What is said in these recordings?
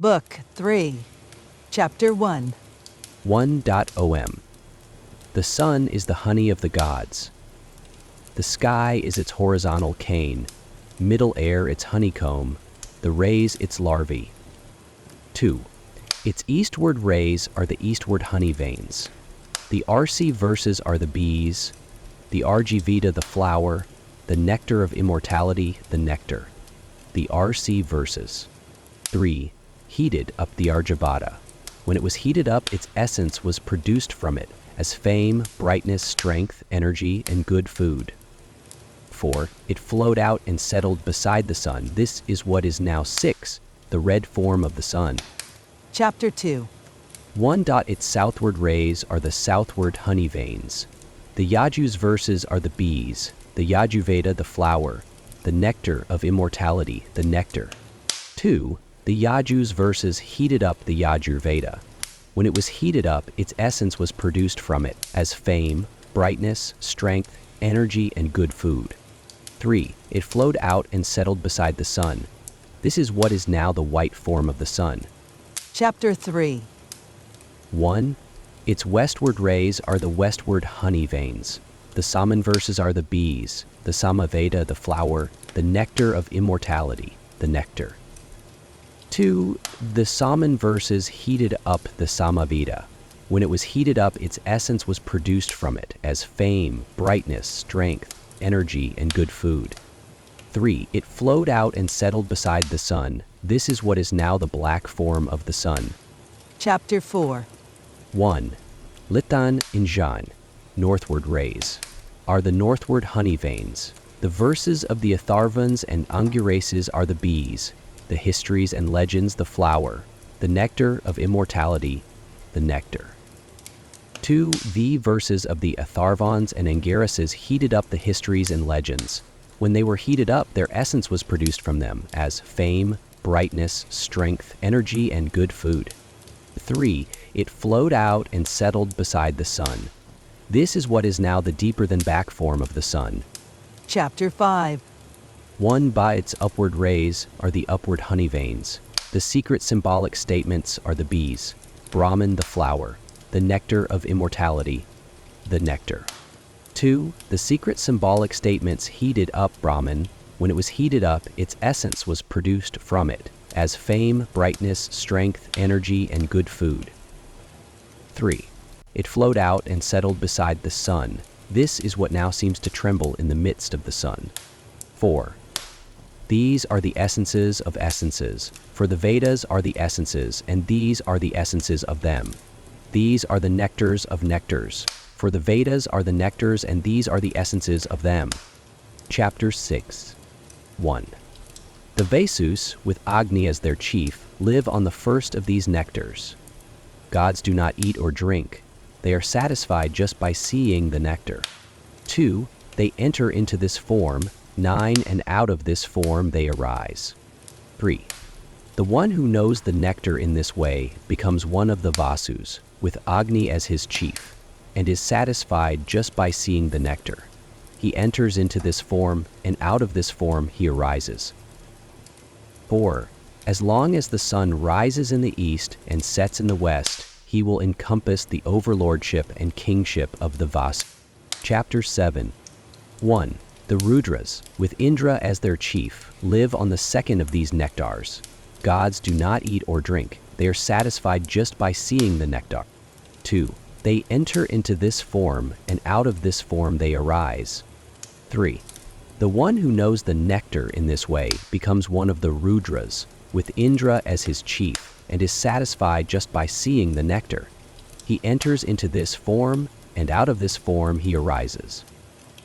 Book 3, Chapter 1. 1.om. The sun is the honey of the gods. The sky is its horizontal cane, middle air its honeycomb, the rays its larvae. 2. Its eastward rays are the eastward honey veins. The RC verses are the bees, the Veda the flower, the nectar of immortality the nectar. The RC verses. 3. Heated up the Arjavada. When it was heated up, its essence was produced from it as fame, brightness, strength, energy, and good food. 4. It flowed out and settled beside the sun. This is what is now 6, the red form of the sun. Chapter 2. 1. Its southward rays are the southward honey veins. The Yaju's verses are the bees, the Yajurveda the flower, the nectar of immortality the nectar. 2. The Yaju's verses heated up the Yajurveda. When it was heated up, its essence was produced from it as fame, brightness, strength, energy, and good food. 3. It flowed out and settled beside the sun. This is what is now the white form of the sun. Chapter 3. 1. Its westward rays are the westward honey veins. The Saman verses are the bees, the Samaveda the flower, the nectar of immortality, the nectar. 2. The Saman verses heated up the Samaveda. When it was heated up, its essence was produced from it as fame, brightness, strength, energy, and good food. 3. It flowed out and settled beside the sun. This is what is now the black form of the sun. Chapter 4. 1. Litan Injan, northward rays, are the northward honey veins. The verses of the Atharvans and Angurases are the bees, the histories and legends the flower, the nectar of immortality, the nectar. 2. The verses of the Atharvans and Angurases heated up the histories and legends. When they were heated up, their essence was produced from them as fame, brightness, strength, energy, and good food. 3. It flowed out and settled beside the sun. This is what is now the deeper than back form of the sun. Chapter 5. 1. By its upward rays are the upward honey veins. The secret symbolic statements are the bees, Brahman the flower, the nectar of immortality, the nectar. 2. The secret symbolic statements heated up Brahman. When it was heated up, its essence was produced from it as fame, brightness, strength, energy, and good food. 3. It flowed out and settled beside the sun. This is what now seems to tremble in the midst of the sun. 4. These are the essences of essences, for the Vedas are the essences, and these are the essences of them. These are the nectars of nectars, for the Vedas are the nectars, and these are the essences of them. Chapter 6. 1. The Vasus, with Agni as their chief, live on the first of these nectars. Gods do not eat or drink. They are satisfied just by seeing the nectar. 2. They enter into this form. 9. And out of this form they arise. 3. The one who knows the nectar in this way becomes one of the Vasus, with Agni as his chief, and is satisfied just by seeing the nectar. He enters into this form, and out of this form he arises. 4. As long as the sun rises in the east and sets in the west, he will encompass the overlordship and kingship of the Vasu. Chapter 7. 1. The Rudras, with Indra as their chief, live on the second of these nectars. Gods do not eat or drink. They are satisfied just by seeing the nectar. 2. They enter into this form, and out of this form they arise. 3. The one who knows the nectar in this way becomes one of the Rudras, with Indra as his chief, and is satisfied just by seeing the nectar. He enters into this form, and out of this form he arises.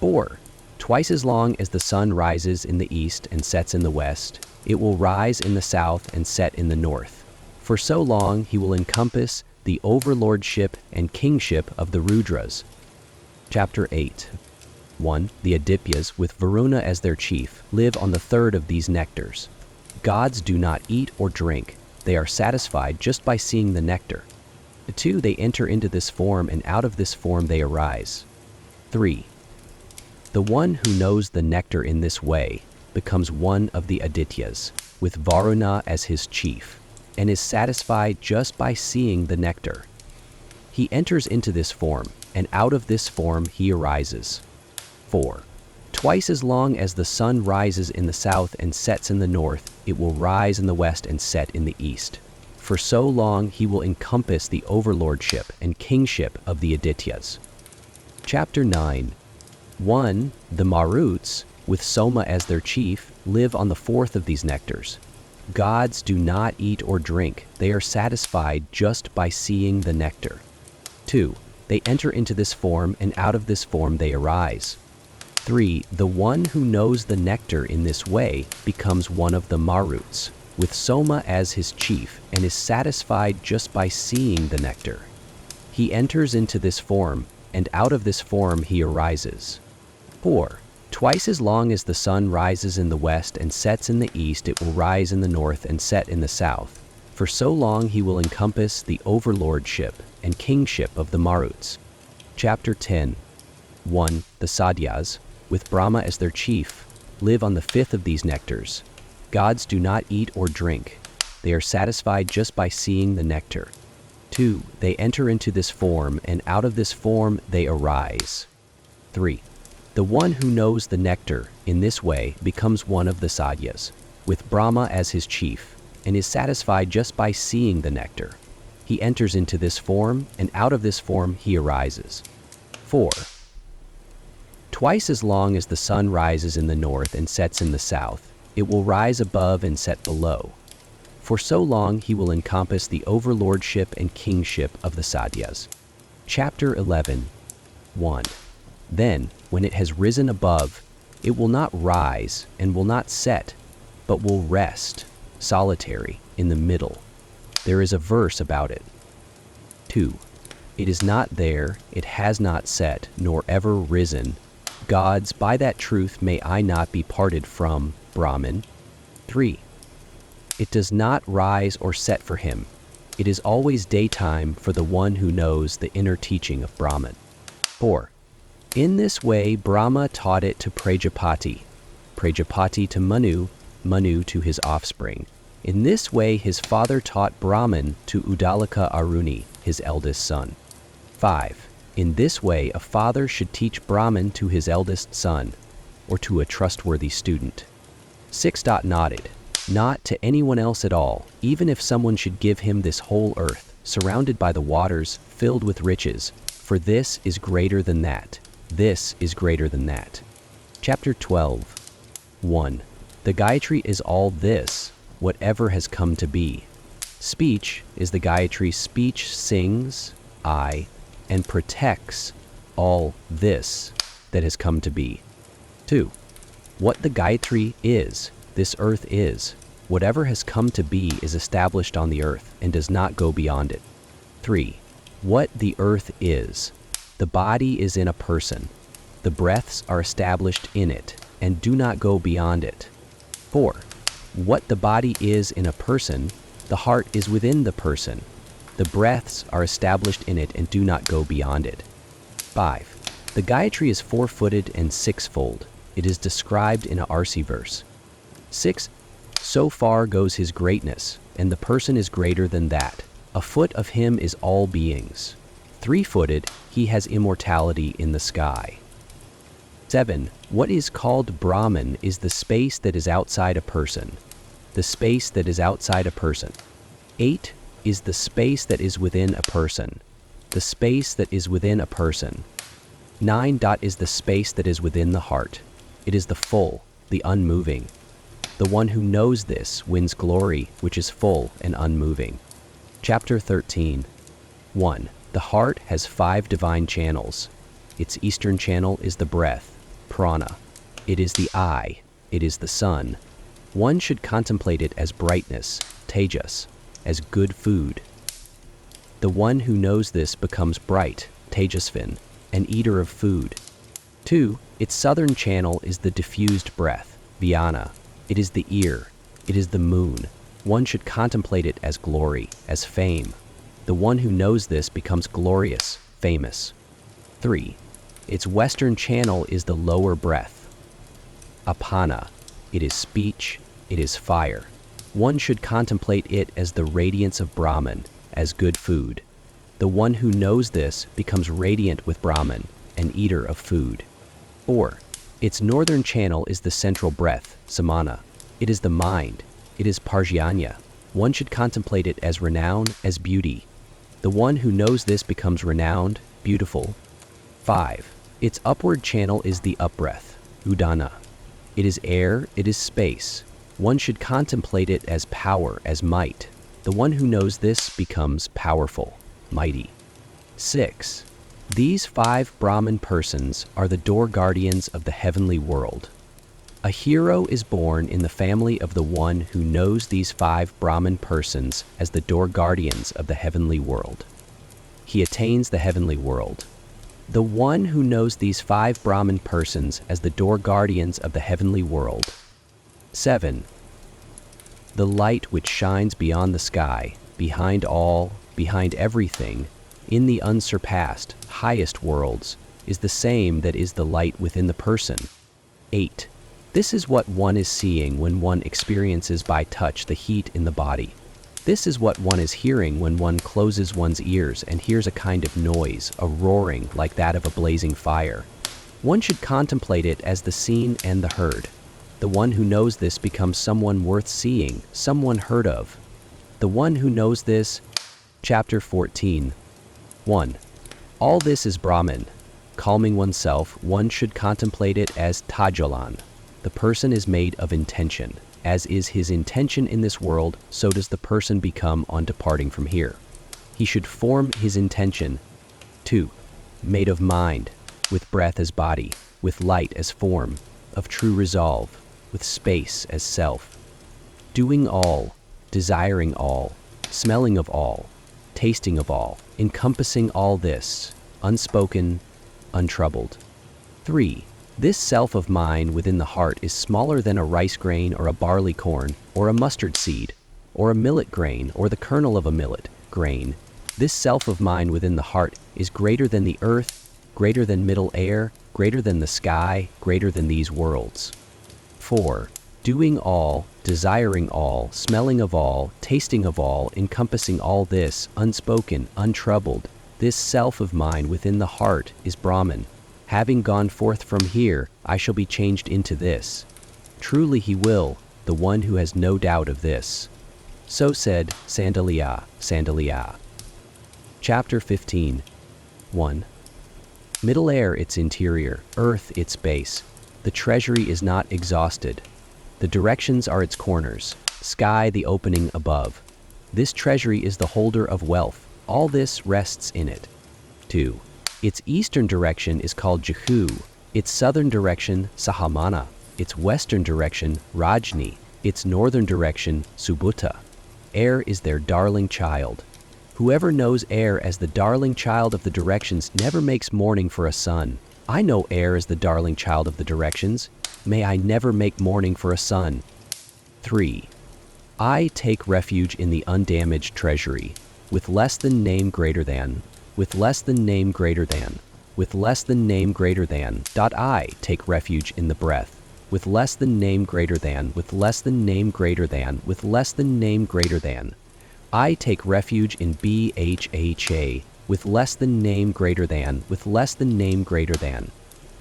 4. Twice as long as the sun rises in the east and sets in the west, it will rise in the south and set in the north. For so long he will encompass the overlordship and kingship of the Rudras. Chapter 8. 1. The Adityas, with Varuna as their chief, live on the third of these nectars. Gods do not eat or drink. They are satisfied just by seeing the nectar. 2. They enter into this form, and out of this form they arise. 3. The one who knows the nectar in this way becomes one of the Adityas, with Varuna as his chief. and is satisfied just by seeing the nectar. He enters into this form, and out of this form he arises. 4. Twice as long as the sun rises in the south and sets in the north, it will rise in the west and set in the east. For so long he will encompass the overlordship and kingship of the Adityas. Chapter 9. 1. The Maruts, with Soma as their chief, live on the fourth of these nectars. Gods do not eat or drink, they are satisfied just by seeing the nectar. 2. They enter into this form, and out of this form they arise. 3. The one who knows the nectar in this way becomes one of the Maruts, with Soma as his chief, and is satisfied just by seeing the nectar. He enters into this form, and out of this form he arises. 4. Twice as long as the sun rises in the west and sets in the east, it will rise in the north and set in the south. For so long he will encompass the overlordship and kingship of the Maruts. Chapter 10. 1. The Sadyas, with Brahma as their chief, live on the fifth of these nectars. Gods do not eat or drink. They are satisfied just by seeing the nectar. 2. They enter into this form, and out of this form they arise. 3. The one who knows the nectar in this way becomes one of the Sadyas, with Brahma as his chief, and is satisfied just by seeing the nectar. He enters into this form, and out of this form he arises. 4. Twice as long as the sun rises in the north and sets in the south, it will rise above and set below. For so long he will encompass the overlordship and kingship of the Sadyas. Chapter 11. 1. Then, when it has risen above, it will not rise and will not set, but will rest, solitary, in the middle. There is a verse about it. 2. It is not there, it has not set, nor ever risen. Gods, by that truth may I not be parted from, Brahman. 3. It does not rise or set for him. It is always daytime for the one who knows the inner teaching of Brahman. 4. In this way Brahma taught it to Prajapati, Prajapati to Manu, Manu to his offspring. In this way his father taught Brahman to Udalaka Aruni, his eldest son. 5. In this way a father should teach Brahman to his eldest son, or to a trustworthy student. 6. Nodded. Not to anyone else at all, even if someone should give him this whole earth, surrounded by the waters, filled with riches, for this is greater than that. This is greater than that. Chapter 12. 1. The Gayatri is all this, whatever has come to be. Speech is the Gayatri. Speech sings, I, and protects all this that has come to be. 2. What the Gayatri is, this earth is. Whatever has come to be is established on the earth and does not go beyond it. 3. What the earth is. The body is in a person. The breaths are established in it and do not go beyond it. 4. What the body is in a person, the heart is within the person. The breaths are established in it and do not go beyond it. 5. The Gayatri is four-footed and six-fold. It is described in a Arsi verse. 6. So far goes his greatness, and the person is greater than that. A foot of him is all beings. 3-footed, he has immortality in the sky. 7. What is called Brahman is the space that is outside a person. The space that is outside a person. 8 is the space that is within a person. The space that is within a person. 9. Is the space that is within the heart. It is the full, the unmoving. The one who knows this wins glory, which is full and unmoving. Chapter 13. 1. The heart has 5 divine channels. Its eastern channel is the breath, prana. It is the eye. It is the sun. One should contemplate it as brightness, tejas, as good food. The one who knows this becomes bright, tejasvin, an eater of food. 2. Its southern channel is the diffused breath, vyana. It is the ear. It is the moon. One should contemplate it as glory, as fame. The one who knows this becomes glorious, famous. 3. Its western channel is the lower breath, apana. It is speech. It is fire. One should contemplate it as the radiance of Brahman, as good food. The one who knows this becomes radiant with Brahman, an eater of food. 4. Its northern channel is the central breath, samana. It is the mind. It is parjanya. One should contemplate it as renown, as beauty. The one who knows this becomes renowned, beautiful. 5. Its upward channel is the upbreath, udana. It is air, it is space. One should contemplate it as power, as might. The one who knows this becomes powerful, mighty. 6. These 5 Brahman persons are the door guardians of the heavenly world. A hero is born in the family of the one who knows these 5 Brahman persons as the door guardians of the heavenly world. He attains the heavenly world. The one who knows these 5 Brahman persons as the door guardians of the heavenly world. 7. The light which shines beyond the sky, behind all, behind everything, in the unsurpassed, highest worlds, is the same that is the light within the person. 8. This is what one is seeing when one experiences by touch the heat in the body. This is what one is hearing when one closes one's ears and hears a kind of noise, a roaring like that of a blazing fire. One should contemplate it as the seen and the heard. The one who knows this becomes someone worth seeing, someone heard of. The one who knows this. Chapter 14. 1. All this is Brahman. Calming oneself, one should contemplate it as tajalan. The person is made of intention. As is his intention in this world, so does the person become on departing from here. He should form his intention. 2. Made of mind, with breath as body, with light as form, of true resolve, with space as self. Doing all, desiring all, smelling of all, tasting of all, encompassing all this, unspoken, untroubled. 3. This self of mine within the heart is smaller than a rice grain or a barley corn or a mustard seed or a millet grain or the kernel of a millet grain. This self of mine within the heart is greater than the earth, greater than middle air, greater than the sky, greater than these worlds. 4. Doing all, desiring all, smelling of all, tasting of all, encompassing all this, unspoken, untroubled, this self of mine within the heart is Brahman. Having gone forth from here, I shall be changed into this. Truly he will, the one who has no doubt of this. So said Sandalya, Sandalya. Chapter 15. 1. Middle air its interior, earth its base. The treasury is not exhausted. The directions are its corners, sky the opening above. This treasury is the holder of wealth. All this rests in it. 2. Its eastern direction is called Jahu, its southern direction Sahamana, its western direction Rajni, its northern direction Subhuta. Air is their darling child. Whoever knows air as the darling child of the directions never makes mourning for a son. I know air as the darling child of the directions. May I never make mourning for a son. 3. I take refuge in the undamaged treasury, with less than name greater than, with less than name greater than, with less than name greater than. I take refuge in the breath, with less than name greater than, with less than name greater than, with less than name greater than. I take refuge in Bhha, with less than name greater than, with less than name greater than.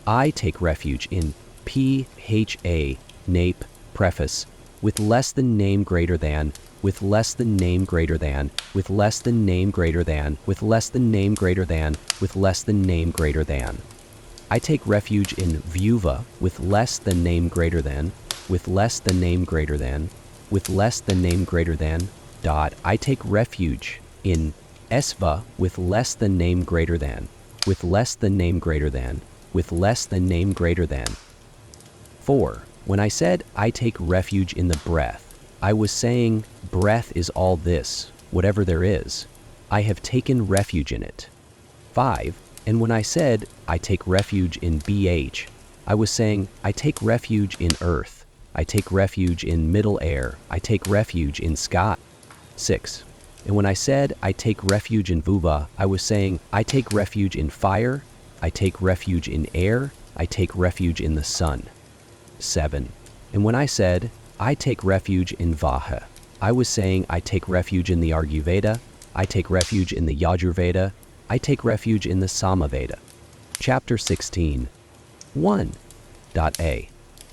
I take refuge in Pha, nape, preface, with less than name greater than, with less than name greater than, with less than name greater than, with less than name greater than, with less than name greater than. I take refuge in Vyuva, with less than name greater than, with less than name greater than, with less than name greater than. I take refuge in Esva, with less than name greater than, with less than name greater than, with less than name greater than. 4. When I said I take refuge in the breath, I was saying breath is all this, whatever there is. I have taken refuge in it. 5. And when I said I take refuge in BH, I was saying I take refuge in earth. I take refuge in middle air. I take refuge in sky. 6. And when I said I take refuge in Vuva, I was saying I take refuge in fire. I take refuge in air. I take refuge in the sun. 7. And when I said I take refuge in Vaha, I was saying I take refuge in the Argyveda, I take refuge in the Yajurveda, I take refuge in the Samaveda. Chapter 16. 1.a.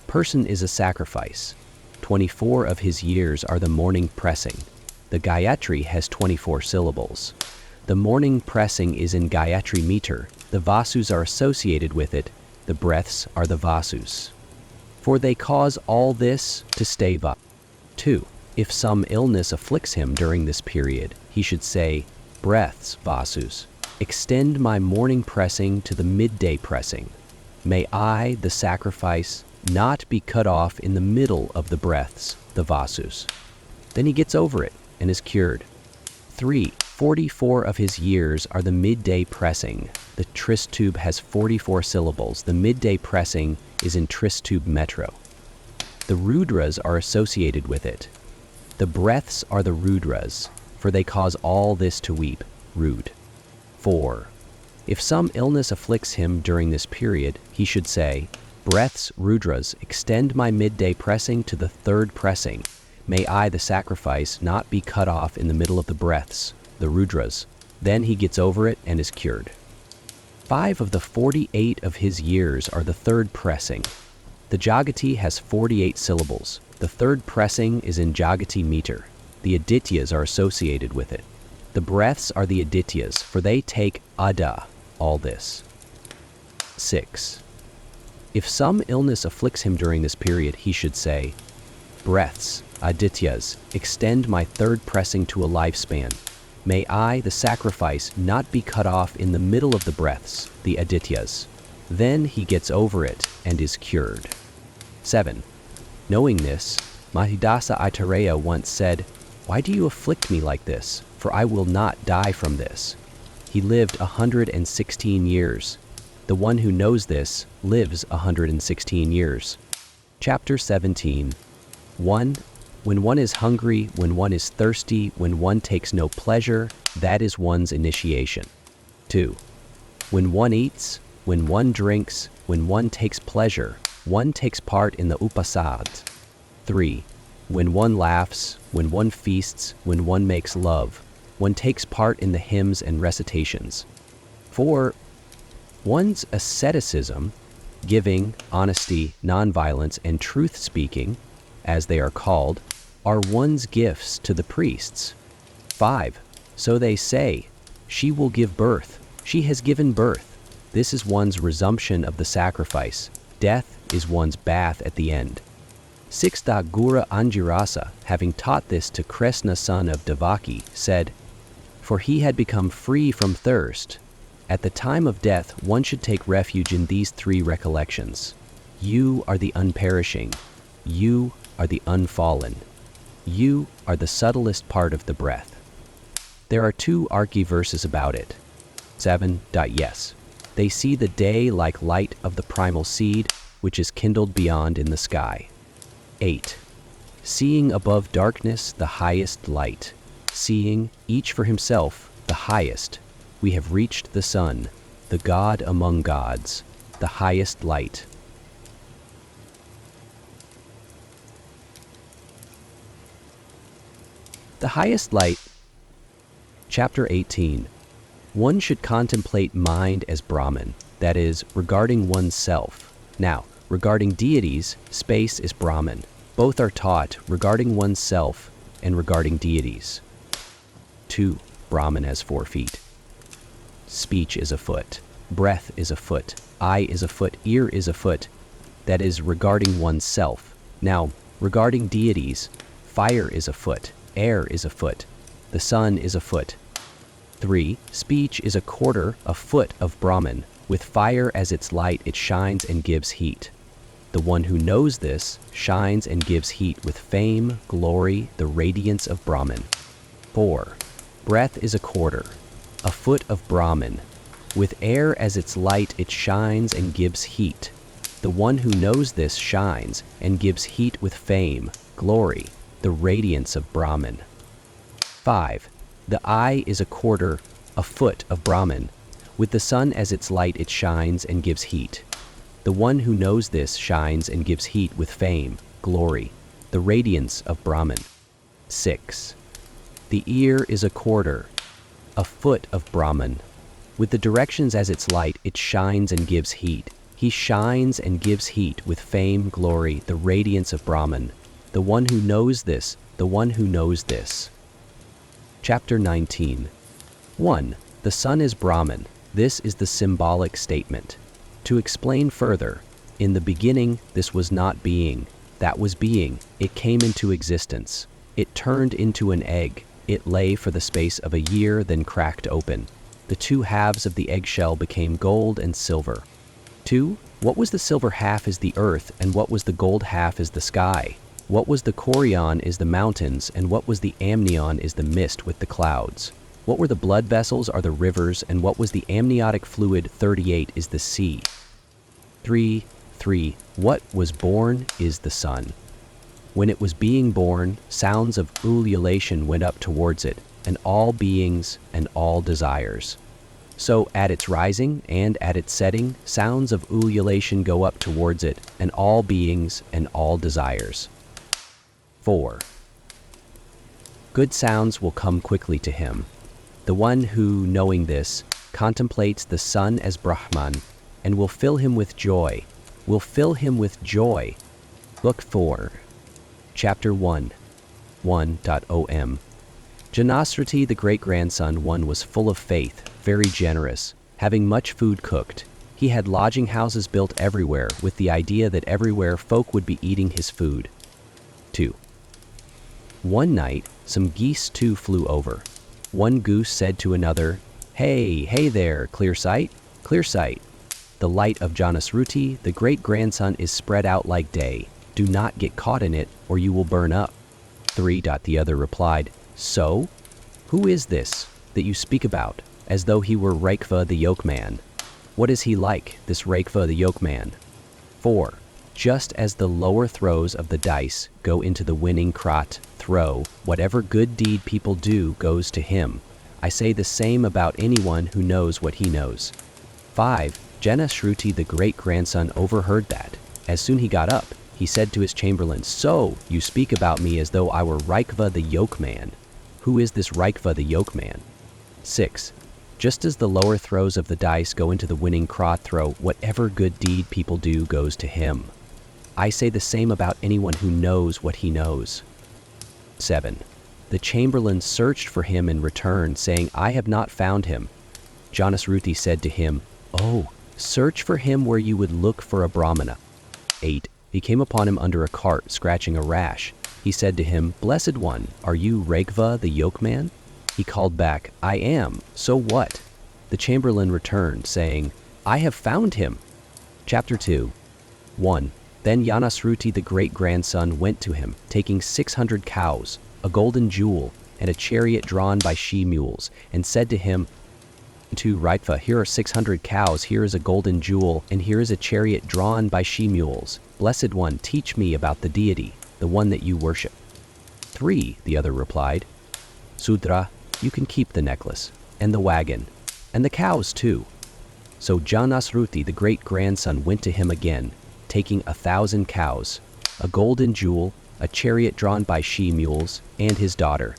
Person is a sacrifice. 24 of his years are the morning pressing. The Gayatri has 24 syllables. The morning pressing is in Gayatri meter. The vasus are associated with it. The breaths are the vasus. For they cause all this to stay va. 2. If some illness afflicts him during this period, he should say, breaths, vasus, extend my morning pressing to the midday pressing. May I, the sacrifice, not be cut off in the middle of the breaths, the vasus. Then he gets over it and is cured. 3. 44 of his years are the midday pressing. The tris tube has 44 syllables. The midday pressing is in tris tube metro. The rudras are associated with it. The breaths are the rudras, for they cause all this to weep, rude. 4. If some illness afflicts him during this period, he should say, breaths, rudras, extend my midday pressing to the third pressing. May I, the sacrifice, not be cut off in the middle of the breaths, the rudras. Then he gets over it and is cured. 5 of the 48 of his years are the third pressing. The Jagati has 48 syllables. The third pressing is in Jagati meter. The Adityas are associated with it. The breaths are the Adityas, for they take Ada, all this. 6. If some illness afflicts him during this period, he should say, breaths, Adityas, extend my third pressing to a lifespan. May I, the sacrifice, not be cut off in the middle of the breaths, the Adityas. Then he gets over it and is cured. 7. Knowing this, Mahidasa Aitareya once said, why do you afflict me like this? For I will not die from this. He lived 116 years. The one who knows this lives 116 years. Chapter 17. 1. When one is hungry, when one is thirsty, when one takes no pleasure, that is one's initiation. 2. When one eats, when one drinks, when one takes pleasure, one takes part in the Upanishads. 3. When one laughs, when one feasts, when one makes love, one takes part in the hymns and recitations. 4. One's asceticism, giving, honesty, nonviolence, and truth-speaking, as they are called, are one's gifts to the priests. 5. So they say, she will give birth, she has given birth. This is one's resumption of the sacrifice. Death is one's bath at the end. 6. Guru Angirasa, having taught this to Krishna son of Devaki, said, for he had become free from thirst. At the time of death, one should take refuge in these 3 recollections. You are the unperishing. You are the unfallen. You are the subtlest part of the breath. There are 2 Archi verses about it. 7. Yes. They see the day like light of the primal seed, which is kindled beyond in the sky. 8. Seeing above darkness the highest light. Seeing, each for himself, the highest. We have reached the sun, the God among gods, the highest light. The highest light. Chapter 18. One should contemplate mind as Brahman, that is, regarding oneself. Now, regarding deities, space is Brahman. Both are taught regarding oneself and regarding deities. 2. Brahman has 4 feet. Speech is a foot. Breath is a foot. Eye is a foot. Ear is a foot. That is regarding oneself. Now, regarding deities, fire is a foot. Air is a foot. The sun is a foot. 3. Speech is a quarter, a foot of Brahman. With fire as its light, it shines and gives heat. The one who knows this shines and gives heat with fame, glory, the radiance of Brahman. 4. Breath is a quarter, a foot of Brahman. With air as its light, it shines and gives heat. The one who knows this shines and gives heat with fame, glory, the radiance of Brahman. 5. The eye is a quarter, a foot of Brahman. With the sun as its light, it shines and gives heat. The one who knows this shines and gives heat with fame, glory, the radiance of Brahman. 6. The ear is a quarter, a foot of Brahman. With the directions as its light, it shines and gives heat. He shines and gives heat with fame, glory, the radiance of Brahman. The one who knows this, the one who knows this. Chapter 19. 1. The sun is Brahman. This is the symbolic statement. To explain further, in the beginning, this was not being. That was being. It came into existence. It turned into an egg. It lay for the space of a year, then cracked open. The two halves of the eggshell became gold and silver. 2. What was the silver half is the earth, and what was the gold half is the sky. What was the chorion is the mountains, and what was the amnion is the mist with the clouds. What were the blood vessels are the rivers, and what was the amniotic fluid 38 is the sea. 3. What was born is the sun. When it was being born, sounds of ululation went up towards it, and all beings and all desires. So at its rising and at its setting, sounds of ululation go up towards it, and all beings and all desires. 4. Good sounds will come quickly to him. The one who, knowing this, contemplates the sun as Brahman, and will fill him with joy, will fill him with joy. Book 4. Chapter 1. 1.om. Janasruti, the great-grandson one, was full of faith, very generous, having much food cooked. He had lodging houses built everywhere, with the idea that everywhere folk would be eating his food. 2. One night, some geese too flew over. One goose said to another, Hey there, clear sight, clear sight. The light of Janasruti, the great-grandson, is spread out like day. Do not get caught in it, or you will burn up. 3. The other replied, So? Who is this that you speak about, as though he were Raikva the yokeman? What is he like, this Raikva the yokeman? 4. Just as the lower throws of the dice go into the winning krat throw, whatever good deed people do goes to him. I say the same about anyone who knows what he knows. 5. Shruti, the great-grandson, overheard that. As soon he got up, he said to his chamberlain, So, you speak about me as though I were Raikva the yokeman. Who is this Raikva the yokeman? 6. Just as the lower throws of the dice go into the winning krat throw, whatever good deed people do goes to him. I say the same about anyone who knows what he knows. 7. The chamberlain searched for him in return, saying, I have not found him. Janasruti said to him, Oh, search for him where you would look for a brahmana. 8. He came upon him under a cart, scratching a rash. He said to him, Blessed one, are you Raikva the yokeman? He called back, I am, so what? The chamberlain returned, saying, I have found him. Chapter 2. 1. Then Janasruti, the great-grandson, went to him, taking 600 cows, a golden jewel, and a chariot drawn by she-mules, and said to him, To Raikva, here are 600 cows, here is a golden jewel, and here is a chariot drawn by she-mules. Blessed one, teach me about the deity, the one that you worship. 3, the other replied, Sudra, you can keep the necklace, and the wagon, and the cows too. So Janasruti, the great-grandson, went to him again, taking 1,000 cows, a golden jewel, a chariot drawn by she-mules, and his daughter.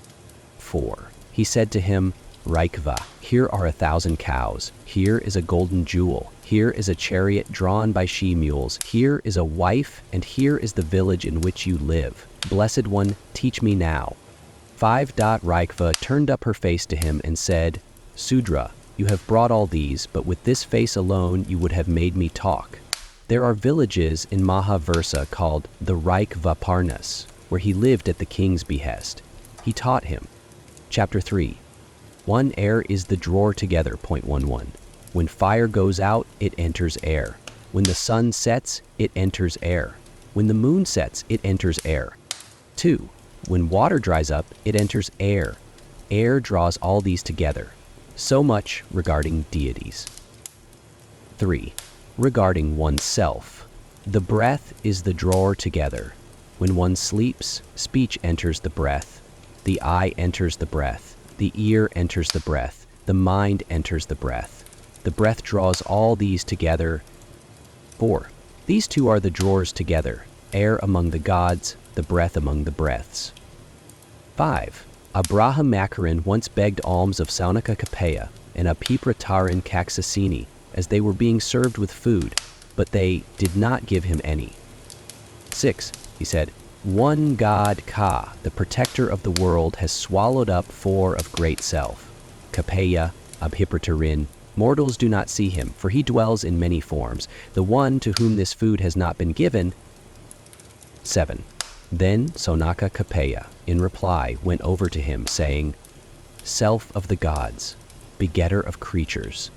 4. He said to him, Raikva, here are 1,000 cows, here is a golden jewel, here is a chariot drawn by she-mules, here is a wife, and here is the village in which you live. Blessed one, teach me now. 5. Raikva turned up her face to him and said, Sudra, you have brought all these, but with this face alone you would have made me talk. There are villages in Mahaversa called the Raikvaparnas, where he lived at the king's behest. He taught him. Chapter 3. One air is the drawer together. 11. When fire goes out, it enters air. When the sun sets, it enters air. When the moon sets, it enters air. 2. When water dries up, it enters air. Air draws all these together. So much regarding deities. 3. Regarding oneself. The breath is the drawer together. When one sleeps, speech enters the breath. The eye enters the breath. The ear enters the breath. The mind enters the breath. The breath draws all these together. 4. These two are the drawers together, air among the gods, the breath among the breaths. 5. A Brahmakaran once begged alms of Saunaka Kapeya and a Piprataran Kaksasini as they were being served with food, but they did not give him any. 6. He said, "One God Ka, the protector of the world, has swallowed up 4 of great self. Kapeya, Abhipratarin, mortals do not see him, for he dwells in many forms. The one to whom this food has not been given." 7. Then Saunaka Kapeya, in reply, went over to him, saying, "Self of the gods, begetter of creatures,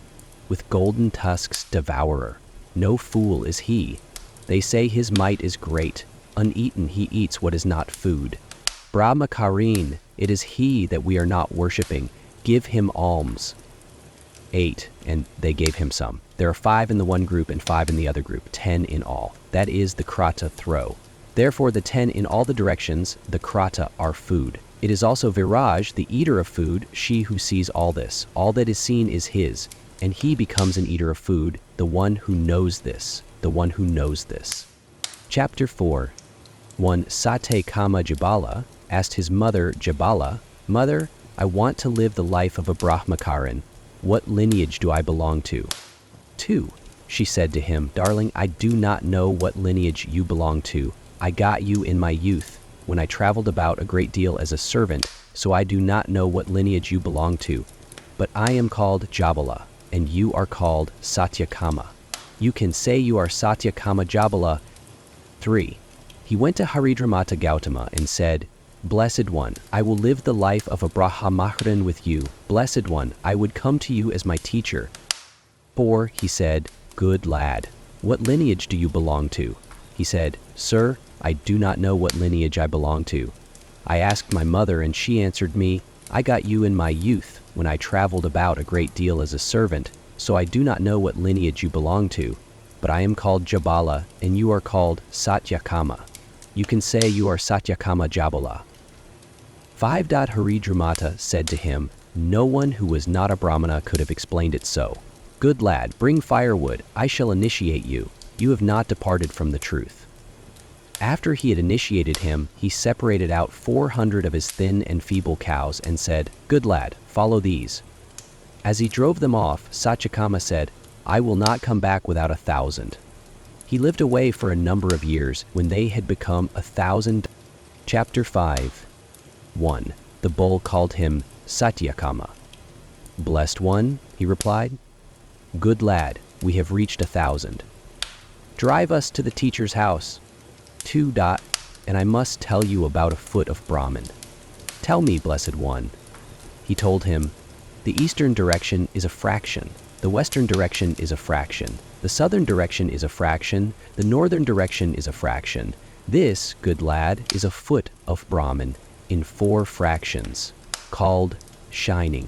with golden tusks devourer, no fool is he. They say his might is great, uneaten he eats what is not food. Brahmakarin, it is he that we are not worshipping, give him alms." 8. And they gave him some. There are 5 in the one group and 5 in the other group, 10 in all. That is the krata throw. Therefore the 10 in all the directions, the krata, are food. It is also Viraj, the eater of food, she who sees all this. All that is seen is his, and he becomes an eater of food, the one who knows this, the one who knows this. Chapter 4. One Sate Kama Jabala asked his mother Jabala, "Mother, I want to live the life of a Brahmakaran. What lineage do I belong to?" 2. She said to him, "Darling, I do not know what lineage you belong to. I got you in my youth, when I traveled about a great deal as a servant, so I do not know what lineage you belong to. But I am called Jabala, and you are called Satyakama. You can say you are Satyakama Jabala." 3. He went to Haridramata Gautama and said, "Blessed One, I will live the life of a Brahmakaran with you. Blessed One, I would come to you as my teacher." 4. He said, "Good lad, what lineage do you belong to?" He said, "Sir, I do not know what lineage I belong to. I asked my mother and she answered me, I got you in my youth when I traveled about a great deal as a servant, so I do not know what lineage you belong to, but I am called Jabala and you are called Satyakama. You can say you are Satyakama Jabala." 5. Haridramata said to him, "No one who was not a Brahmana could have explained it so. Good lad, bring firewood, I shall initiate you. You have not departed from the truth." After he had initiated him, he separated out 400 of his thin and feeble cows and said, "Good lad, follow these." As he drove them off, Satyakama said, "I will not come back without 1,000. He lived away for a number of years when they had become 1,000. Chapter 5. 1. The bull called him Satyakama. "Blessed One," he replied, "good lad, we have reached 1,000. Drive us to the teacher's house." 2. And I must tell you about a foot of Brahman. "Tell me, Blessed One." He told him, "The eastern direction is a fraction, the western direction is a fraction, the southern direction is a fraction, the northern direction is a fraction. This, good lad, is a foot of Brahman in 4 fractions, called shining."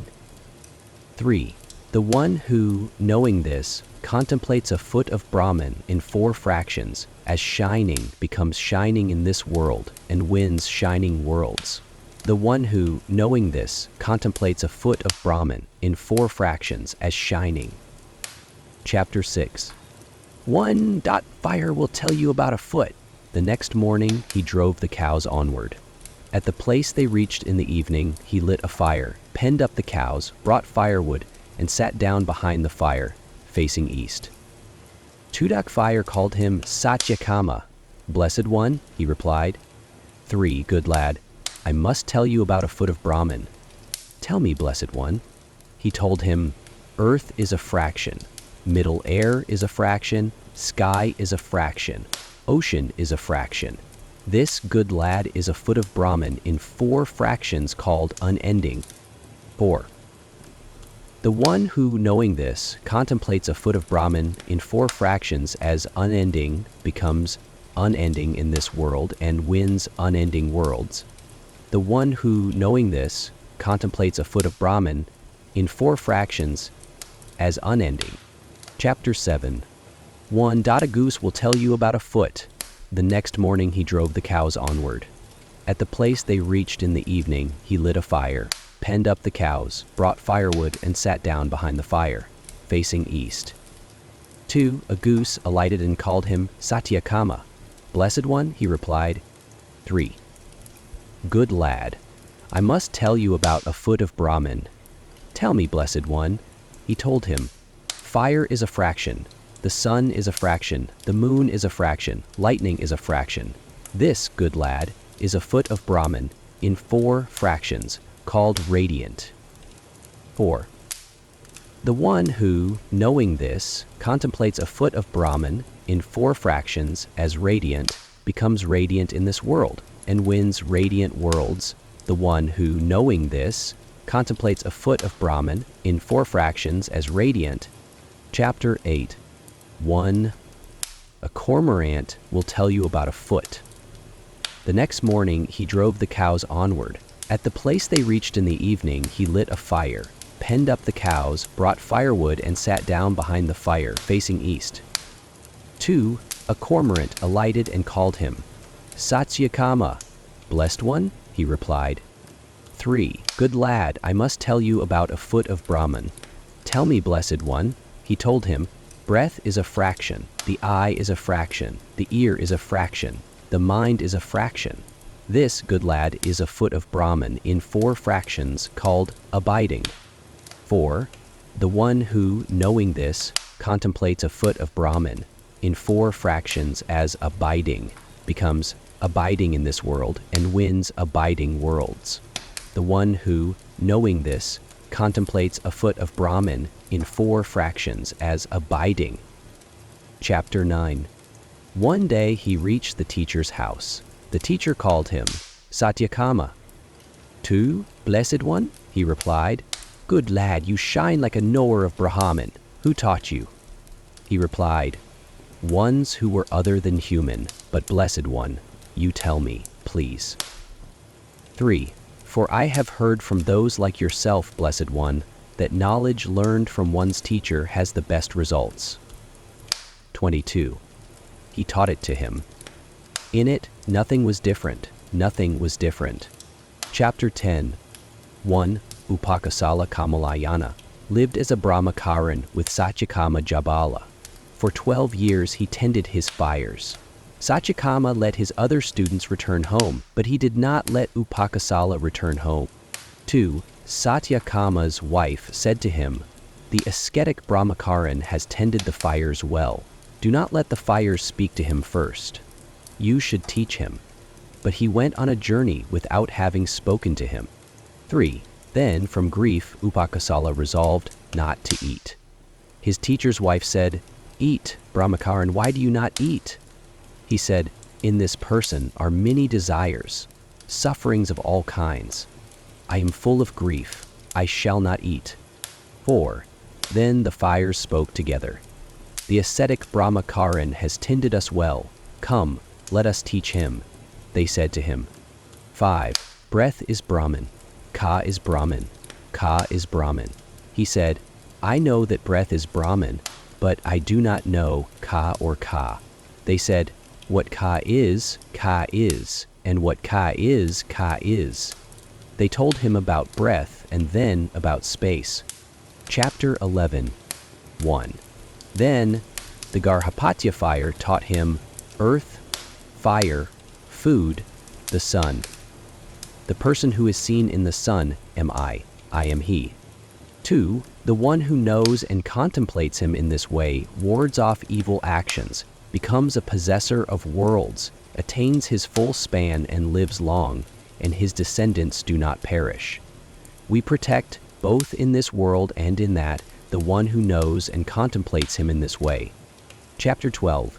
3. The one who, knowing this, contemplates a foot of Brahman in 4 fractions as shining becomes shining in this world and wins shining worlds. The one who, knowing this, contemplates a foot of Brahman in 4 fractions as shining. Chapter 6. 1. Fire will tell you about a foot. The next morning he drove the cows onward. At the place they reached in the evening, he lit a fire, penned up the cows, brought firewood, and sat down behind the fire, facing east. 2. Fire called him Satyakama. "Blessed One," he replied. 3. Good lad, I must tell you about a foot of Brahman. "Tell me, Blessed One." He told him, "Earth is a fraction, middle air is a fraction, sky is a fraction, ocean is a fraction. This, good lad, is a foot of Brahman in 4 fractions called unending." 4. The one who, knowing this, contemplates a foot of Brahman in 4 fractions as unending becomes unending in this world and wins unending worlds. The one who, knowing this, contemplates a foot of Brahman in 4 fractions as unending. Chapter 7. 1. A goose will tell you about a foot. The next morning he drove the cows onward. At the place they reached in the evening, he lit a fire, penned up the cows, brought firewood, and sat down behind the fire, facing east. 2. A goose alighted and called him Satyakama. "Blessed One," he replied. 3. Good lad, I must tell you about a foot of Brahman. Tell me, Blessed One. He told him, fire is a fraction, the sun is a fraction, the moon is a fraction, lightning is a fraction. This, good lad, is a foot of Brahman in 4 fractions, called radiant. 4. The one who, knowing this, contemplates a foot of Brahman in 4 fractions as radiant, becomes radiant in this world, and wins radiant worlds. The one who, knowing this, contemplates a foot of Brahman in 4 fractions as radiant. Chapter 8. 1. A cormorant will tell you about a foot. The next morning he drove the cows onward. At the place they reached in the evening, he lit a fire, penned up the cows, brought firewood, and sat down behind the fire, facing east. 2. A cormorant alighted and called him. Satyakama. Blessed One? He replied. 3. Good lad, I must tell you about a foot of Brahman. Tell me, Blessed One. He told him, breath is a fraction, the eye is a fraction, the ear is a fraction, the mind is a fraction. This, good lad, is a foot of Brahman in 4 fractions called abiding. 4. The one who, knowing this, contemplates a foot of Brahman in 4 fractions as abiding, becomes abiding in this world and wins abiding worlds. The one who, knowing this, contemplates a foot of Brahman in 4 fractions as abiding. Chapter 9. One day he reached the teacher's house. The teacher called him, Satyakama. 2. Blessed One? He replied. Good lad, you shine like a knower of Brahman. Who taught you? He replied, ones who were other than human, but Blessed One, you tell me, please. 3. For I have heard from those like yourself, Blessed One, that knowledge learned from one's teacher has the best results. 22. He taught it to him. In it, nothing was different, nothing was different. Chapter 10. 1. Upakasala Kamalayana lived as a Brahmacharan with Satyakama Jabala. For 12 years he tended his fires. Satyakama let his other students return home, but he did not let Upakasala return home. 2. Satyakama's wife said to him, the ascetic Brahmacharan has tended the fires well. Do not let the fires speak to him first. You should teach him. But he went on a journey without having spoken to him. 3. Then, from grief, Upakasala resolved not to eat. His teacher's wife said, eat, Brahmacharan, why do you not eat? He said, in this person are many desires, sufferings of all kinds. I am full of grief. I shall not eat. 4. Then the fires spoke together. The ascetic Brahmacharan has tended us well. Come, let us teach him. They said to him. 5. Breath is Brahman. Ka is Brahman. Ka is Brahman. He said, I know that breath is Brahman, but I do not know Ka or Ka. They said, what Ka is, and what Ka is. They told him about breath and then about space. Chapter 11. 1. Then the Garhapatya fire taught him earth, fire, food, the sun. The person who is seen in the sun am I am he. 2. The one who knows and contemplates him in this way wards off evil actions, becomes a possessor of worlds, attains his full span and lives long, and his descendants do not perish. We protect, both in this world and in that, the one who knows and contemplates him in this way. Chapter 12.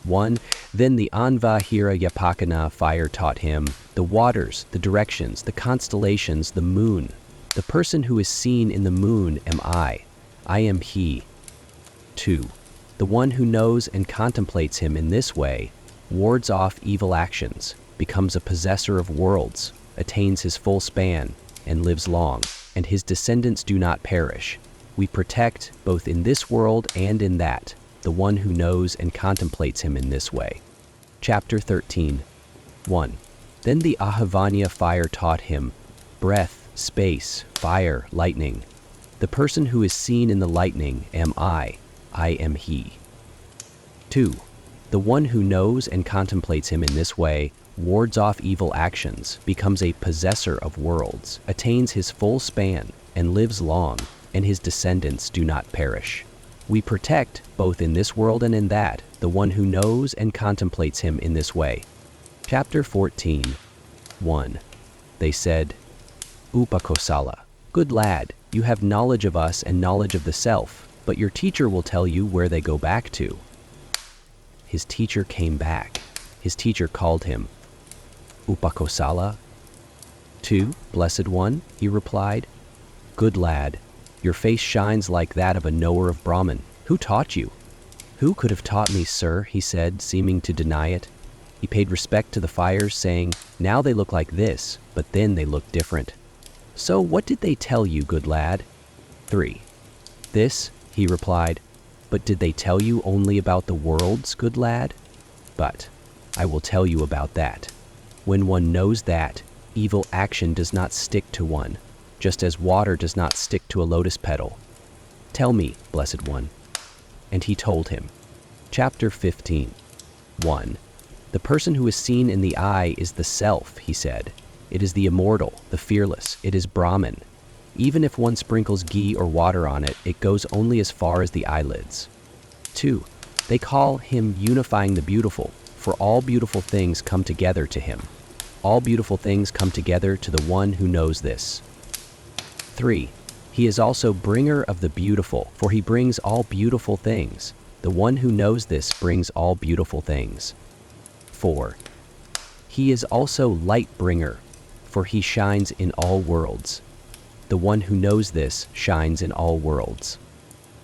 1. Then the Anvahira Yapakana fire taught him the waters, the directions, the constellations, the moon. The person who is seen in the moon am I am he. 2. The one who knows and contemplates him in this way wards off evil actions, becomes a possessor of worlds, attains his full span, and lives long, and his descendants do not perish. We protect, both in this world and in that, the one who knows and contemplates him in this way. Chapter 13. 1. Then the Ahavanya fire taught him breath, space, fire, lightning. The person who is seen in the lightning am I am he. 2. The one who knows and contemplates him in this way wards off evil actions, becomes a possessor of worlds, attains his full span, and lives long, and his descendants do not perish. We protect, both in this world and in that, the one who knows and contemplates him in this way. Chapter 14. 1. They said, Upakosala, good lad, you have knowledge of us and knowledge of the self, but your teacher will tell you where they go back to. His teacher came back. His teacher called him, Upakosala. 2. Blessed one, he replied, good lad, your face shines like that of a knower of Brahman. Who taught you? Who could have taught me, sir, he said, seeming to deny it. He paid respect to the fires, saying, now they look like this, but then they look different. So what did they tell you, good lad? 3. This, he replied, but did they tell you only about the worlds, good lad? But I will tell you about that. When one knows that, evil action does not stick to one, just as water does not stick to a lotus petal. Tell me, blessed one. And he told him. Chapter 15. 1. The person who is seen in the eye is the self, he said. It is the immortal, the fearless, it is Brahman. Even if one sprinkles ghee or water on it, it goes only as far as the eyelids. 2. They call him unifying the beautiful, for all beautiful things come together to him. All beautiful things come together to the one who knows this. 3. He is also bringer of the beautiful, for he brings all beautiful things. The one who knows this brings all beautiful things. 4. He is also light bringer, for he shines in all worlds. The one who knows this shines in all worlds.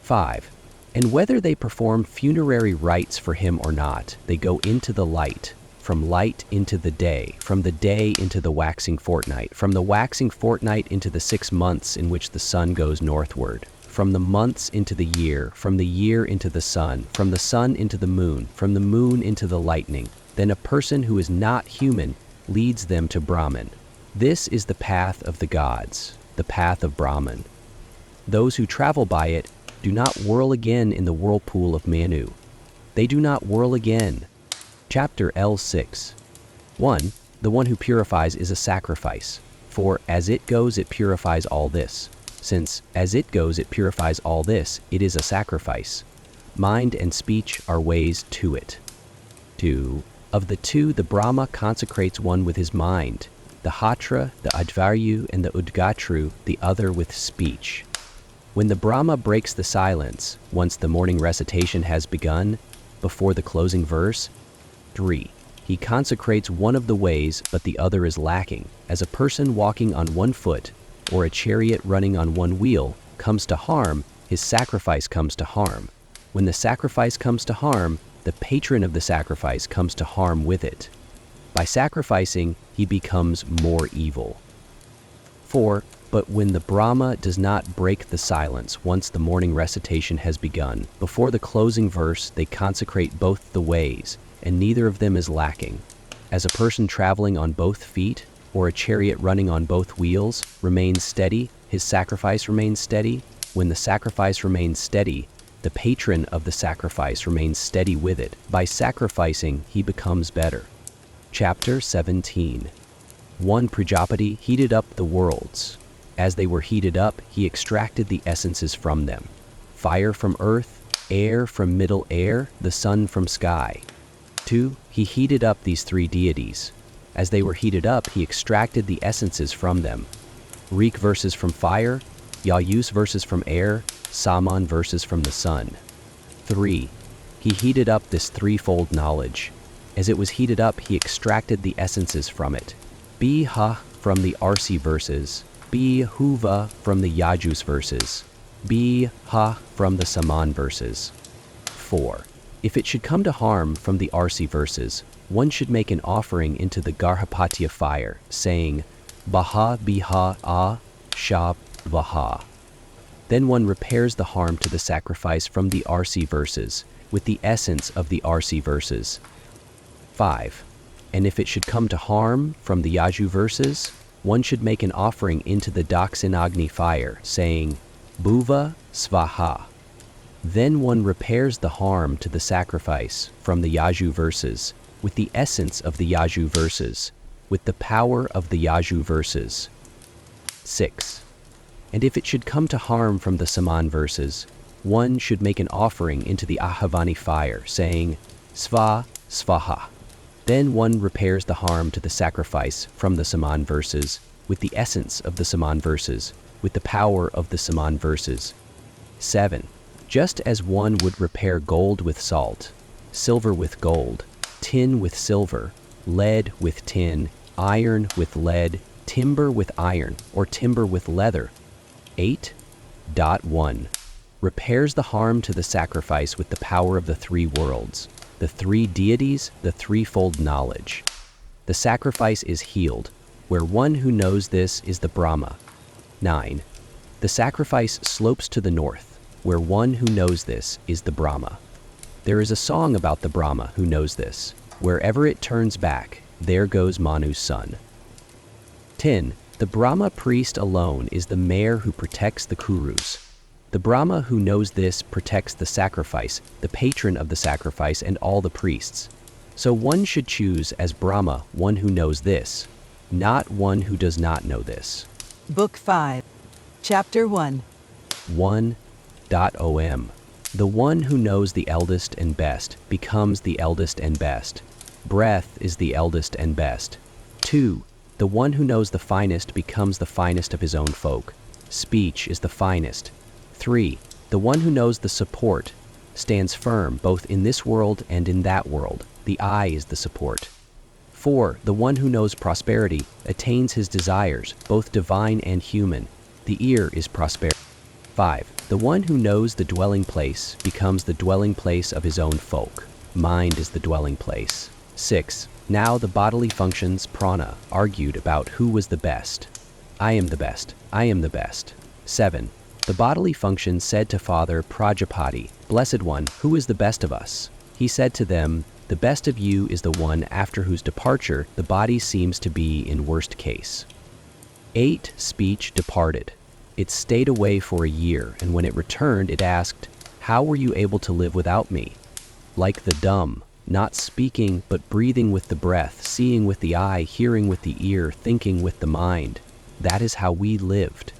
5. And whether they perform funerary rites for him or not, they go into the light, from light into the day, from the day into the waxing fortnight, from the waxing fortnight into the 6 months in which the sun goes northward, from the months into the year, from the year into the sun into the moon, from the moon into the lightning. Then a person who is not human leads them to Brahman. This is the path of the gods, the path of Brahman. Those who travel by it do not whirl again in the whirlpool of Manu. They do not whirl again. Chapter L6. 1. The one who purifies is a sacrifice, for as it goes it purifies all this. Since as it goes it purifies all this, it is a sacrifice. Mind and speech are ways to it. 2. Of the two, the Brahma consecrates one with his mind, the Hatra, the Advaryu, and the Udgatru, the other with speech. When the Brahma breaks the silence, once the morning recitation has begun, before the closing verse, 3. He consecrates one of the ways, but the other is lacking, as a person walking on one foot, or a chariot running on one wheel, comes to harm, his sacrifice comes to harm. When the sacrifice comes to harm, the patron of the sacrifice comes to harm with it. By sacrificing, he becomes more evil. 4. But when the Brahma does not break the silence once the morning recitation has begun, before the closing verse they consecrate both the ways, and neither of them is lacking. As a person traveling on both feet, or a chariot running on both wheels, remains steady, his sacrifice remains steady. When the sacrifice remains steady, the patron of the sacrifice remains steady with it. By sacrificing, he becomes better. Chapter 17. 1. Prajapati heated up the worlds. As they were heated up, he extracted the essences from them. Fire from earth, air from middle air, the sun from sky. 2. He heated up these 3 deities. As they were heated up, he extracted the essences from them. Rik verses from fire, Yayus verses from air, Saman verses from the sun. 3. He heated up this threefold knowledge. As it was heated up, he extracted the essences from it. Biha from the Arsi verses, Bihuva from the Yajus verses, Biha from the Saman verses. 4. If it should come to harm from the Arsi verses, one should make an offering into the Garhapatya fire, saying, Baha Biha Ah Shab Vaha. Then one repairs the harm to the sacrifice from the Arsi verses, with the essence of the Arsi verses. 5. And if it should come to harm from the Yaju verses, one should make an offering into the Daksinagni fire, saying, Bhuva Svaha. Then one repairs the harm to the sacrifice from the Yaju verses, with the essence of the Yaju verses, with the power of the Yaju verses. 6. And if it should come to harm from the Saman verses, one should make an offering into the Ahavani fire, saying, Sva, Svaha. Then one repairs the harm to the sacrifice from the Saman verses, with the essence of the Saman verses, with the power of the Saman verses. 7. Just as one would repair gold with salt, silver with gold, tin with silver, lead with tin, iron with lead, timber with iron, or timber with leather. 8.1. Repairs the harm to the sacrifice with the power of the three worlds, the three deities, the threefold knowledge. The sacrifice is healed, where one who knows this is the Brahma. 9. The sacrifice slopes to the north, where one who knows this is the Brahma. There is a song about the Brahma who knows this. Wherever it turns back, there goes Manu's son. 10. The Brahma priest alone is the mayor who protects the Kurus. The Brahma who knows this protects the sacrifice, the patron of the sacrifice, and all the priests. So one should choose as Brahma one who knows this, not one who does not know this. Book 5. Chapter 1. 1.om. The one who knows the eldest and best becomes the eldest and best. Breath is the eldest and best. 2. The one who knows the finest becomes the finest of his own folk. Speech is the finest. 3. The one who knows the support stands firm both in this world and in that world. The eye is the support. 4. The one who knows prosperity attains his desires, both divine and human. The ear is prosperity. 5. The one who knows the dwelling place becomes the dwelling place of his own folk. Mind is the dwelling place. 6. Now the bodily functions, prana, argued about who was the best. I am the best. I am the best. 7. The bodily functions said to Father Prajapati, Blessed One, who is the best of us? He said to them, The best of you is the one after whose departure the body seems to be in worst case. 8. Speech departed. It stayed away for a year, and when it returned, it asked, How were you able to live without me? Like the dumb, not speaking, but breathing with the breath, seeing with the eye, hearing with the ear, thinking with the mind. That is how we lived.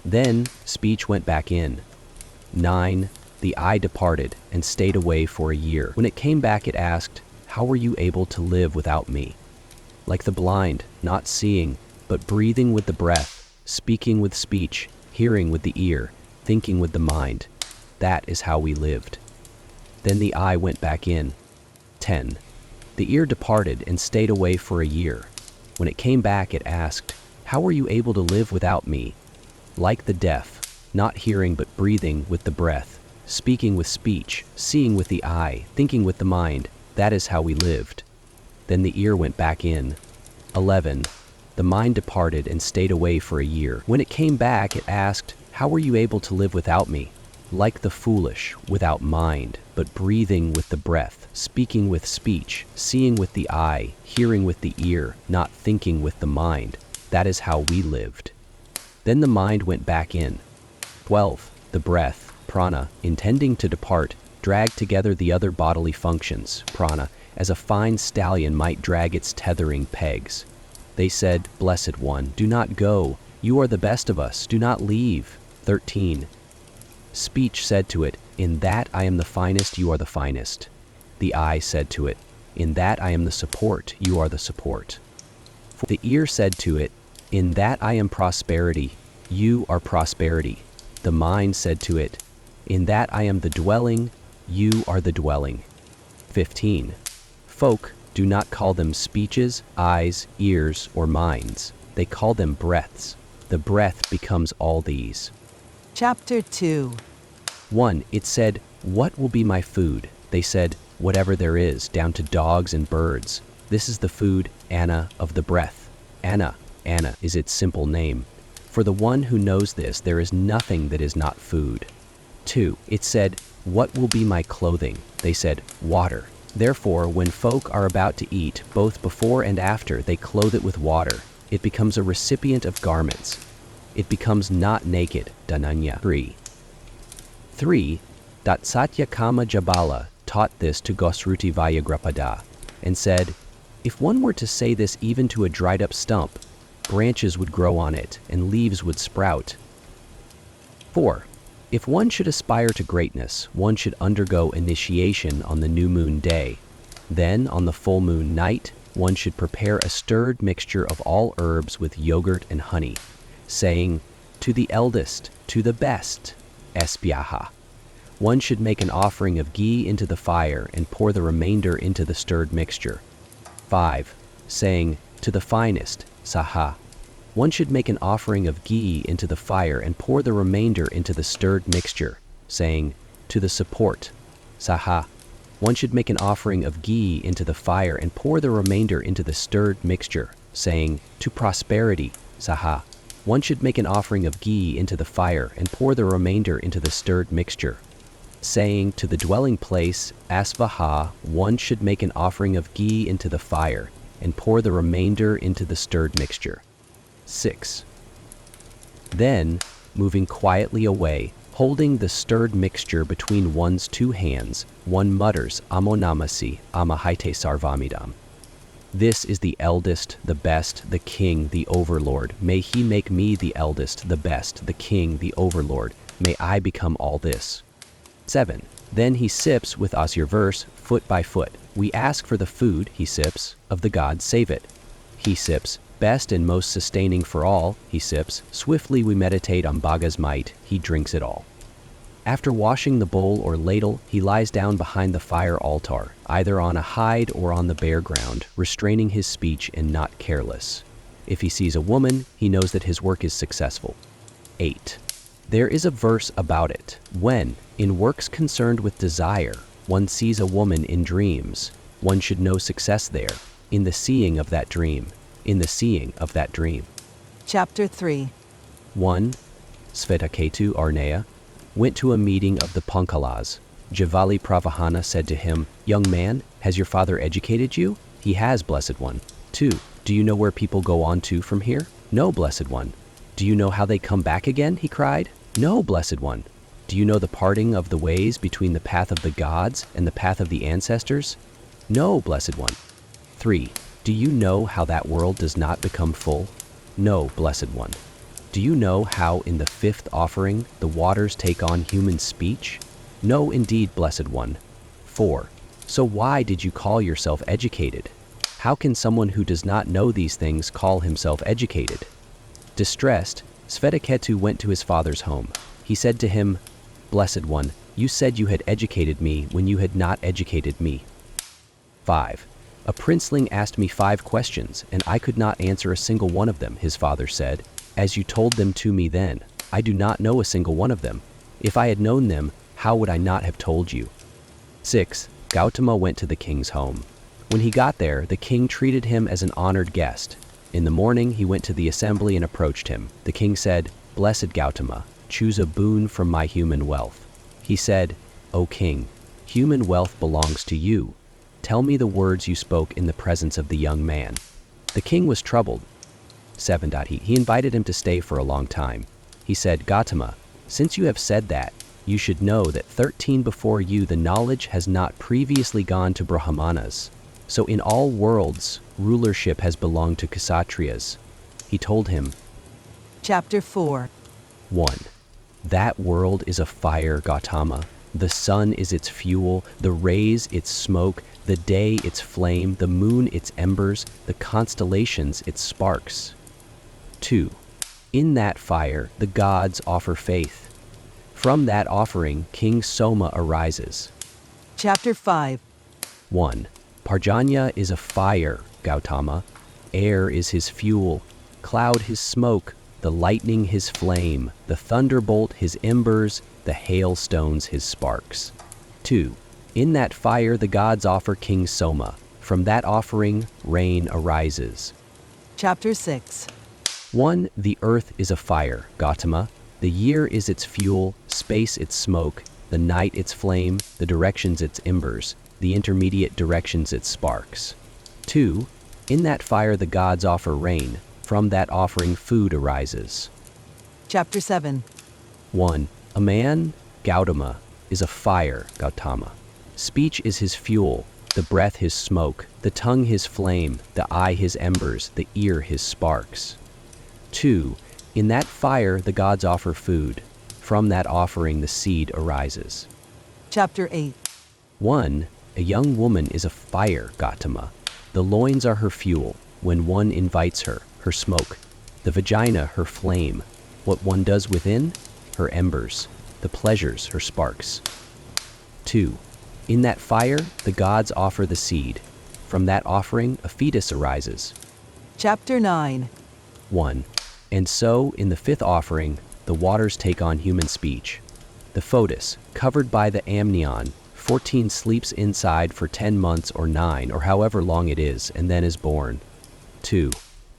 Then speech went back in. 9. The eye departed and stayed away for a year. When it came back, it asked, How were you able to live without me? Like the blind, not seeing, but breathing with the breath, speaking with speech, hearing with the ear, thinking with the mind. That is how we lived. Then the eye went back in. 10. The ear departed and stayed away for a year. When it came back, it asked, How were you able to live without me? Like the deaf, not hearing but breathing with the breath, speaking with speech, seeing with the eye, thinking with the mind. That is how we lived. Then the ear went back in. 11. The mind departed and stayed away for a year. When it came back, it asked, How were you able to live without me? Like the foolish, without mind, but breathing with the breath, speaking with speech, seeing with the eye, hearing with the ear, not thinking with the mind. That is how we lived. Then the mind went back in. 12. The breath, prana, intending to depart, dragged together the other bodily functions, prana, as a fine stallion might drag its tethering pegs. They said, Blessed One, do not go. You are the best of us. Do not leave. 13. Speech said to it, In that I am the finest, you are the finest. The eye said to it, In that I am the support, you are the support. The ear said to it, In that I am prosperity, you are prosperity. The mind said to it, In that I am the dwelling, you are the dwelling. 15. Folk do not call them speeches, eyes, ears, or minds. They call them breaths. The breath becomes all these. Chapter 2. 1. It said, What will be my food? They said, Whatever there is, down to dogs and birds. This is the food, Anna, of the breath. Anna is its simple name. For the one who knows this, there is nothing that is not food. 2. It said, What will be my clothing? They said, Water. Therefore, when folk are about to eat, both before and after, they clothe it with water. It becomes a recipient of garments. It becomes not naked, Dhananya. 3. Satyakama Jabala taught this to Gosruti Vyagrapada, and said, "If one were to say this even to a dried-up stump, branches would grow on it and leaves would sprout." 4. If one should aspire to greatness, one should undergo initiation on the new moon day. Then, on the full moon night, one should prepare a stirred mixture of all herbs with yogurt and honey, saying, "To the eldest, to the best, Espyaha." One should make an offering of ghee into the fire and pour the remainder into the stirred mixture. 5. Saying, "To the finest, Saha." One should make an offering of ghee into the fire and pour the remainder into the stirred mixture, saying, "To the support, Saha." One should make an offering of ghee into the fire and pour the remainder into the stirred mixture, saying, "To prosperity, Saha." One should make an offering of ghee into the fire and pour the remainder into the stirred mixture, saying, "To the dwelling place, Asvaha." One should make an offering of ghee into the fire and pour the remainder into the stirred mixture. 6. Then, moving quietly away, holding the stirred mixture between one's two hands, one mutters, "Amonamasi, Amahite Sarvamidam." This is the eldest, the best, the king, the overlord. May he make me the eldest, the best, the king, the overlord. May I become all this. 7. Then he sips with us your verse, foot by foot. We ask for the food, he sips, of the gods save it. He sips, best and most sustaining for all, he sips. Swiftly we meditate on Bhaga's might, he drinks it all. After washing the bowl or ladle, he lies down behind the fire altar, either on a hide or on the bare ground, restraining his speech and not careless. If he sees a woman, he knows that his work is successful. 8. There is a verse about it. When, in works concerned with desire, one sees a woman in dreams, one should know success there, in the seeing of that dream, in the seeing of that dream. Chapter 3. 1. Svetaketu Arneya went to a meeting of the Pankalas. Javali Pravahana said to him, "Young man, has your father educated you?" "He has, Blessed One." 2. Do you know where people go on to from here? "No, Blessed One." "Do you know how they come back again?" he cried. "No, Blessed One." "Do you know the parting of the ways between the path of the gods and the path of the ancestors?" "No, Blessed One." 3. Do you know how that world does not become full? "No, Blessed One." "Do you know how in the fifth offering the waters take on human speech?" "No, indeed, Blessed One." 4. So why did you call yourself educated? How can someone who does not know these things call himself educated? Distressed, Svetaketu went to his father's home. He said to him, "Blessed One, you said you had educated me when you had not educated me." 5. A princeling asked me 5 questions, and I could not answer a single one of them, his father said. "As you told them to me then, I do not know a single one of them. If I had known them, how would I not have told you?" 6. Gautama went to the king's home. When he got there, the king treated him as an honored guest. In the morning, he went to the assembly and approached him. The king said, "Blessed Gautama, choose a boon from my human wealth." He said, "O king, human wealth belongs to you. Tell me the words you spoke in the presence of the young man." The king was troubled. 7. He invited him to stay for a long time. He said, "Gautama, since you have said that, you should know that 13 before you the knowledge has not previously gone to Brahmanas. So in all worlds, rulership has belonged to Kshatriyas." He told him, Chapter 4. 1. That world is a fire, Gautama. The sun is its fuel, the rays its smoke, the day its flame, the moon its embers, the constellations its sparks. 2. In that fire, the gods offer faith. From that offering, King Soma arises. Chapter 5. 1. Parjanya is a fire, Gautama. Air is his fuel, cloud his smoke, the lightning his flame, the thunderbolt his embers, the hailstones his sparks. 2. In that fire the gods offer King Soma. From that offering, rain arises. Chapter 6. 1. The earth is a fire, Gautama. The year is its fuel, space its smoke, the night its flame, the directions its embers, the intermediate directions its sparks. 2. In that fire the gods offer rain. From that offering food arises. Chapter 7. 1. A man, Gautama, is a fire, Gautama. Speech is his fuel. the breath his smoke, the tongue his flame, the eye his embers, the ear his sparks. 2. In that fire the gods offer food. From that offering the seed arises. Chapter 8. 1. A young woman is a fire, Gautama. The loins are her fuel. When one invites her, her smoke. The vagina, her flame. What one does within, her embers. The pleasures, her sparks. 2. In that fire, the gods offer the seed. From that offering, a fetus arises. Chapter 9. 1. And so, in the fifth offering, the waters take on human speech. The foetus, covered by the amnion, 14 sleeps inside for 10 months or 9 or however long it is, and then is born. 2.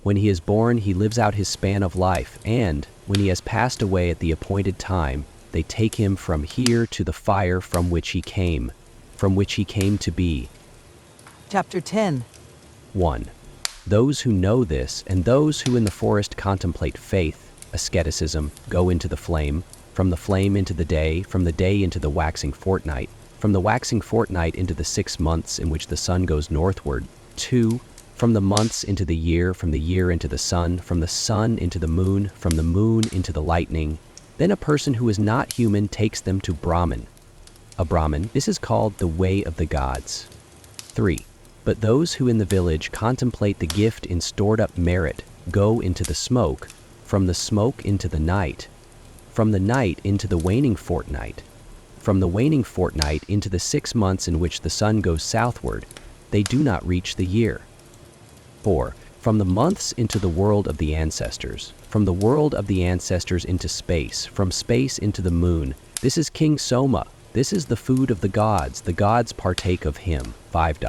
When he is born, he lives out his span of life, and, when he has passed away at the appointed time, they take him from here to the fire from which he came to be. Chapter 10. 1. Those who know this, and those who in the forest contemplate faith, asceticism, go into the flame, from the flame into the day, from the day into the waxing fortnight, from the waxing fortnight into the 6 months in which the sun goes northward. 2. From the months into the year, from the year into the sun, from the sun into the moon, from the moon into the lightning. Then a person who is not human takes them to Brahman. A Brahman, this is called the way of the gods. 3. But those who in the village contemplate the gift in stored up merit go into the smoke, from the smoke into the night, from the night into the waning fortnight, from the waning fortnight into the 6 months in which the sun goes southward. They do not reach the year. 4. From the months into the world of the ancestors, from the world of the ancestors into space, from space into the moon. This is King Soma. This is the food of the gods partake of him. 5.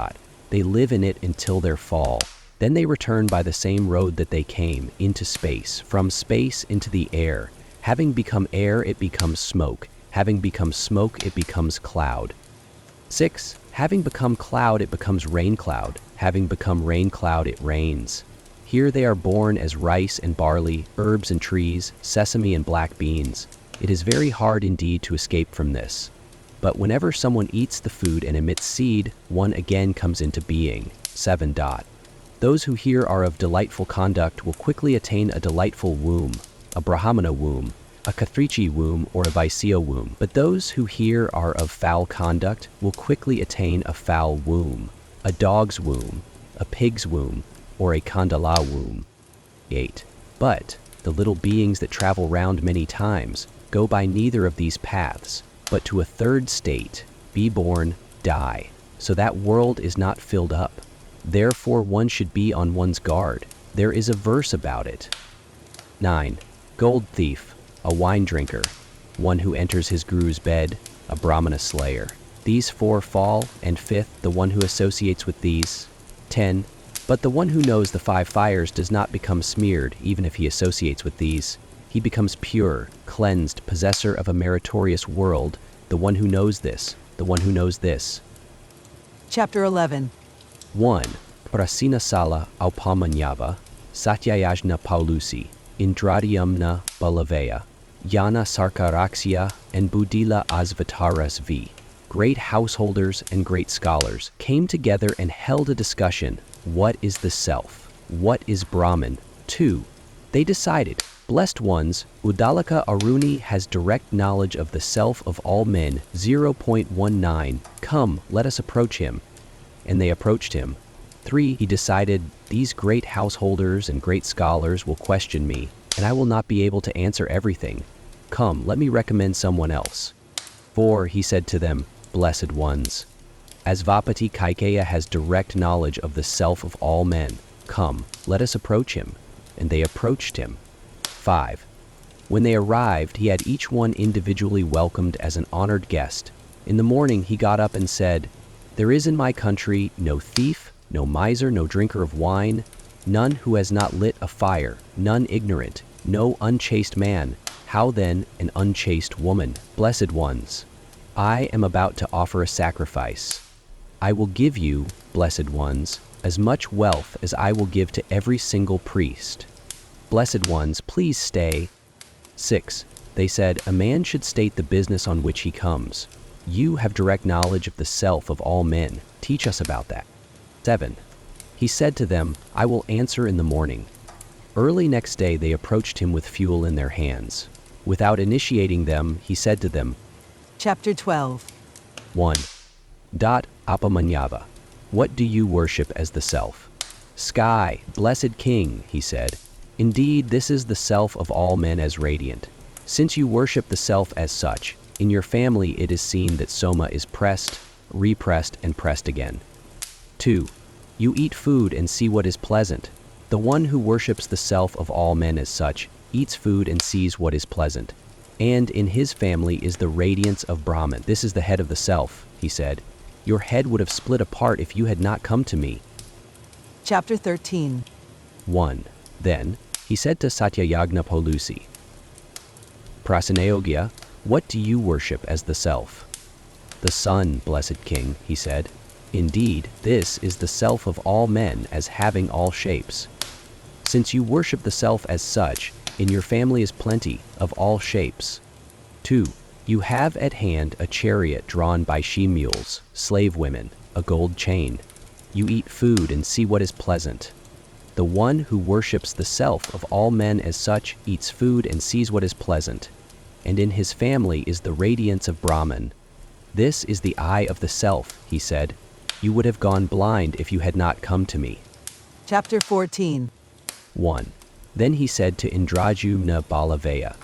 They live in it until their fall. Then they return by the same road that they came, into space, from space into the air. Having become air, it becomes smoke. Having become smoke, it becomes cloud. 6. Having become cloud, it becomes rain cloud. Having become rain cloud, it rains. Here they are born as rice and barley, herbs and trees, sesame and black beans. It is very hard indeed to escape from this. But whenever someone eats the food and emits seed, one again comes into being. 7. Those who here are of delightful conduct will quickly attain a delightful womb, a Brahmana womb, a Kshatriya womb, or a Vaisya womb. But those who here are of foul conduct will quickly attain a foul womb, a dog's womb, a pig's womb, or a Kandala womb. 8. But the little beings that travel round many times go by neither of these paths, but to a third state, be born, die. So that world is not filled up. Therefore one should be on one's guard. There is a verse about it. 9. Gold thief, a wine drinker, one who enters his guru's bed, a Brahmana slayer. These 4 fall, and 5th, the one who associates with these. 10. But the one who knows the 5 fires does not become smeared, even if he associates with these. He becomes pure, cleansed, possessor of a meritorious world, the one who knows this, the one who knows this. Chapter 11. 1. Prasina Sala Aupamanyava, Satyayajna Paulusi, Indradyumna Balaveya, Yana Sarkaraksya, and Budila Asvataras V. Great householders and great scholars came together and held a discussion. What is the self? What is Brahman? 2. They decided, blessed ones, Udalaka Aruni has direct knowledge of the self of all men. 0.19. Come, let us approach him. And they approached him. 3. He decided, these great householders and great scholars will question me, and I will not be able to answer everything. Come, let me recommend someone else. 4. He said to them, blessed ones, as Vapati Kaikeya has direct knowledge of the self of all men, come, let us approach him. And they approached him. 5. When they arrived, he had each one individually welcomed as an honored guest. In the morning he got up and said, there is in my country no thief, no miser, no drinker of wine, none who has not lit a fire, none ignorant, no unchaste man. How then an unchaste woman? Blessed ones, I am about to offer a sacrifice. I will give you, blessed ones, as much wealth as I will give to every single priest. Blessed ones, please stay. 6. They said, a man should state the business on which he comes. You have direct knowledge of the self of all men. Teach us about that. 7. He said to them, I will answer in the morning. Early next day they approached him with fuel in their hands. Without initiating them, he said to them, Chapter 12. 1. Apamanyava. What do you worship as the self? Sky, blessed king, he said. Indeed, this is the self of all men as radiant. Since you worship the self as such, in your family it is seen that soma is pressed, repressed, and pressed again. 2. You eat food and see what is pleasant. The one who worships the self of all men as such, eats food and sees what is pleasant. And in his family is the radiance of Brahman. This is the head of the self, he said. Your head would have split apart if you had not come to me. Chapter 13. 1. Then, he said to Satyayagna Polusi, Prasanayogya, what do you worship as the self? The sun, blessed king, he said. Indeed, this is the self of all men as having all shapes. Since you worship the self as such, in your family is plenty of all shapes. 2. You have at hand a chariot drawn by she-mules, slave women, a gold chain. You eat food and see what is pleasant. The one who worships the self of all men as such eats food and sees what is pleasant. And in his family is the radiance of Brahman. This is the eye of the self, he said. You would have gone blind if you had not come to me. Chapter 14. 1. Then he said to Indrajumna Balavaya,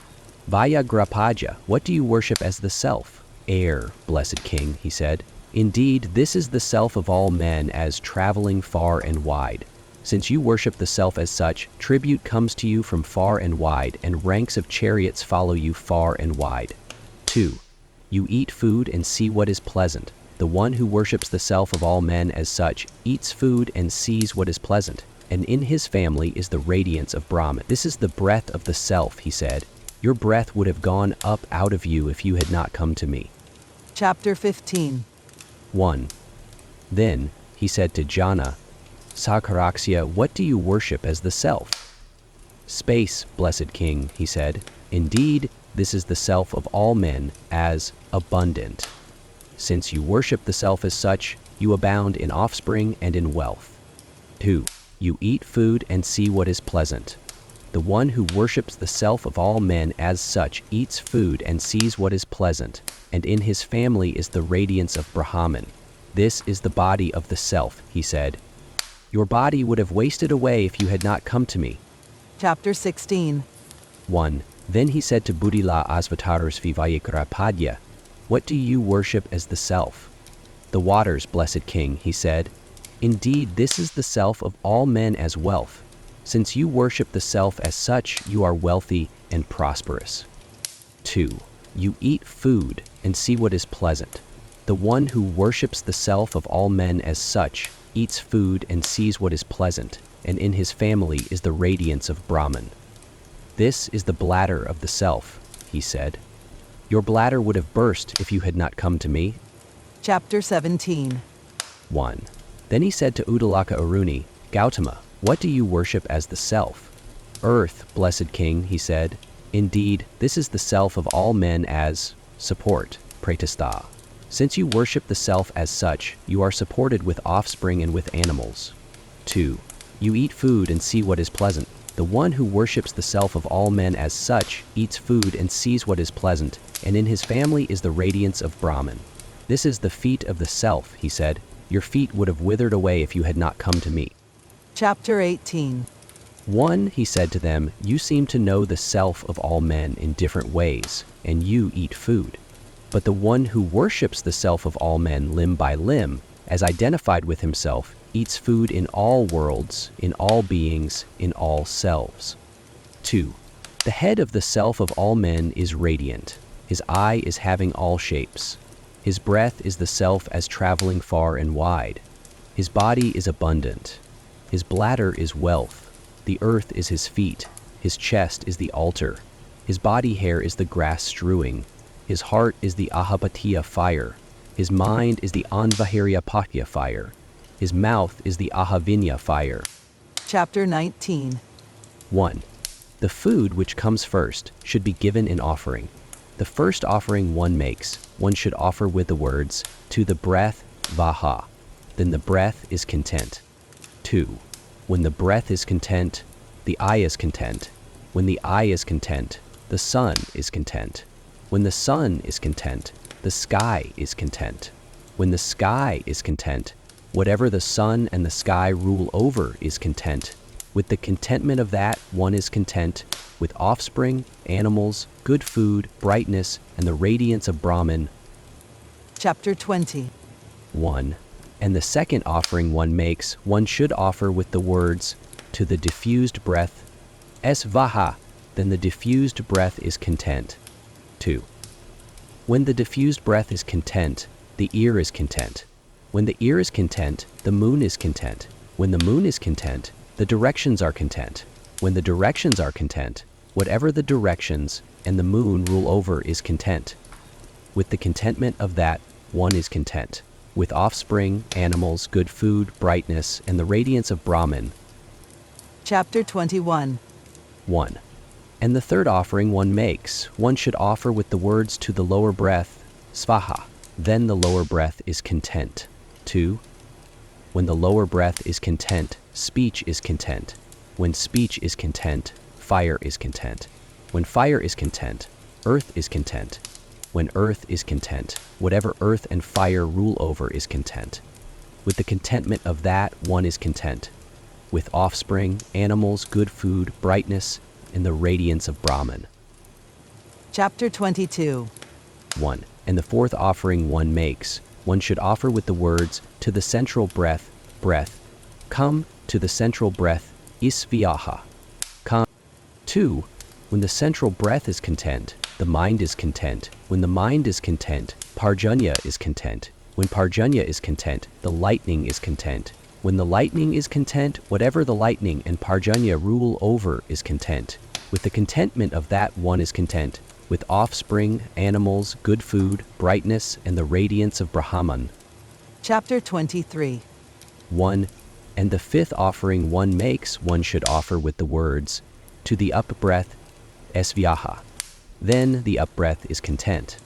Vayagrapaja, what do you worship as the self? Air, blessed king, he said. Indeed, this is the self of all men as traveling far and wide. Since you worship the self as such, tribute comes to you from far and wide, and ranks of chariots follow you far and wide. 2. You eat food and see what is pleasant. The one who worships the self of all men as such eats food and sees what is pleasant, and in his family is the radiance of Brahman. This is the breath of the self, he said. Your breath would have gone up out of you if you had not come to me. Chapter 15. 1. Then he said to Jana, Sakaraksya, what do you worship as the self? Space, blessed king, he said. Indeed, this is the self of all men as abundant. Since you worship the self as such, you abound in offspring and in wealth. 2. You eat food and see what is pleasant. The one who worships the self of all men as such eats food and sees what is pleasant, and in his family is the radiance of Brahman. This is the body of the self, he said. Your body would have wasted away if you had not come to me. Chapter 16. 1. Then he said to Buddhila Asvataras Vivayikrapadya, what do you worship as the self? The waters, blessed king, he said. Indeed, this is the self of all men as wealth. Since you worship the self as such, you are wealthy and prosperous. 2. You eat food and see what is pleasant. The one who worships the self of all men as such eats food and sees what is pleasant, and in his family is the radiance of Brahman. This is the bladder of the self, he said. Your bladder would have burst if you had not come to me. Chapter 17. 1. Then he said to Uddalaka Aruni, Gautama, what do you worship as the self? Earth, blessed king, he said. Indeed, this is the self of all men as support, pratistha. Since you worship the self as such, you are supported with offspring and with animals. 2. You eat food and see what is pleasant. The one who worships the self of all men as such eats food and sees what is pleasant, and in his family is the radiance of Brahman. This is the feet of the self, he said. Your feet would have withered away if you had not come to me. Chapter 18. 1. He said to them, you seem to know the self of all men in different ways, and you eat food. But the one who worships the self of all men limb by limb, as identified with himself, eats food in all worlds, in all beings, in all selves. 2. The head of the self of all men is radiant. His eye is having all shapes. His breath is the self as traveling far and wide. His body is abundant. His bladder is wealth. The earth is his feet. His chest is the altar. His body hair is the grass strewing. His heart is the Ahapatiya fire. His mind is the Anvahiryapatya fire. His mouth is the Ahavinya fire. Chapter 19. 1. The food which comes first should be given in offering. The first offering one makes, one should offer with the words, to the breath, vaha. Then the breath is content. 2. When the breath is content, the eye is content. When the eye is content, the sun is content. When the sun is content, the sky is content. When the sky is content, whatever the sun and the sky rule over is content. With the contentment of that, one is content, with offspring, animals, good food, brightness, and the radiance of Brahman. Chapter 20. 1. And the second offering one makes, one should offer with the words, to the diffused breath, Svaha, then the diffused breath is content. 2. When the diffused breath is content, the ear is content. When the ear is content, the moon is content. When the moon is content, the directions are content. When the directions are content, whatever the directions and the moon rule over is content. With the contentment of that, one is content. With offspring, animals, good food, brightness, and the radiance of Brahman. Chapter 21. 1. And the third offering one makes, one should offer with the words to the lower breath, Svaha. Then the lower breath is content. 2. When the lower breath is content, speech is content. When speech is content, fire is content. When fire is content, earth is content. When earth is content, whatever earth and fire rule over is content. With the contentment of that, one is content. With offspring, animals, good food, brightness, and the radiance of Brahman. Chapter 22. 1. And the fourth offering one makes, one should offer with the words, to the central breath, breath. Come, to the central breath, Isviaha. Come. 2. When the central breath is content, the mind is content. When the mind is content, Parjanya is content. When Parjanya is content, the lightning is content. When the lightning is content, whatever the lightning and Parjanya rule over is content. With the contentment of that, one is content. With offspring, animals, good food, brightness, and the radiance of Brahman. Chapter 23. 1. And the fifth offering one makes, one should offer with the words, to the up-breath, Svaha. Then the up-breath is content.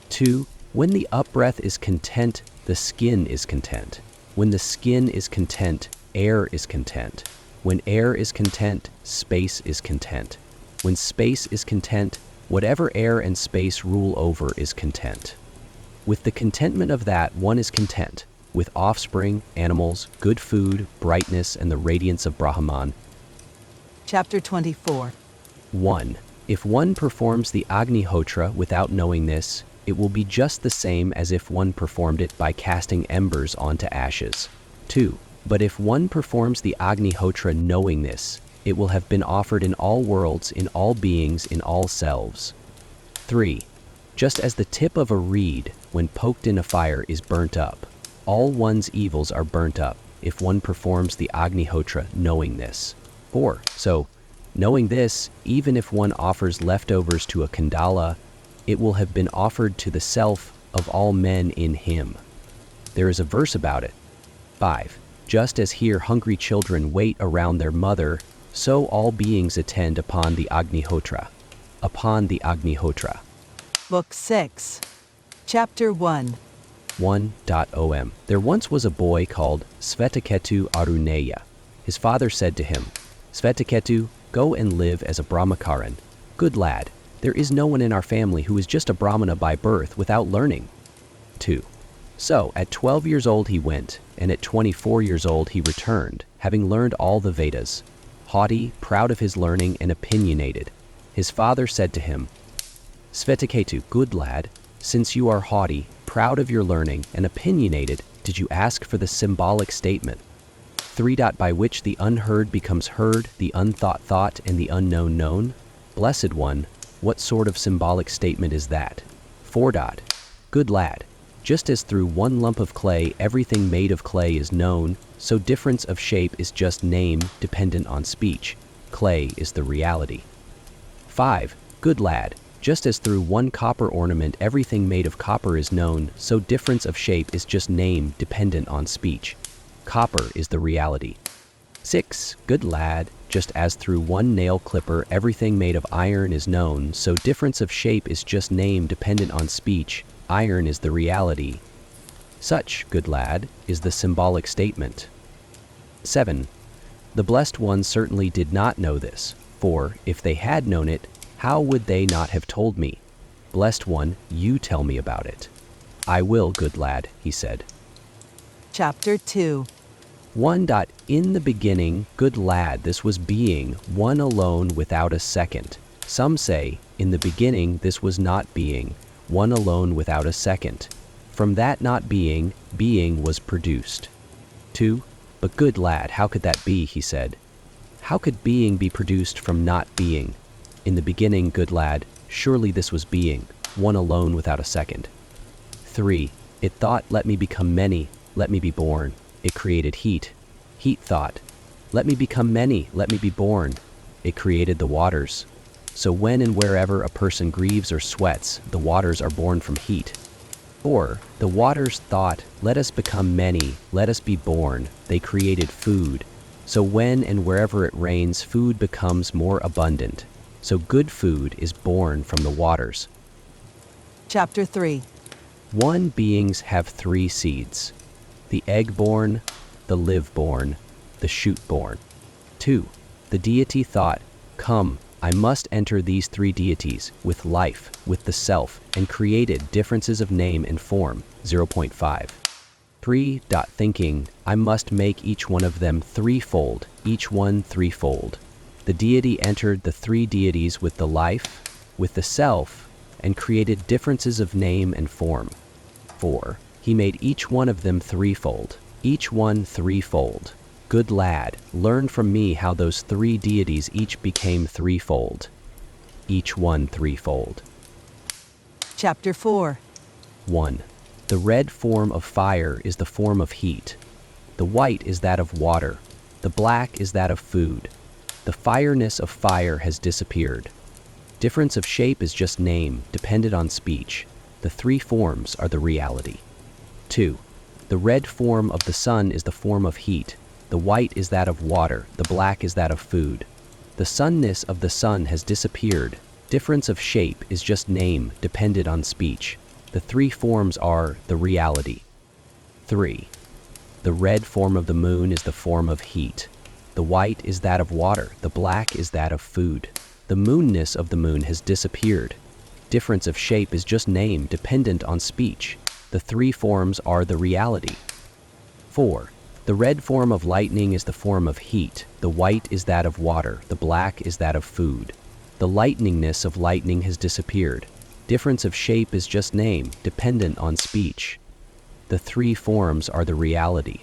2. When the up-breath is content, the skin is content. When the skin is content, air is content. When air is content, space is content. When space is content, whatever air and space rule over is content. With the contentment of that, one is content. With offspring, animals, good food, brightness, and the radiance of Brahman. Chapter 24. 1. If one performs the Agnihotra without knowing this, it will be just the same as if one performed it by casting embers onto ashes. 2. But if one performs the Agnihotra knowing this, it will have been offered in all worlds, in all beings, in all selves. 3. Just as the tip of a reed, when poked in a fire, is burnt up, all one's evils are burnt up if one performs the Agnihotra knowing this. 4. So, knowing this, even if one offers leftovers to a Kandala, it will have been offered to the self of all men in him. There is a verse about it. 5. Just as here hungry children wait around their mother, so all beings attend upon the Agnihotra. Upon the Agnihotra. Book 6. Chapter 1. 1.om. There once was a boy called Svetaketu Aruneya. His father said to him, Svetaketu, go and live as a Brahmakaran. Good lad, there is no one in our family who is just a Brahmana by birth without learning. 2. So, at 12 years old he went, and at 24 years old he returned, having learned all the Vedas. Haughty, proud of his learning, and opinionated. His father said to him, Svetaketu, good lad, since you are haughty, proud of your learning, and opinionated, did you ask for the symbolic statement? 3. By which the unheard becomes heard, the unthought thought, and the unknown known? Blessed one, what sort of symbolic statement is that? 4. Good lad, just as through one lump of clay everything made of clay is known, so difference of shape is just name, dependent on speech. Clay is the reality. 5. Good lad, just as through one copper ornament everything made of copper is known, so difference of shape is just name, dependent on speech. Copper is the reality. 6. Good lad, just as through one nail clipper everything made of iron is known, so difference of shape is just name dependent on speech. Iron is the reality. Such, good lad, is the symbolic statement. 7. The blessed ones certainly did not know this, for, if they had known it, how would they not have told me? Blessed one, you tell me about it. I will, good lad, he said. Chapter 2. 1. In the beginning, good lad, this was being, one alone without a second. Some say, in the beginning this was not being, one alone without a second. From that not being, being was produced. 2. But good lad, how could that be, he said. How could being be produced from not being? In the beginning, good lad, surely this was being, one alone without a second. 3. It thought, let me become many, let me be born. It created heat. Heat thought, let me become many, let me be born. It created the waters. So when and wherever a person grieves or sweats, the waters are born from heat. 4. The waters thought, let us become many, let us be born. They created food. So when and wherever it rains, food becomes more abundant. So good food is born from the waters. Chapter 3. 1. Beings have 3 seeds. The egg-born, the live-born, the shoot-born. 2. The deity thought, come, I must enter these 3 deities, with life, with the self, and created differences of name and form, 0.5. 3. Thinking, I must make each one of them threefold, each one threefold. The deity entered the 3 deities with the life, with the self, and created differences of name and form. 4. He made each one of them threefold, each one threefold. Good lad, learn from me how those 3 deities each became threefold, each one threefold. Chapter 4. 1. The red form of fire is the form of heat. The white is that of water. The black is that of food. The fireness of fire has disappeared. Difference of shape is just name, dependent on speech. The 3 forms are the reality. 2. The red form of the sun is the form of heat. The white is that of water, the black is that of food. The sunness of the sun has disappeared. Difference of shape is just name, dependent on speech. The 3 forms are the reality. 3. The red form of the moon is the form of heat. The white is that of water, the black is that of food. The moonness of the moon has disappeared. Difference of shape is just name, dependent on speech. The 3 forms are the reality. 4. The red form of lightning is the form of heat. The white is that of water. The black is that of food. The lightningness of lightning has disappeared. Difference of shape is just name, dependent on speech. The 3 forms are the reality.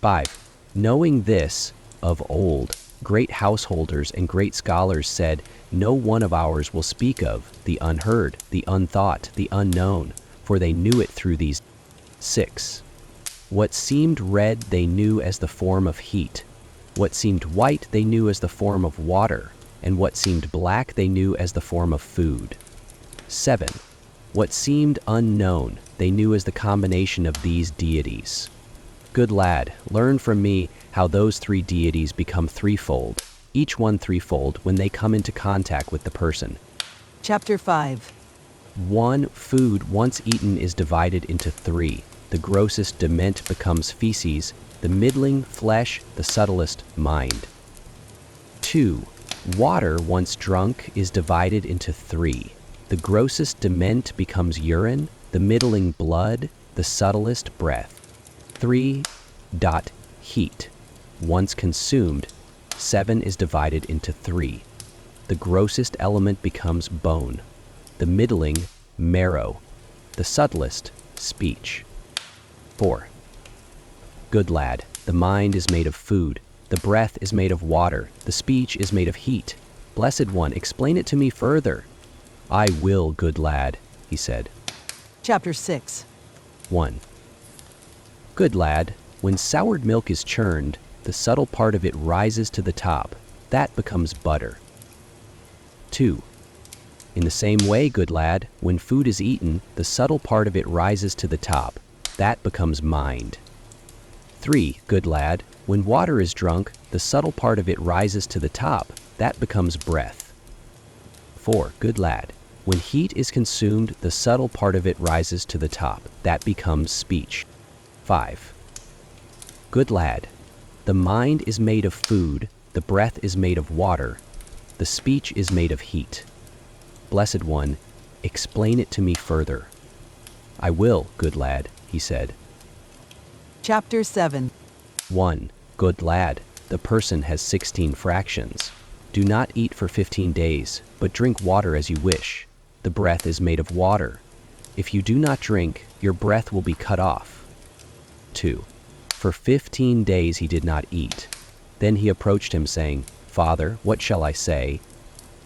5. Knowing this, of old, great householders and great scholars said, no one of ours will speak of the unheard, the unthought, the unknown, for they knew it through these. 6. What seemed red they knew as the form of heat. What seemed white they knew as the form of water, and what seemed black they knew as the form of food. 7. What seemed unknown they knew as the combination of these deities. Good lad, learn from me how those 3 deities become threefold, each one threefold when they come into contact with the person. Chapter 5. 1. Food once eaten is divided into 3. The grossest dement becomes feces, the middling flesh, the subtlest mind. 2. Water once drunk is divided into 3. The grossest dement becomes urine, the middling blood, the subtlest breath. 3. Heat. Once consumed, 7 is divided into 3. The grossest element becomes bone, the middling marrow, the subtlest speech. 4. Good lad, the mind is made of food, the breath is made of water, the speech is made of heat. Blessed one, explain it to me further. I will, good lad, he said. Chapter 6. 1. Good lad, when soured milk is churned, the subtle part of it rises to the top. That becomes butter. 2. In the same way, good lad, when food is eaten, the subtle part of it rises to the top. That becomes mind. 3. Good lad, when water is drunk, the subtle part of it rises to the top, that becomes breath. 4. Good lad. When heat is consumed, the subtle part of it rises to the top, that becomes speech. 5. Good lad. The mind is made of food, the breath is made of water, the speech is made of heat. Blessed One, explain it to me further. I will, good lad, he said. Chapter 7. 1. Good lad. The person has 16 fractions. Do not eat for 15 days, but drink water as you wish. The breath is made of water. If you do not drink, your breath will be cut off. 2. For 15 days he did not eat. Then he approached him, saying, Father, what shall I say?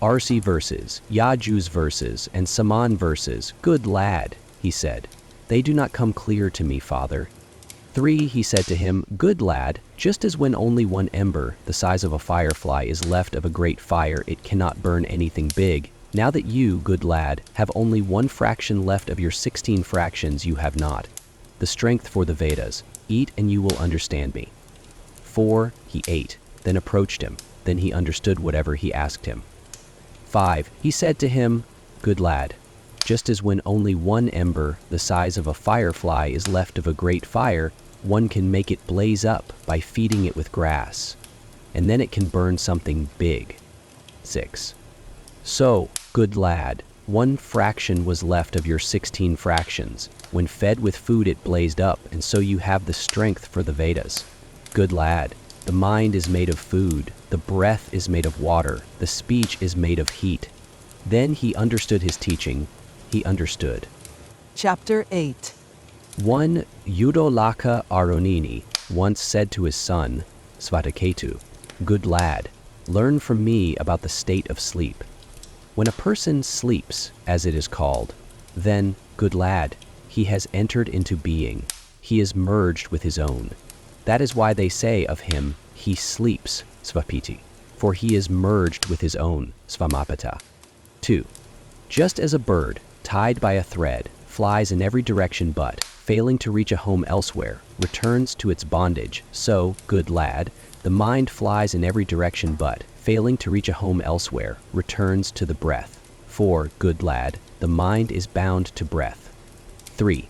Arsi verses, Yaju's verses, and Saman verses, good lad, he said. They do not come clear to me, Father. 3. He said to him, Good lad, just as when only one ember, the size of a firefly, is left of a great fire, it cannot burn anything big. Now that you, good lad, have only 1 fraction left of your 16 fractions, you have not the strength for the Vedas. Eat and you will understand me. 4. He ate, then approached him. Then he understood whatever he asked him. 5. He said to him, Good lad, just as when only 1 ember, the size of a firefly, is left of a great fire, one can make it blaze up by feeding it with grass, and then it can burn something big. 6. So, good lad, 1 fraction was left of your 16 fractions. When fed with food it blazed up, and so you have the strength for the Vedas. Good lad, the mind is made of food, the breath is made of water, the speech is made of heat. Then he understood his teaching. He understood. Chapter 8. 1. Yudolaka Aronini once said to his son, Svataketu, Good lad, learn from me about the state of sleep. When a person sleeps, as it is called, then, good lad, he has entered into being. He is merged with his own. That is why they say of him, he sleeps, Svapiti, for he is merged with his own, Svamapata. 2. Just as a bird, tied by a thread, flies in every direction but, failing to reach a home elsewhere, returns to its bondage, so, good lad, the mind flies in every direction but, failing to reach a home elsewhere, returns to the breath. 4. Good lad, the mind is bound to breath. 3.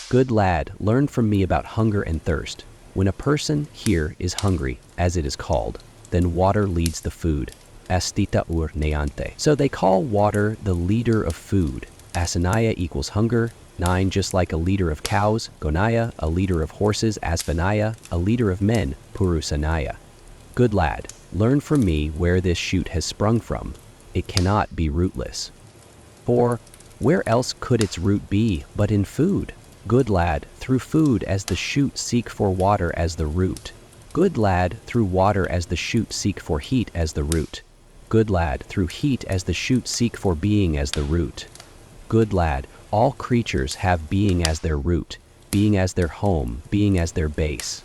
Good lad, learn from me about hunger and thirst. When a person here is hungry, as it is called, then water leads the food. Astita ur neante. So they call water the leader of food. Asanaya equals hunger. 9. Just like a leader of cows, Gonaya, a leader of horses, Asvanaya, a leader of men, Purusanaya. Good lad, learn from me where this shoot has sprung from. It cannot be rootless. 4. Where else could its root be but in food? Good lad, through food as the shoot seek for water as the root. Good lad, through water as the shoot seek for heat as the root. Good lad, through heat as the shoot seek for being as the root. Good lad, all creatures have being as their root, being as their home, being as their base.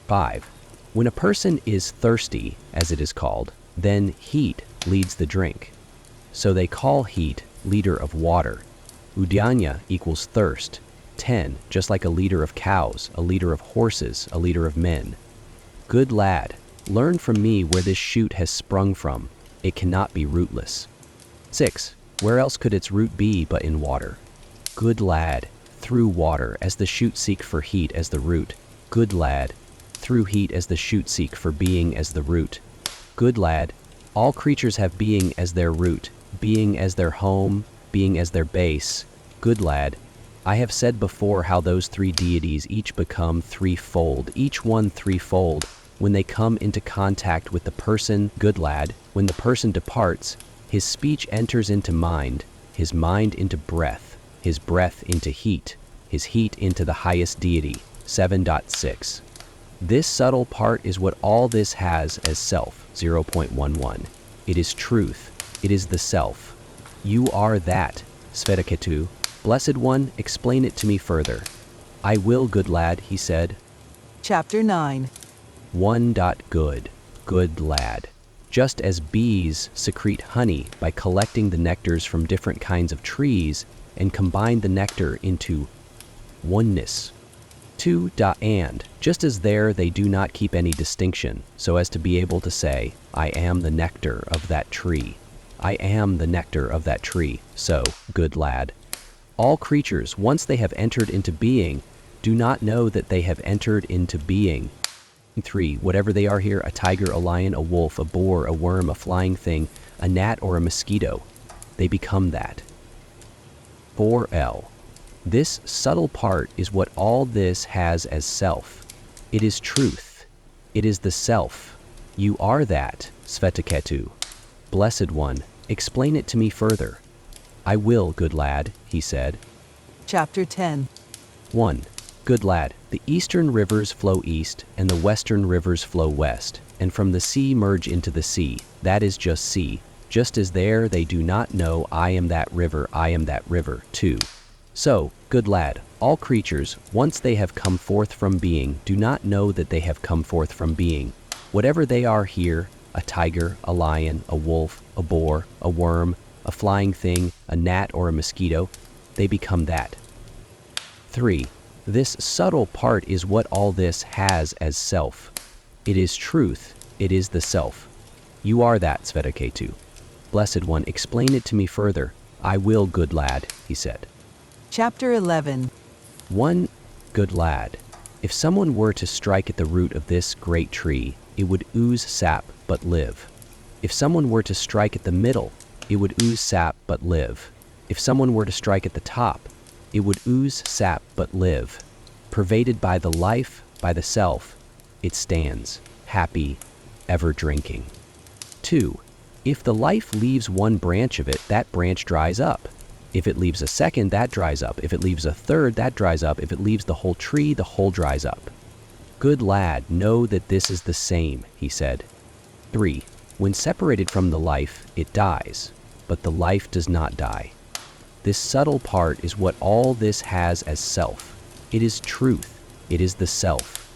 5. When a person is thirsty, as it is called, then heat leads the drink. So they call heat leader of water. Udyanya equals thirst. 10. Just like a leader of cows, a leader of horses, a leader of men. Good lad, learn from me where this shoot has sprung from. It cannot be rootless. 6. Where else could its root be but in water? Good lad, through water as the shoot seek for heat as the root. Good lad, through heat as the shoot seek for being as the root. Good lad, all creatures have being as their root, being as their home, being as their base. Good lad, I have said before how those 3 deities each become threefold, each one threefold, when they come into contact with the person, good lad. When the person departs, his speech enters into mind, his mind into breath, his breath into heat, his heat into the highest deity. 7.6. This subtle part is what all this has as self. 0.11. It is truth. It is the self. You are that, Svetaketu. Blessed One, explain it to me further. I will, good lad, he said. Chapter 9. 1. Good. Good lad. Just as bees secrete honey by collecting the nectars from different kinds of trees and combine the nectar into oneness. 2. And, just as there they do not keep any distinction, so as to be able to say, I am the nectar of that tree. I am the nectar of that tree. So, good lad, all creatures, once they have entered into being, do not know that they have entered into being. 3. Whatever they are here, a tiger, a lion, a wolf, a boar, a worm, a flying thing, a gnat, or a mosquito, they become that. 4L. This subtle part is what all this has as self. It is truth. It is the self. You are that, Svetaketu. Blessed one, explain it to me further. I will, good lad, he said. Chapter 10. 1. Good lad, the eastern rivers flow east, and the western rivers flow west, and from the sea merge into the sea, that is just sea, just as there they do not know I am that river, I am that river. 2. So, good lad, all creatures, once they have come forth from being, do not know that they have come forth from being. Whatever they are here, a tiger, a lion, a wolf, a boar, a worm, a flying thing, a gnat, or a mosquito, they become that. 3. This subtle part is what all this has as self. It is truth. It is the self. You are that, Svetaketu. Blessed one, explain it to me further. I will, good lad, he said. Chapter 11. 1. Good lad, if someone were to strike at the root of this great tree, it would ooze sap but live. If someone were to strike at the middle, it would ooze sap but live. If someone were to strike at the top, it would ooze sap but live. Pervaded by the life, by the self, it stands, happy, ever drinking. 2. If the life leaves one branch of it, that branch dries up. If it leaves a second, that dries up. If it leaves a third, that dries up. If it leaves the whole tree, the whole dries up. Good lad, know that this is the same, he said. 3. When separated from the life, it dies, but the life does not die. This subtle part is what all this has as self. It is truth. It is the self.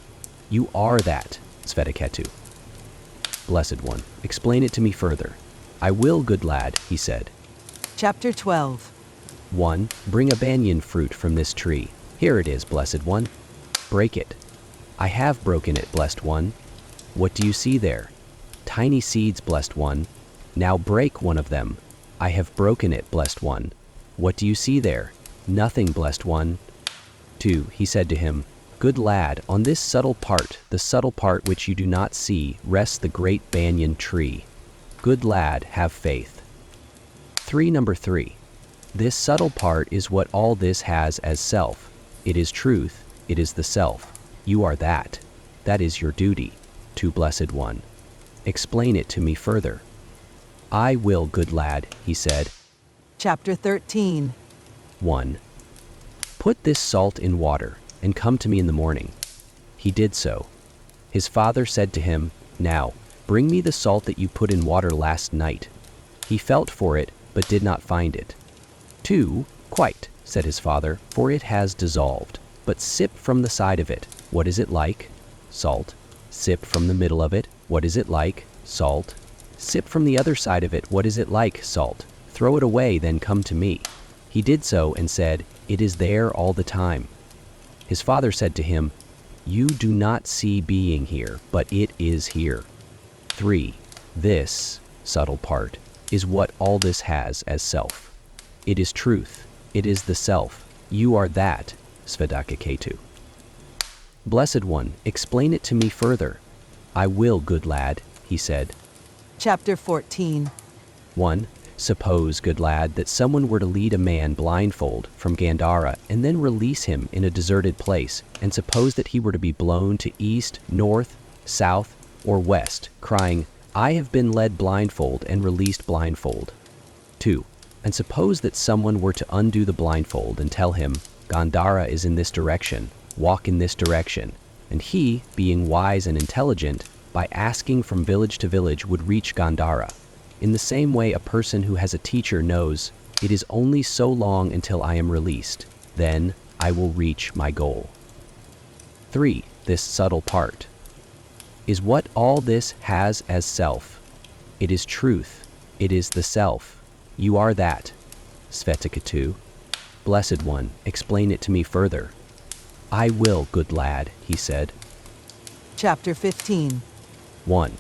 You are that, Svetaketu. Blessed one, explain it to me further. I will, good lad, he said. Chapter 12. 1. Bring a banyan fruit from this tree. Here it is, blessed one. Break it. I have broken it, blessed one. What do you see there? Tiny seeds, blessed one. Now break one of them. I have broken it, blessed one. What do you see there? Nothing, blessed one. 2. He said to him, Good lad, on this subtle part, the subtle part which you do not see, rests the great banyan tree. Good lad, have faith. 3. Number 3. This subtle part is what all this has as self. It is truth. It is the self. You are that. That is your duty. To blessed one. Explain it to me further. I will, good lad, he said. Chapter 13. 1. Put this salt in water, and come to me in the morning. He did so. His father said to him, Now, bring me the salt that you put in water last night. He felt for it, but did not find it. 2. Quite, said his father, for it has dissolved. But sip from the side of it. What is it like? Salt. Sip from the middle of it. What is it like? Salt. Sip from the other side of it. What is it like? Salt. Throw it away, then come to me. He did so and said, It is there all the time. His father said to him, You do not see being here, but it is here. 3. This, subtle part, is what all this has as self. It is truth. It is the self. You are that, Svetaketu. Blessed one, explain it to me further. I will, good lad, he said. Chapter 14. 1. Suppose, good lad, that someone were to lead a man blindfold from Gandhara and then release him in a deserted place, and suppose that he were to be blown to east, north, south, or west, crying, I have been led blindfold and released blindfold. 2. And suppose that someone were to undo the blindfold and tell him, Gandhara is in this direction, walk in this direction, and he, being wise and intelligent, by asking from village to village would reach Gandhara. In the same way, a person who has a teacher knows, it is only so long until I am released, then I will reach my goal. 3. This subtle part is what all this has as self. It is truth. It is the self. You are that, Svetaketu. Blessed one, explain it to me further. I will, good lad, he said. Chapter 15. 1.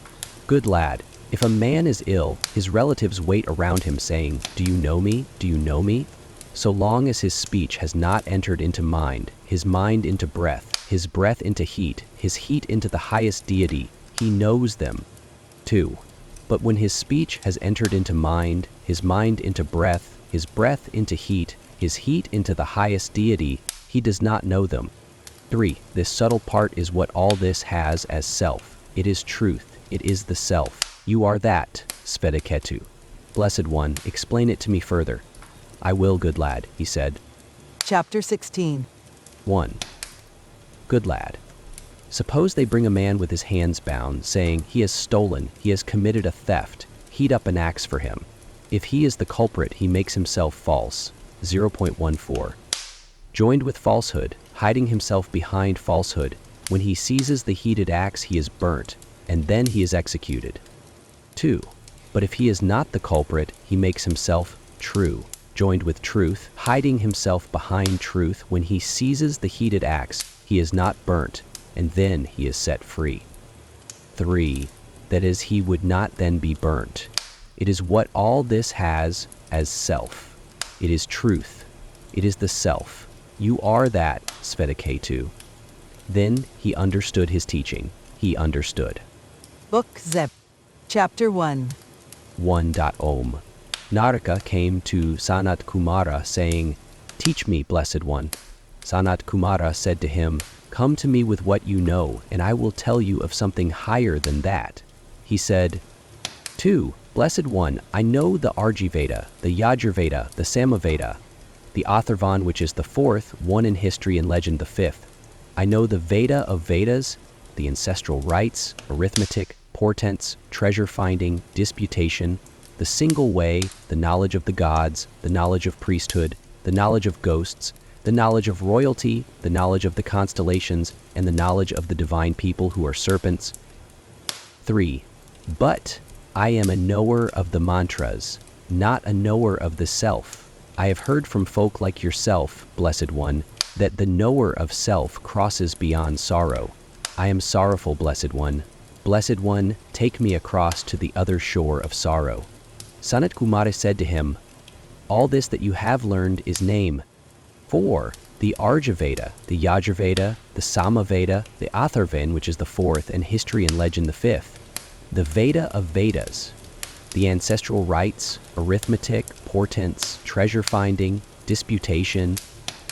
Good lad, if a man is ill, his relatives wait around him saying, Do you know me? Do you know me? So long as his speech has not entered into mind, his mind into breath, his breath into heat, his heat into the highest deity, he knows them. 2. But when his speech has entered into mind, his mind into breath, his breath into heat, his heat into the highest deity, he does not know them. 3. This subtle part is what all this has as self. It is truth. It is the self. You are that, Svediketu. Blessed One, explain it to me further. I will, good lad, he said. Chapter 16. 1. Good lad. Suppose they bring a man with his hands bound, saying, He has stolen, he has committed a theft, heat up an axe for him. If he is the culprit, he makes himself false. 0.14. Joined with falsehood, hiding himself behind falsehood, when he seizes the heated axe, he is burnt, and then he is executed. 2. But if he is not the culprit, he makes himself true. Joined with truth, hiding himself behind truth, when he seizes the heated axe, he is not burnt, and then he is set free. 3. That is, he would not then be burnt. It is what all this has as self. It is truth. It is the self. You are that, Svediketu. Then he understood his teaching. He understood. Book Zep. Chapter 1. 1. Om. Naraka came to Sanat Kumara saying, Teach me, Blessed One. Sanat Kumara said to him, Come to me with what you know, and I will tell you of something higher than that. He said, 2. Blessed One, I know the Arjiveda, the Yajurveda, the Samaveda, the Atharvan, which is the fourth, one in history and legend the fifth. I know the Veda of Vedas, the ancestral rites, arithmetic, portents, treasure-finding, disputation, the single way, the knowledge of the gods, the knowledge of priesthood, the knowledge of ghosts, the knowledge of royalty, the knowledge of the constellations, and the knowledge of the divine people who are serpents. 3. But I am a knower of the mantras, not a knower of the self. I have heard from folk like yourself, Blessed One, that the knower of self crosses beyond sorrow. I am sorrowful, Blessed One. Blessed One, take me across to the other shore of sorrow. Sanat Kumara said to him, All this that you have learned is name. 4. The Arjaveda, the Yajurveda, the Samaveda, the Atharvan, which is the fourth, and history and legend the fifth. The Veda of Vedas, the ancestral rites, arithmetic, portents, treasure-finding, disputation,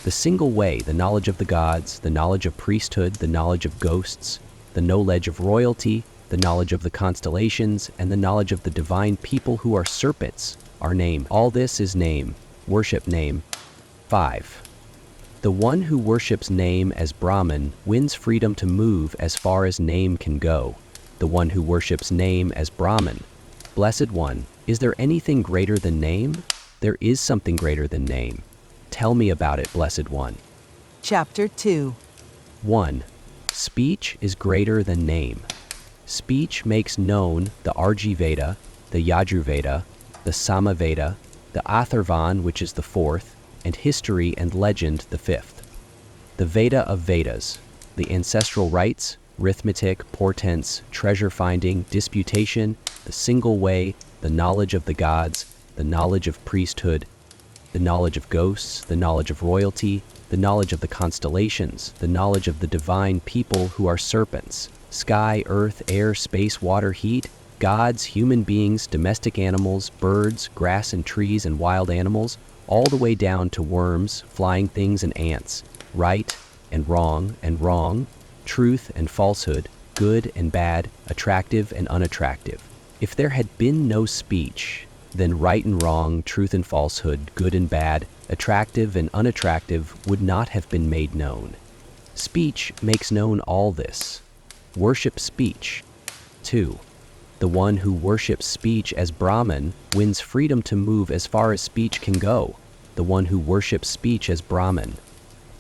the single way, the knowledge of the gods, the knowledge of priesthood, the knowledge of ghosts, the knowledge of royalty, the knowledge of the constellations, and the knowledge of the divine people who are serpents, are name. All this is name, worship name. 5. The one who worships name as Brahman wins freedom to move as far as name can go. The one who worships name as Brahman. Blessed One, is there anything greater than name? There is something greater than name. Tell me about it, Blessed One. Chapter 2. 1. Speech is greater than name. Speech makes known the Arjiveda, the Yajurveda, the Samaveda, the Atharvan, which is the fourth, and history and legend the fifth. The Veda of Vedas, the ancestral rites, arithmetic, portents, treasure-finding, disputation, the single way, the knowledge of the gods, the knowledge of priesthood, the knowledge of ghosts, the knowledge of royalty, the knowledge of the constellations, the knowledge of the divine people who are serpents, sky, earth, air, space, water, heat, gods, human beings, domestic animals, birds, grass and trees and wild animals, all the way down to worms, flying things and ants, right and wrong, truth and falsehood, good and bad, attractive and unattractive. If there had been no speech, then right and wrong, truth and falsehood, good and bad, attractive and unattractive would not have been made known. Speech makes known all this. Worship speech. 2. The one who worships speech as Brahman wins freedom to move as far as speech can go. The one who worships speech as Brahman.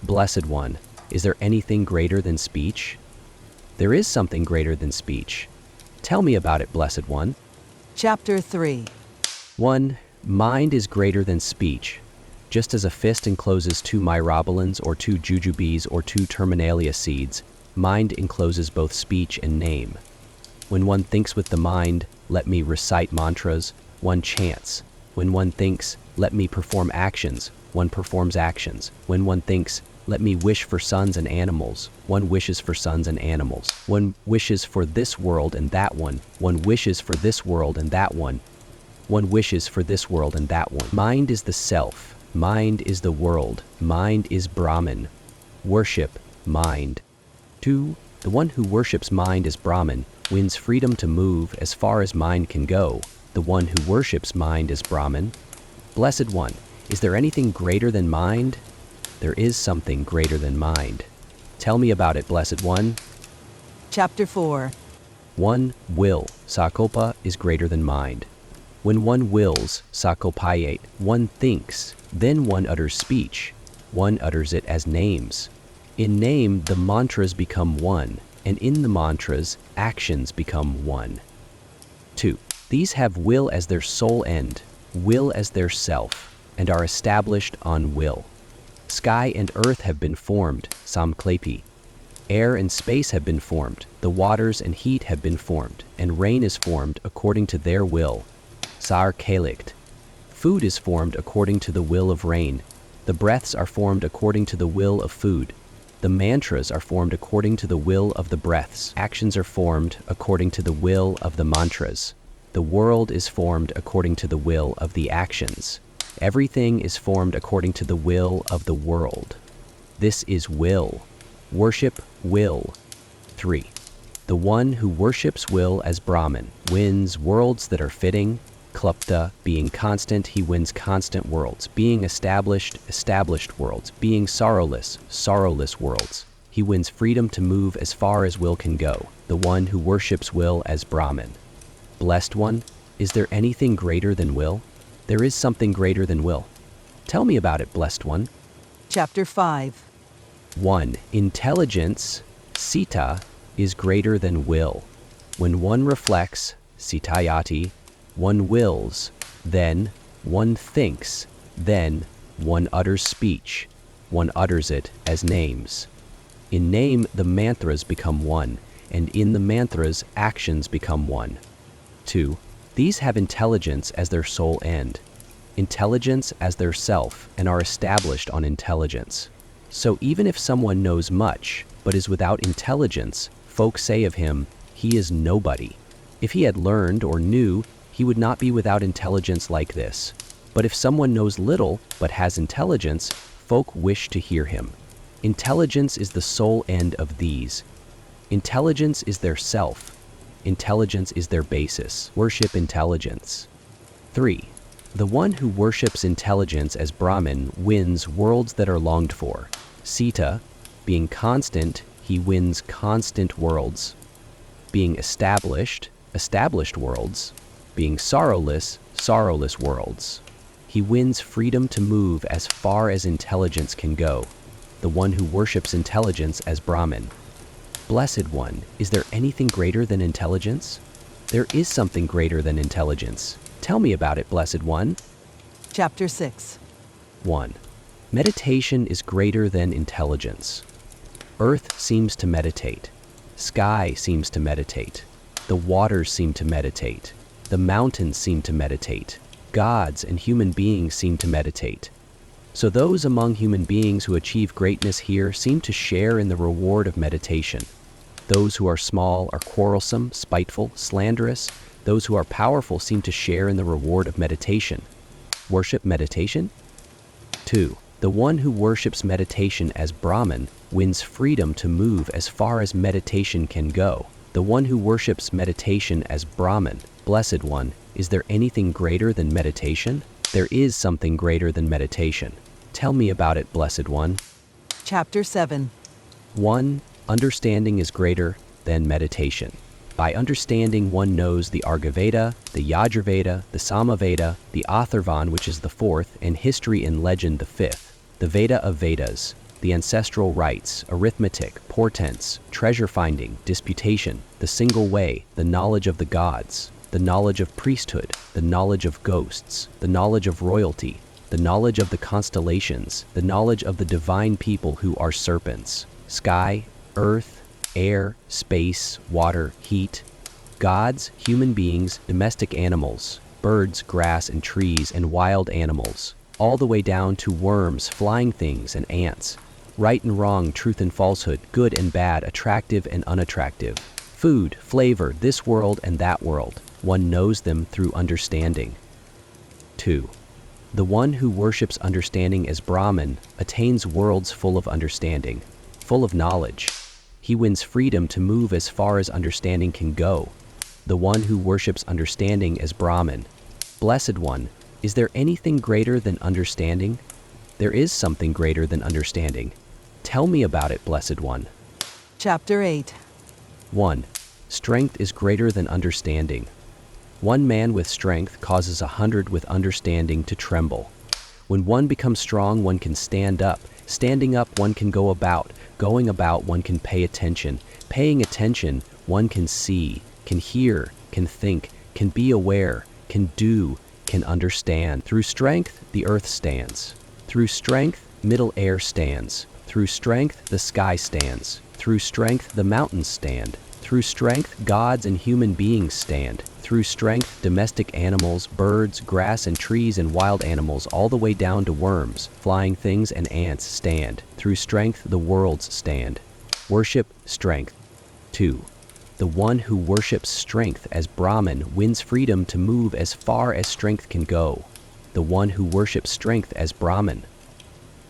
Blessed One, is there anything greater than speech? There is something greater than speech. Tell me about it, Blessed One. Chapter 3. 1. Mind is greater than speech. Just as a fist encloses 2 myrobalans or 2 jujubes or 2 terminalia seeds, mind encloses both speech and name. When one thinks with the mind, let me recite mantras, one chants. When one thinks, let me perform actions, one performs actions. When one thinks, let me wish for sons and animals, one wishes for sons and animals. One wishes for this world and that one wishes for this world and that one wishes for this world and that one. Mind is the self, mind is the world, mind is Brahman. Worship mind. 2. The one who worships mind as Brahman wins freedom to move as far as mind can go. The one who worships mind as Brahman. Blessed One, is there anything greater than mind? There is something greater than mind. Tell me about it, Blessed One. Chapter 4. 1. Will, sakopa, is greater than mind. When one wills, sakopayate, one thinks, then one utters speech. One utters it as names. In name, the mantras become one, and in the mantras, actions become one. 2. These have will as their sole end, will as their self, and are established on will. Sky and earth have been formed, samklepi. Air and space have been formed, the waters and heat have been formed, and rain is formed according to their will, sar kalikt. Food is formed according to the will of rain. The breaths are formed according to the will of food. The mantras are formed according to the will of the breaths. Actions are formed according to the will of the mantras. The world is formed according to the will of the actions. Everything is formed according to the will of the world. This is will. Worship will. 3. The one who worships will as Brahman wins worlds that are fitting. Klupta, being constant, he wins constant worlds. Being established, established worlds. Being sorrowless, sorrowless worlds. He wins freedom to move as far as will can go. The one who worships will as Brahman. Blessed One, is there anything greater than will? There is something greater than will. Tell me about it, Blessed One. Chapter 5. 1. Intelligence, sita, is greater than will. When one reflects, sitayati, one wills, then one thinks, then one utters speech. One utters it as names. In name, the mantras become one, and in the mantras, actions become one. 2. These have intelligence as their sole end, intelligence as their self, and are established on intelligence. So even if someone knows much, but is without intelligence, folk say of him, he is nobody. If he had learned or knew, he would not be without intelligence like this. But if someone knows little, but has intelligence, folk wish to hear him. Intelligence is the sole end of these. Intelligence is their self. Intelligence is their basis. Worship intelligence. 3. The one who worships intelligence as Brahman wins worlds that are longed for. Sita, being constant, he wins constant worlds. Being established, established worlds. Being sorrowless, sorrowless worlds. He wins freedom to move as far as intelligence can go. The one who worships intelligence as Brahman. Blessed One, is there anything greater than intelligence? There is something greater than intelligence. Tell me about it, Blessed One. Chapter 6. 1. Meditation is greater than intelligence. Earth seems to meditate. Sky seems to meditate. The waters seem to meditate. The mountains seem to meditate. Gods and human beings seem to meditate. So those among human beings who achieve greatness here seem to share in the reward of meditation. Those who are small are quarrelsome, spiteful, slanderous. Those who are powerful seem to share in the reward of meditation. Worship meditation? 2. The one who worships meditation as Brahman wins freedom to move as far as meditation can go. The one who worships meditation as Brahman, Blessed One, is there anything greater than meditation? There is something greater than meditation. Tell me about it, Blessed One. Chapter 7. 1. Understanding is greater than meditation. By understanding, one knows the Argaveda, the Yajurveda, the Samaveda, the Atharvan, which is the fourth, and history and legend, the fifth, the Veda of Vedas, the ancestral rites, arithmetic, portents, treasure-finding, disputation, the single way, the knowledge of the gods, the knowledge of priesthood, the knowledge of ghosts, the knowledge of royalty, the knowledge of the constellations, the knowledge of the divine people who are serpents, sky, earth, air, space, water, heat, gods, human beings, domestic animals, birds, grass and trees, and wild animals, all the way down to worms, flying things, and ants. Right and wrong, truth and falsehood, good and bad, attractive and unattractive. Food, flavor, this world and that world. One knows them through understanding. 2. The one who worships understanding as Brahman attains worlds full of understanding, full of knowledge. He wins freedom to move as far as understanding can go. The one who worships understanding as Brahman. Blessed One, is there anything greater than understanding? There is something greater than understanding. Tell me about it, Blessed One. Chapter 8. 1. Strength is greater than understanding. One man with strength causes 100 with understanding to tremble. When one becomes strong, one can stand up. Standing up, one can go about. Going about, one can pay attention. Paying attention, one can see, can hear, can think, can be aware, can do, can understand. Through strength, the earth stands. Through strength, middle air stands. Through strength, the sky stands. Through strength, the mountains stand. Through strength, gods and human beings stand. Through strength, domestic animals, birds, grass and trees and wild animals, all the way down to worms, flying things and ants stand. Through strength, the worlds stand. Worship strength. 2. The one who worships strength as Brahman wins freedom to move as far as strength can go. The one who worships strength as Brahman.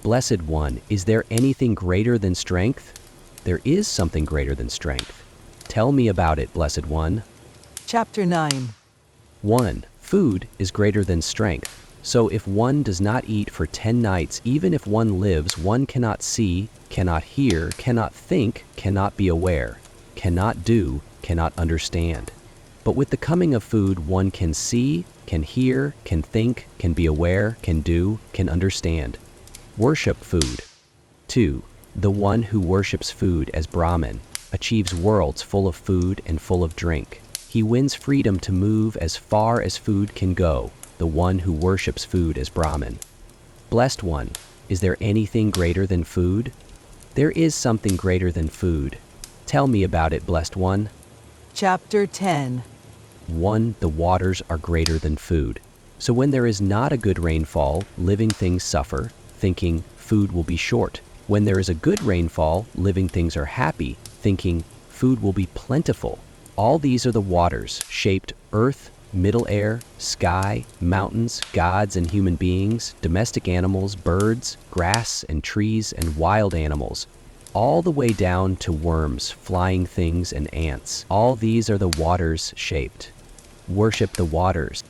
Blessed One, is there anything greater than strength? There is something greater than strength. Tell me about it, Blessed One. Chapter 9. 1. Food is greater than strength. So if one does not eat for 10 nights, even if one lives, one cannot see, cannot hear, cannot think, cannot be aware, cannot do, cannot understand. But with the coming of food, one can see, can hear, can think, can be aware, can do, can understand. Worship food. 2. The one who worships food as Brahman achieves worlds full of food and full of drink. He wins freedom to move as far as food can go, the one who worships food as Brahman. Blessed One, is there anything greater than food? There is something greater than food. Tell me about it, Blessed One. Chapter 10. 1. The waters are greater than food. So when there is not a good rainfall, living things suffer, thinking food will be short. When there is a good rainfall, living things are happy, thinking food will be plentiful. All these are the waters, shaped earth, middle air, sky, mountains, gods and human beings, domestic animals, birds, grass and trees and wild animals, all the way down to worms, flying things and ants. All these are the waters shaped. Worship the waters.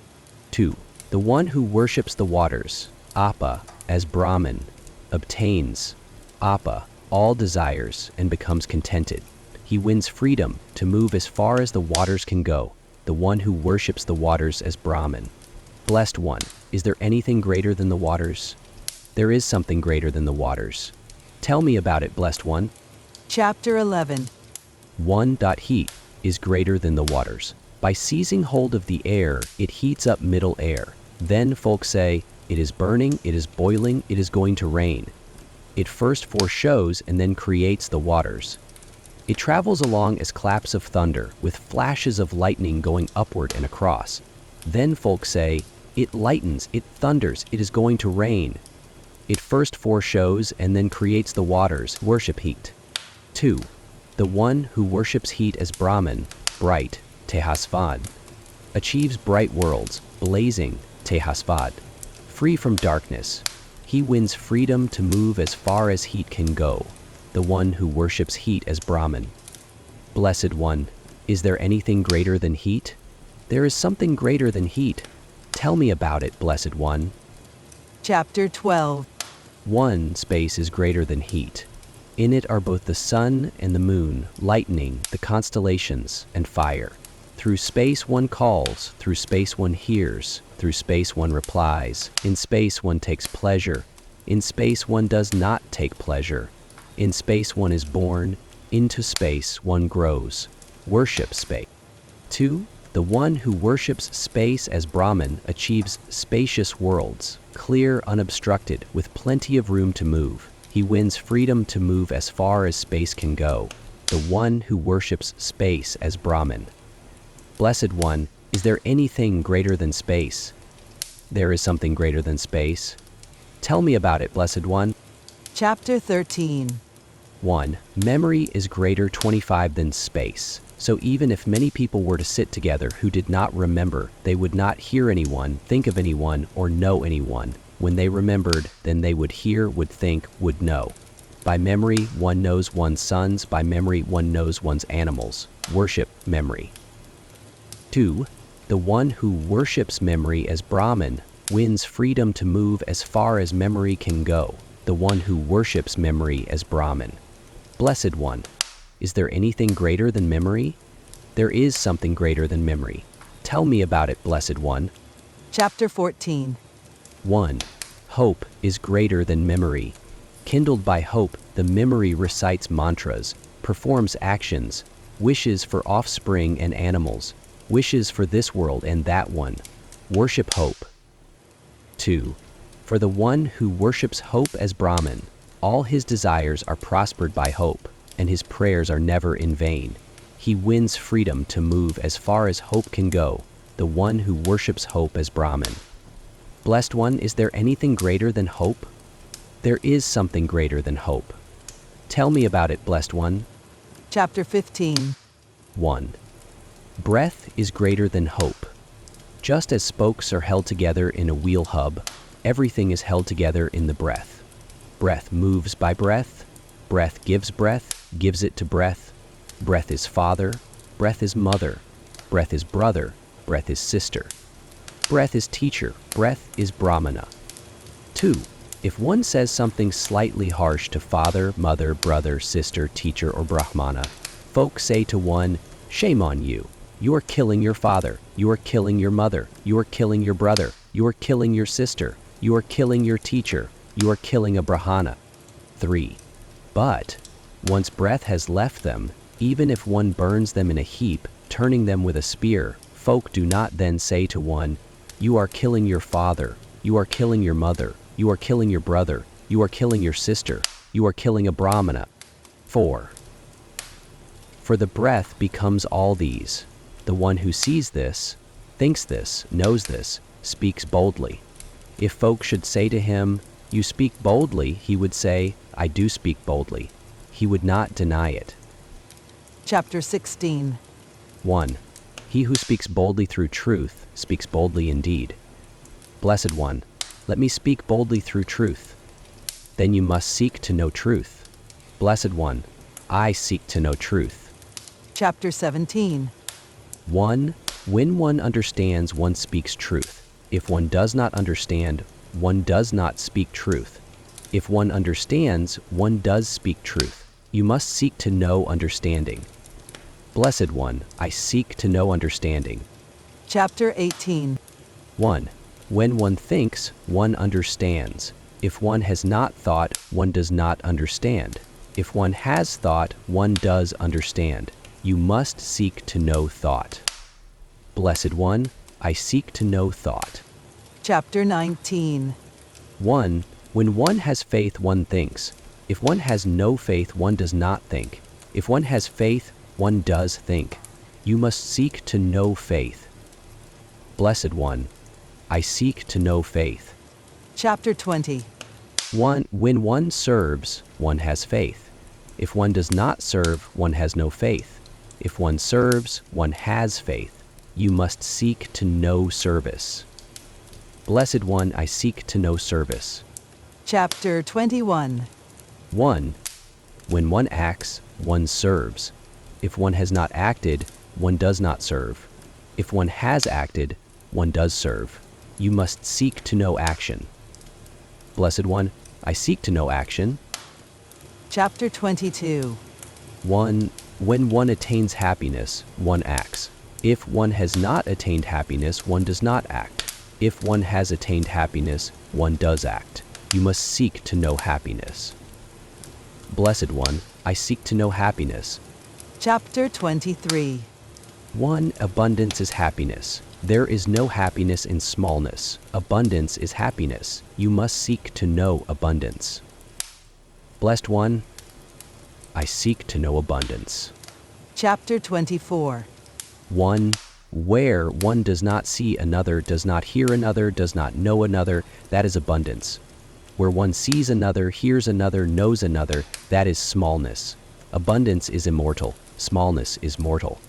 2. The one who worships the waters, Apa, as Brahman, obtains, Apa, all desires and becomes contented. He wins freedom to move as far as the waters can go, the one who worships the waters as Brahman. Blessed One, is there anything greater than the waters? There is something greater than the waters. Tell me about it, Blessed One. Chapter 11. 1. Heat is greater than the waters. By seizing hold of the air, it heats up middle air. Then folk say, it is burning, it is boiling, it is going to rain. It first foreshows and then creates the waters. It travels along as claps of thunder, with flashes of lightning going upward and across. Then folk say, it lightens, it thunders, it is going to rain. It first foreshows and then creates the waters. Worship heat. 2. The one who worships heat as Brahman, bright, Tehasvad, achieves bright worlds, blazing, Tehasvad, free from darkness. He wins freedom to move as far as heat can go, the one who worships heat as Brahman. Blessed One, is there anything greater than heat? There is something greater than heat. Tell me about it, Blessed One. Chapter 12. 1. Space is greater than heat. In it are both the sun and the moon, lightning, the constellations, and fire. Through space one calls, through space one hears, through space one replies. In space one takes pleasure. In space one does not take pleasure. In space one is born. Into space one grows. Worship space. 2. The one who worships space as Brahman achieves spacious worlds, clear, unobstructed, with plenty of room to move. He wins freedom to move as far as space can go. The one who worships space as Brahman. Blessed One, is there anything greater than space? There is something greater than space. Tell me about it, Blessed One. Chapter 13. 1. Memory is greater 25 than space. So even if many people were to sit together who did not remember, they would not hear anyone, think of anyone, or know anyone. When they remembered, then they would hear, would think, would know. By memory, one knows one's sons. By memory, one knows one's animals. Worship memory. 2. The one who worships memory as Brahman wins freedom to move as far as memory can go. The one who worships memory as Brahman. Blessed One, is there anything greater than memory? There is something greater than memory. Tell me about it, Blessed One. Chapter 14. 1. Hope is greater than memory. Kindled by hope, the memory recites mantras, performs actions, wishes for offspring and animals, wishes for this world and that one. Worship hope. 2. For the one who worships hope as Brahman, all his desires are prospered by hope, and his prayers are never in vain. He wins freedom to move as far as hope can go, the one who worships hope as Brahman. Blessed One, is there anything greater than hope? There is something greater than hope. Tell me about it, Blessed One. Chapter 15. 1. Breath is greater than hope. Just as spokes are held together in a wheel hub, everything is held together in the breath. Breath moves by breath. Breath, gives it to breath. Breath is father. Breath is mother. Breath is brother. Breath is sister. Breath is teacher. Breath is Brahmana. 2. If one says something slightly harsh to father, mother, brother, sister, teacher, or Brahmana, folks say to one, shame on you. You are killing your father. You are killing your mother. You are killing your brother. You are killing your sister. You are killing your teacher. You are killing a Brahmana. 3. But once breath has left them, even if one burns them in a heap, turning them with a spear, folk do not then say to one, you are killing your father. You are killing your mother. You are killing your brother. You are killing your sister. You are killing a Brahmana. 4. For the breath becomes all these. The one who sees this, thinks this, knows this, speaks boldly. If folk should say to him, you speak boldly, he would say, I do speak boldly. He would not deny it. Chapter 16. 1. He who speaks boldly through truth speaks boldly indeed. Blessed One, let me speak boldly through truth. Then you must seek to know truth. Blessed One, I seek to know truth. Chapter 17. 1. When one understands, one speaks truth. If one does not understand, one does not speak truth. If one understands, one does speak truth. You must seek to know understanding. Blessed One, I seek to know understanding. Chapter 18. 1. When one thinks, one understands. If one has not thought, one does not understand. If one has thought, one does understand. You must seek to know thought. Blessed One, I seek to know thought. Chapter 19. 1. When one has faith, one thinks. If one has no faith, one does not think. If one has faith, one does think. You must seek to know faith. Blessed One, I seek to know faith. Chapter 20. 1. When one serves, one has faith. If one does not serve, one has no faith. If one serves, one has faith. You must seek to know service. Blessed One, I seek to know service. Chapter 21. 1. When one acts, one serves. If one has not acted, one does not serve. If one has acted, one does serve. You must seek to know action. Blessed One, I seek to know action. Chapter 22. 1. When one attains happiness, one acts. If one has not attained happiness, one does not act. If one has attained happiness, one does act. You must seek to know happiness. Blessed One, I seek to know happiness. Chapter 23. 1. Abundance is happiness. There is no happiness in smallness. Abundance is happiness. You must seek to know abundance. Blessed one, I seek to know abundance. Chapter 24. 1. Where one does not see another, does not hear another, does not know another, that is abundance. Where one sees another, hears another, knows another, that is smallness. Abundance is immortal. Smallness is mortal.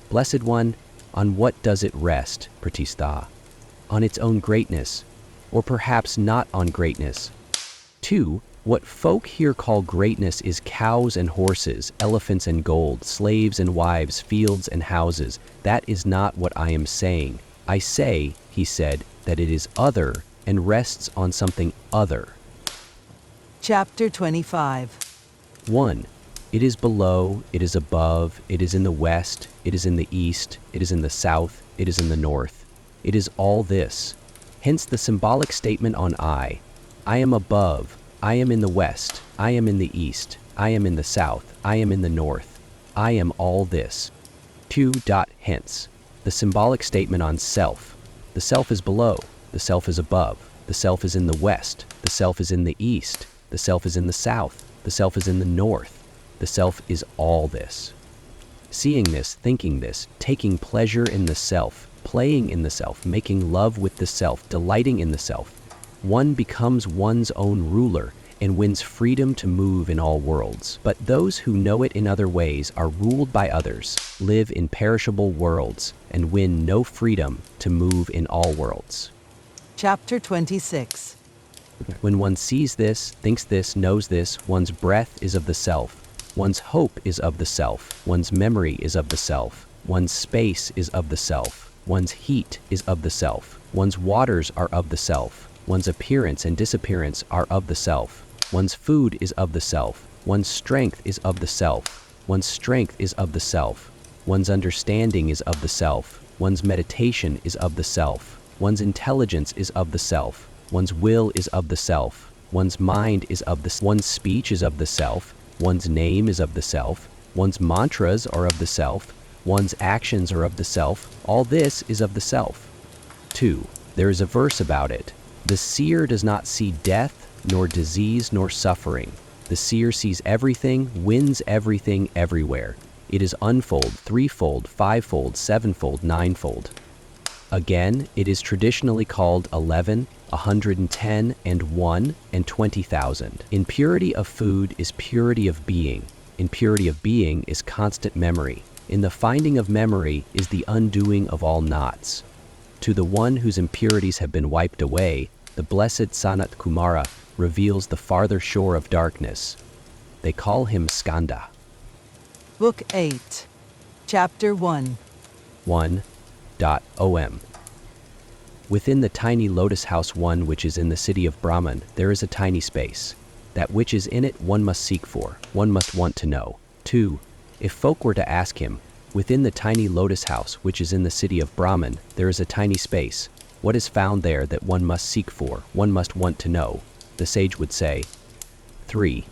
Blessed one, on what does it rest, Pratistha? On its own greatness, or perhaps not on greatness. 2. What folk here call greatness is cows and horses, elephants and gold, slaves and wives, fields and houses. That is not what I am saying. I say, he said, that it is other and rests on something other. Chapter 25. 1. It is below, it is above, it is in the west, it is in the east, it is in the south, it is in the north. It is all this. Hence the symbolic statement on I. I am above, I am in the west, I am in the east, I am in the south, I am in the north. I am all this. 2. Hence. The symbolic statement on self. The self is below, the self is above, the self is in the west, the self is in the east, the self is in the south, the self is in the north. The self is all this. Seeing this, thinking this, taking pleasure in the self, playing in the self, making love with the self, delighting in the self, one becomes one's own ruler and wins freedom to move in all worlds. But those who know it in other ways are ruled by others, live in perishable worlds, and win no freedom to move in all worlds. Chapter 26. When one sees this, thinks this, knows this, one's breath is of the self, one's hope is of the self, one's memory is of the self, one's space is of the self, one's heat is of the self, one's waters are of the self, one's appearance and disappearance are of the self, one's food is of the self, one's strength is of the self, one's strength is of the self, one's understanding is of the self, one's meditation is of the self, one's intelligence is of the self, one's will is of the self, one's mind is of the one's speech is of the self, one's name is of the self, one's mantras are of the self, one's actions are of the self, all this is of the self. 2. There is a verse about it. The seer does not see death, nor disease, nor suffering. The seer sees everything, wins everything, everywhere. It is unfold, threefold, fivefold, sevenfold, ninefold. Again, it is traditionally called 11, 110, and 1, and 20,000. In purity of food is purity of being. In purity of being is constant memory. In the finding of memory is the undoing of all knots. To the one whose impurities have been wiped away, the blessed Sanat Kumara reveals the farther shore of darkness. They call him Skanda. Book 8. Chapter 1. 1.om. Within the tiny lotus house one which is in the city of Brahman, there is a tiny space. That which is in it one must seek for, one must want to know. 2. If folk were to ask him, within the tiny lotus house which is in the city of Brahman, there is a tiny space. What is found there that one must seek for, one must want to know? The sage would say. 3.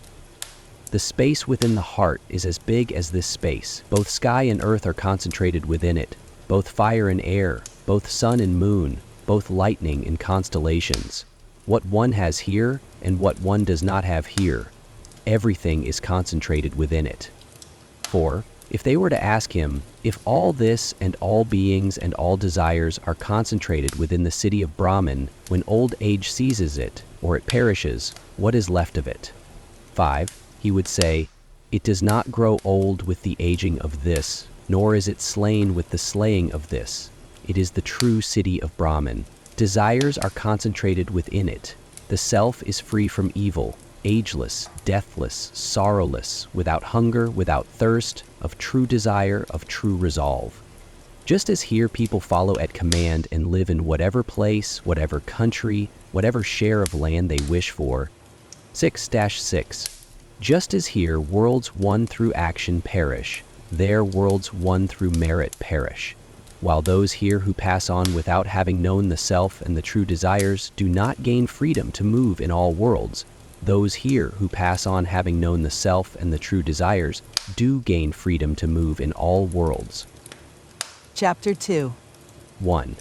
The space within the heart is as big as this space. Both sky and earth are concentrated within it, both fire and air, both sun and moon, both lightning and constellations. What one has here and what one does not have here, everything is concentrated within it. 4. If they were to ask him, if all this and all beings and all desires are concentrated within the city of Brahman, when old age seizes it, or it perishes, what is left of it? 5. He would say, it does not grow old with the aging of this, nor is it slain with the slaying of this. It is the true city of Brahman. Desires are concentrated within it. The self is free from evil, ageless, deathless, sorrowless, without hunger, without thirst, of true desire, of true resolve. Just as here people follow at command and live in whatever place, whatever country, whatever share of land they wish for. 6-6. Just as here worlds won through action perish, there worlds won through merit perish. While those here who pass on without having known the self and the true desires do not gain freedom to move in all worlds, those here who pass on having known the self and the true desires do gain freedom to move in all worlds. Chapter 2. 1.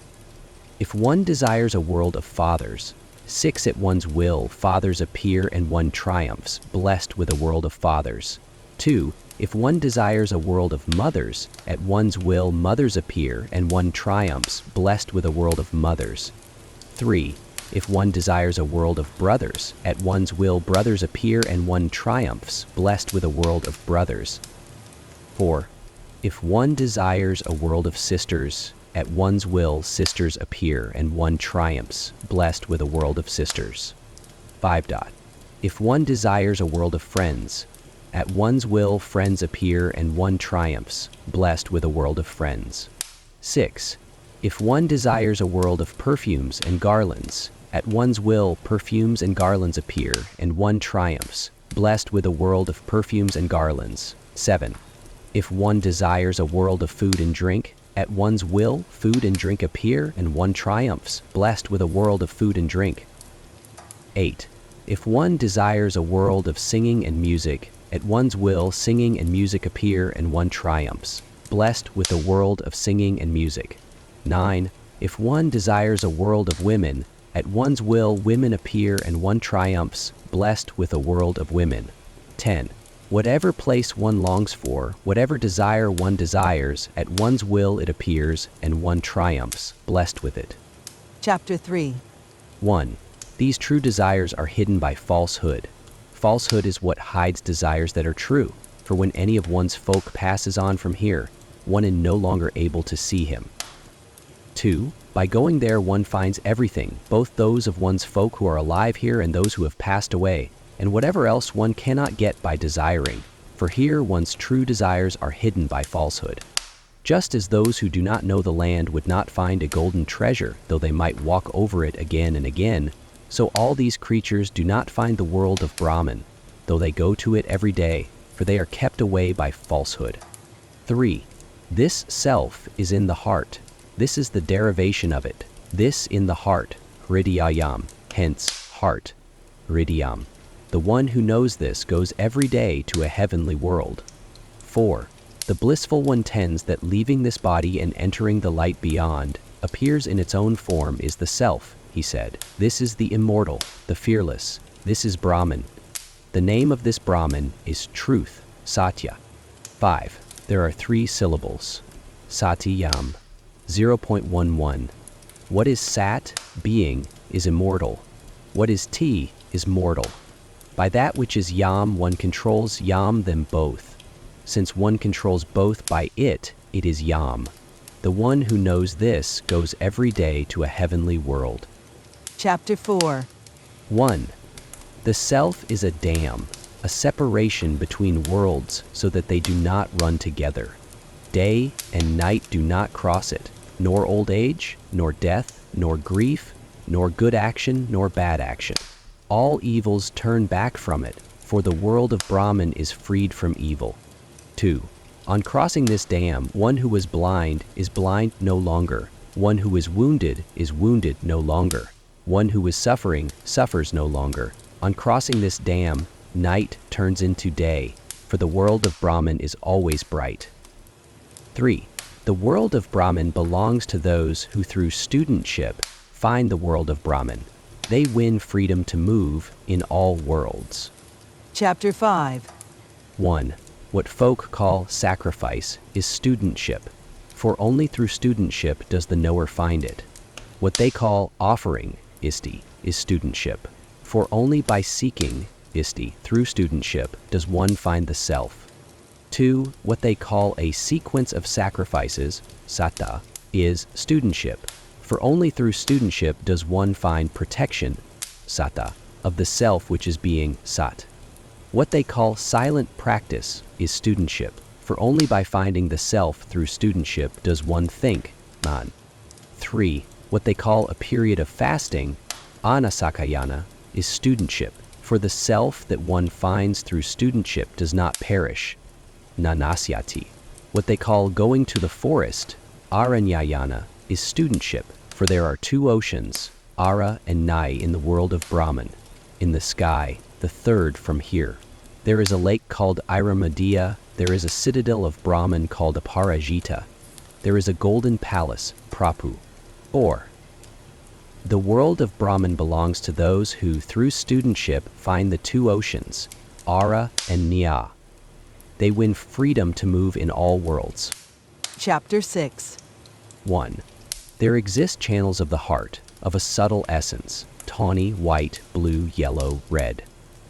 If one desires a world of fathers, 6. At one's will, fathers appear and one triumphs, blessed with a world of fathers. 2. If one desires a world of mothers, at one's will, mothers appear and one triumphs, blessed with a world of mothers. 3. If one desires a world of brothers, at one's will, brothers appear and one triumphs, blessed with a world of brothers. 4. If one desires a world of sisters, at one's will, sisters appear and one triumphs, blessed with a world of sisters. 5. If one desires a world of friends, at one's will, friends appear and one triumphs, blessed with a world of friends. 6. If one desires a world of perfumes and garlands, at one's will, perfumes and garlands appear and one triumphs, blessed with a world of perfumes and garlands. 7. If one desires a world of food and drink, at one's will, food and drink appear and one triumphs, blessed with a world of food and drink. 8. If one desires a world of singing and music, at one's will, singing and music appear and one triumphs, blessed with a world of singing and music. 9. If one desires a world of women, at one's will, women appear and one triumphs, blessed with a world of women. 10. Whatever place one longs for, whatever desire one desires, at one's will it appears and one triumphs, blessed with it. Chapter 3. 1. These true desires are hidden by falsehood. Falsehood is what hides desires that are true, for when any of one's folk passes on from here, one is no longer able to see him. 2. By going there one finds everything, both those of one's folk who are alive here and those who have passed away, and whatever else one cannot get by desiring, for here one's true desires are hidden by falsehood. Just as those who do not know the land would not find a golden treasure, though they might walk over it again and again, so all these creatures do not find the world of Brahman, though they go to it every day, for they are kept away by falsehood. 3. This self is in the heart. This is the derivation of it. This in the heart, hridayam, hence, heart, hridayam. The one who knows this goes every day to a heavenly world. 4. The blissful one tends that leaving this body and entering the light beyond, appears in its own form is the self, he said. This is the immortal, the fearless. This is Brahman. The name of this Brahman is truth, Satya. 5. There are 3 syllables. Satyam. 0.11. What is Sat, being, is immortal. What is T, is mortal. By that which is Yam, one controls Yam them both. Since one controls both by it, it is Yam. The one who knows this goes every day to a heavenly world. Chapter 4. 1. The self is a dam, a separation between worlds so that they do not run together. Day and night do not cross it, nor old age, nor death, nor grief, nor good action, nor bad action. All evils turn back from it, for the world of Brahman is freed from evil. 2. On crossing this dam, one who was blind is blind no longer. One who is wounded no longer. One who is suffering suffers no longer. On crossing this dam, night turns into day, for the world of Brahman is always bright. 3. The world of Brahman belongs to those who through studentship find the world of Brahman. They win freedom to move in all worlds. Chapter 5. 1. What folk call sacrifice is studentship, for only through studentship does the knower find it. What they call offering, isti, is studentship, for only by seeking, isti, through studentship does one find the self. 2. What they call a sequence of sacrifices, sata, is studentship, for only through studentship does one find protection, sata, of the self which is being sat. What they call silent practice is studentship, for only by finding the self through studentship does one think, man. 3. What they call a period of fasting, anasakayana, is studentship, for the self that one finds through studentship does not perish, nanasyati. What they call going to the forest, aranyayana, is studentship, for there are 2 oceans, Ara and Nai, in the world of Brahman. In the sky, the 3rd from here. There is a lake called Iramadya, there is a citadel of Brahman called Aparajita. there is a golden palace, Prapu. 4. The world of Brahman belongs to those who, through studentship, find the two oceans, Ara and Nya. They win freedom to move in all worlds. Chapter 6. 1. There exist channels of the heart, of a subtle essence, tawny, white, blue, yellow, red.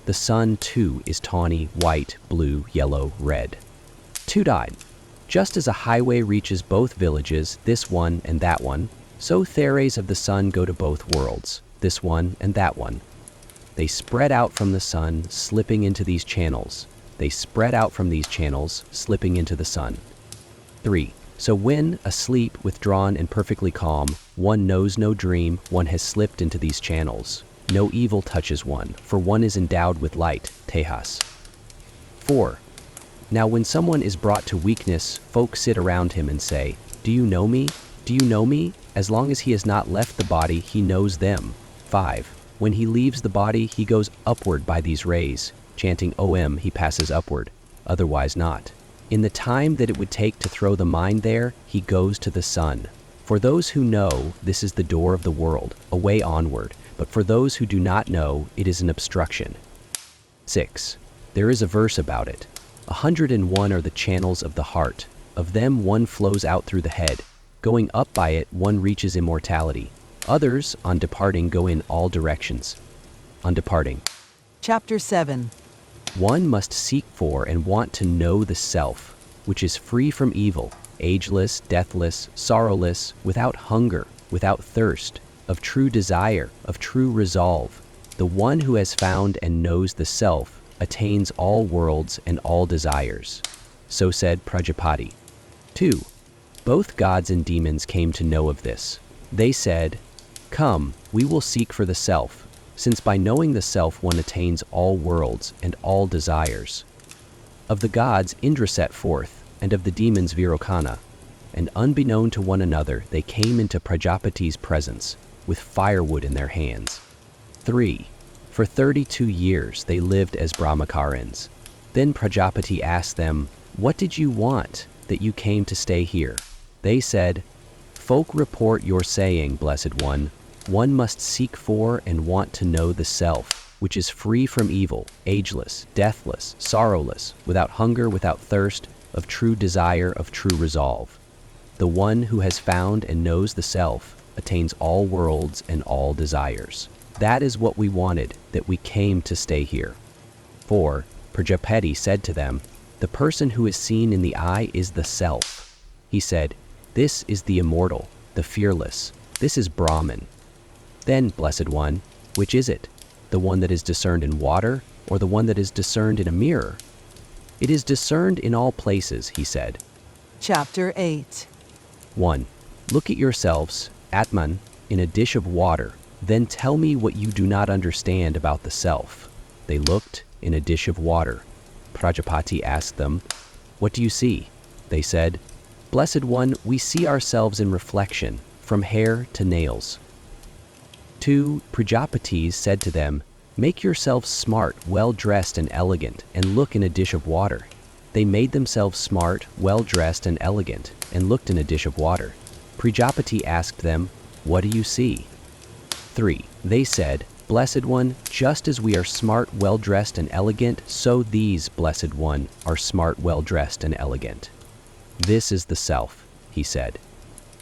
The sun, too, is tawny, white, blue, yellow, red. 2. Just as a highway reaches both villages, this one and that one, so theories of the sun go to both worlds, this one and that one. They spread out from the sun, slipping into these channels. They spread out from these channels, slipping into the sun. 3. So when, asleep, withdrawn, and perfectly calm, one knows no dream, one has slipped into these channels. No evil touches one, for one is endowed with light, Tejas. 4. Now when someone is brought to weakness, folk sit around him and say, "Do you know me? Do you know me?" As long as he has not left the body, he knows them. 5. When he leaves the body, he goes upward by these rays. Chanting Om, he passes upward, otherwise not. In the time that it would take to throw the mind there, he goes to the sun. For those who know, this is the door of the world, a way onward, but for those who do not know, it is an obstruction. 6. There is a verse about it. 101 are the channels of the heart. Of them one flows out through the head. Going up by it, one reaches immortality. Others, on departing, go in all directions. On departing. Chapter 7. One must seek for and want to know the self, which is free from evil, ageless, deathless, sorrowless, without hunger, without thirst, of true desire, of true resolve. The one who has found and knows the self attains all worlds and all desires. So said Prajapati. 2. Both gods and demons came to know of this. They said, "Come, we will seek for the self, since by knowing the self one attains all worlds and all desires." Of the gods Indra set forth, and of the demons Virokana, and unbeknown to one another they came into Prajapati's presence, with firewood in their hands. 3. For 32 years they lived as Brahmacarins. Then Prajapati asked them, "What did you want, that you came to stay here?" They said, "Folk report your saying, Blessed One, one must seek for and want to know the self, which is free from evil, ageless, deathless, sorrowless, without hunger, without thirst, of true desire, of true resolve. The one who has found and knows the self attains all worlds and all desires. That is what we wanted, that we came to stay here." 4. Prajapati said to them, "The person who is seen in the eye is the self." He said, "This is the immortal, the fearless. This is Brahman." Then, Blessed One, which is it? The one that is discerned in water, or the one that is discerned in a mirror? "It is discerned in all places," he said. Chapter 8. 1. Look at yourselves, Atman, in a dish of water, then tell me what you do not understand about the self. They looked in a dish of water. Prajapati asked them, "What do you see?" They said, "Blessed One, we see ourselves in reflection, from hair to nails." 2. Prajapatis said to them, "Make yourselves smart, well-dressed and elegant, and look in a dish of water." They made themselves smart, well-dressed and elegant, and looked in a dish of water. Prajapati asked them, "What do you see?" 3. They said, "Blessed One, just as we are smart, well-dressed and elegant, so these, Blessed One, are smart, well-dressed and elegant." "This is the self," he said.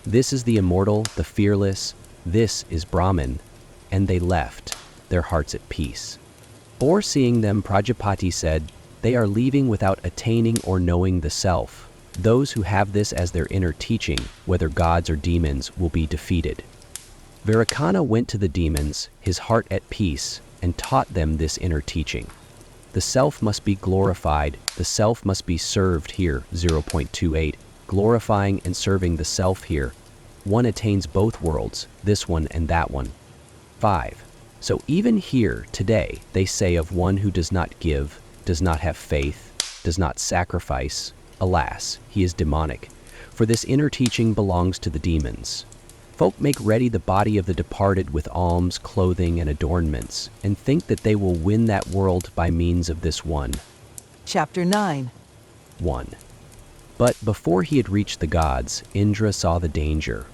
"This is the immortal, the fearless. This is Brahman." And they left, their hearts at peace. Foreseeing them, Prajapati said, "They are leaving without attaining or knowing the self. Those who have this as their inner teaching, whether gods or demons, will be defeated." Virokana went to the demons, his heart at peace, and taught them this inner teaching. The self must be glorified, the self must be served here, 0.28, glorifying and serving the self here. One attains both worlds, this one and that one. 5. So even here, today, they say of one who does not give, does not have faith, does not sacrifice, alas, he is demonic, for this inner teaching belongs to the demons. Folk make ready the body of the departed with alms, clothing, and adornments, and think that they will win that world by means of this one. Chapter 9. 1. But before he had reached the gods, Indra saw the danger.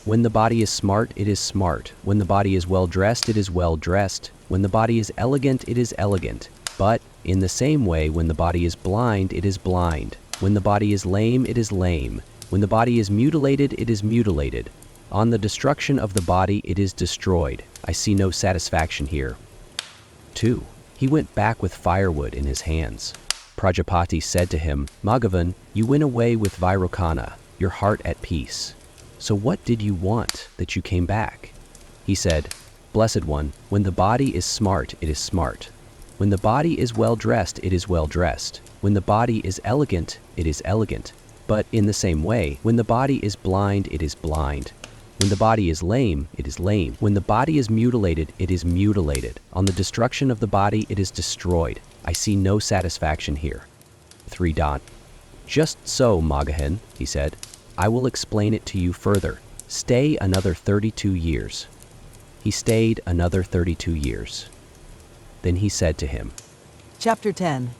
When the body is smart, it is smart. When the body is well-dressed, it is well-dressed. When the body is elegant, it is elegant. But, in the same way, when the body is blind, it is blind. When the body is lame, it is lame. When the body is mutilated, it is mutilated. On the destruction of the body, it is destroyed. I see no satisfaction here. 2. He went back with firewood in his hands. Prajapati said to him, Maghavan, you went away with Vairocana, your heart at peace. So what did you want that you came back? He said, Blessed One, when the body is smart, it is smart. When the body is well-dressed, it is well-dressed. When the body is elegant, it is elegant. But in the same way, when the body is blind, it is blind. When the body is lame, it is lame. When the body is mutilated, it is mutilated. On the destruction of the body, it is destroyed. I see no satisfaction here. 3. Just so, Magahan, he said. I will explain it to you further. Stay another 32 years. He stayed another 32 years. Then he said to him, Chapter 10.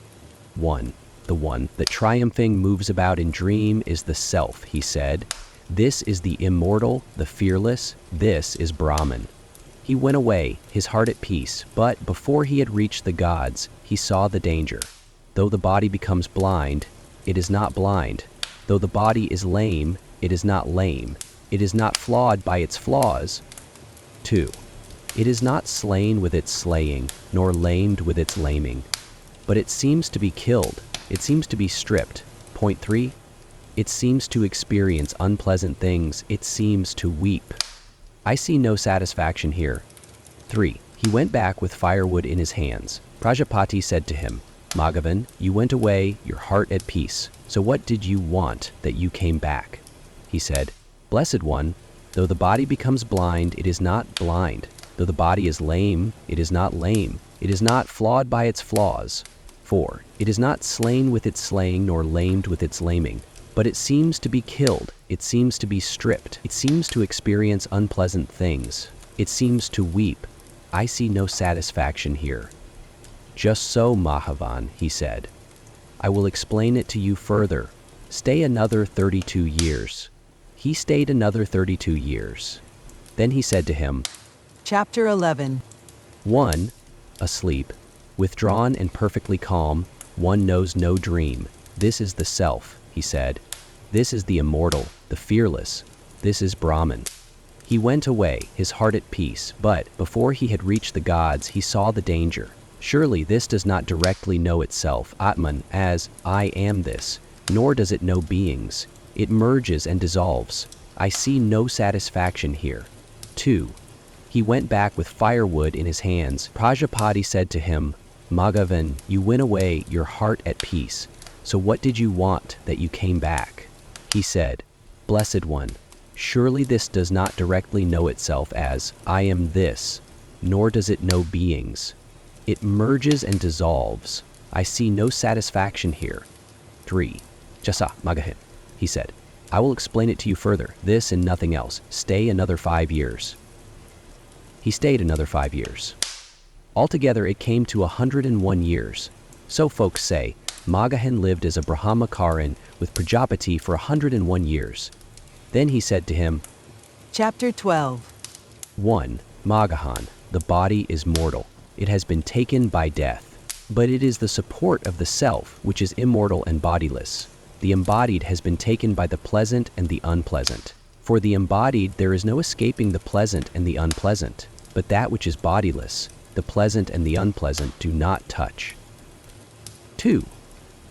1. The one that triumphing moves about in dream is the self, he said. This is the immortal, the fearless, this is Brahman. He went away, his heart at peace, but before he had reached the gods, he saw the danger. Though the body becomes blind, it is not blind. Though the body is lame, it is not lame. It is not flawed by its flaws. 2. It is not slain with its slaying, nor lamed with its laming. But it seems to be killed, it seems to be stripped. Point 3. It seems to experience unpleasant things, it seems to weep. I see no satisfaction here. 3. He went back with firewood in his hands. Prajapati said to him, Maghavan, you went away, your heart at peace. So what did you want that you came back? He said, Blessed One, though the body becomes blind, it is not blind. Though the body is lame, it is not lame. It is not flawed by its flaws. 4. It is not slain with its slaying, nor lamed with its laming. But it seems to be killed, it seems to be stripped, it seems to experience unpleasant things, it seems to weep. I see no satisfaction here. Just so, Mahavan, he said. I will explain it to you further. Stay another 32 years. He stayed another 32 years. Then he said to him, Chapter 11. 1. Asleep, withdrawn and perfectly calm, one knows no dream. This is the self, he said. This is the immortal, the fearless. This is Brahman. He went away, his heart at peace, but before he had reached the gods, he saw the danger. Surely this does not directly know itself, Atman, as I am this, nor does it know beings. It merges and dissolves. I see no satisfaction here. 2. He went back with firewood in his hands. Prajapati said to him, Maghavan, you went away, your heart at peace. So what did you want that you came back? He said, Blessed One, surely this does not directly know itself as I am this, nor does it know beings. It merges and dissolves. I see no satisfaction here. 3. Jasa, Magahin, he said. I will explain it to you further, this and nothing else. Stay another 5 years. He stayed another 5 years. Altogether it came to 101 years. So folks say, Magahan lived as a Brahmakaran with Prajapati for 101 years. Then he said to him, Chapter 12. 1. Magahan, the body is mortal. It has been taken by death. But it is the support of the self which is immortal and bodiless. The embodied has been taken by the pleasant and the unpleasant. For the embodied there is no escaping the pleasant and the unpleasant, but that which is bodiless, the pleasant and the unpleasant do not touch. 2.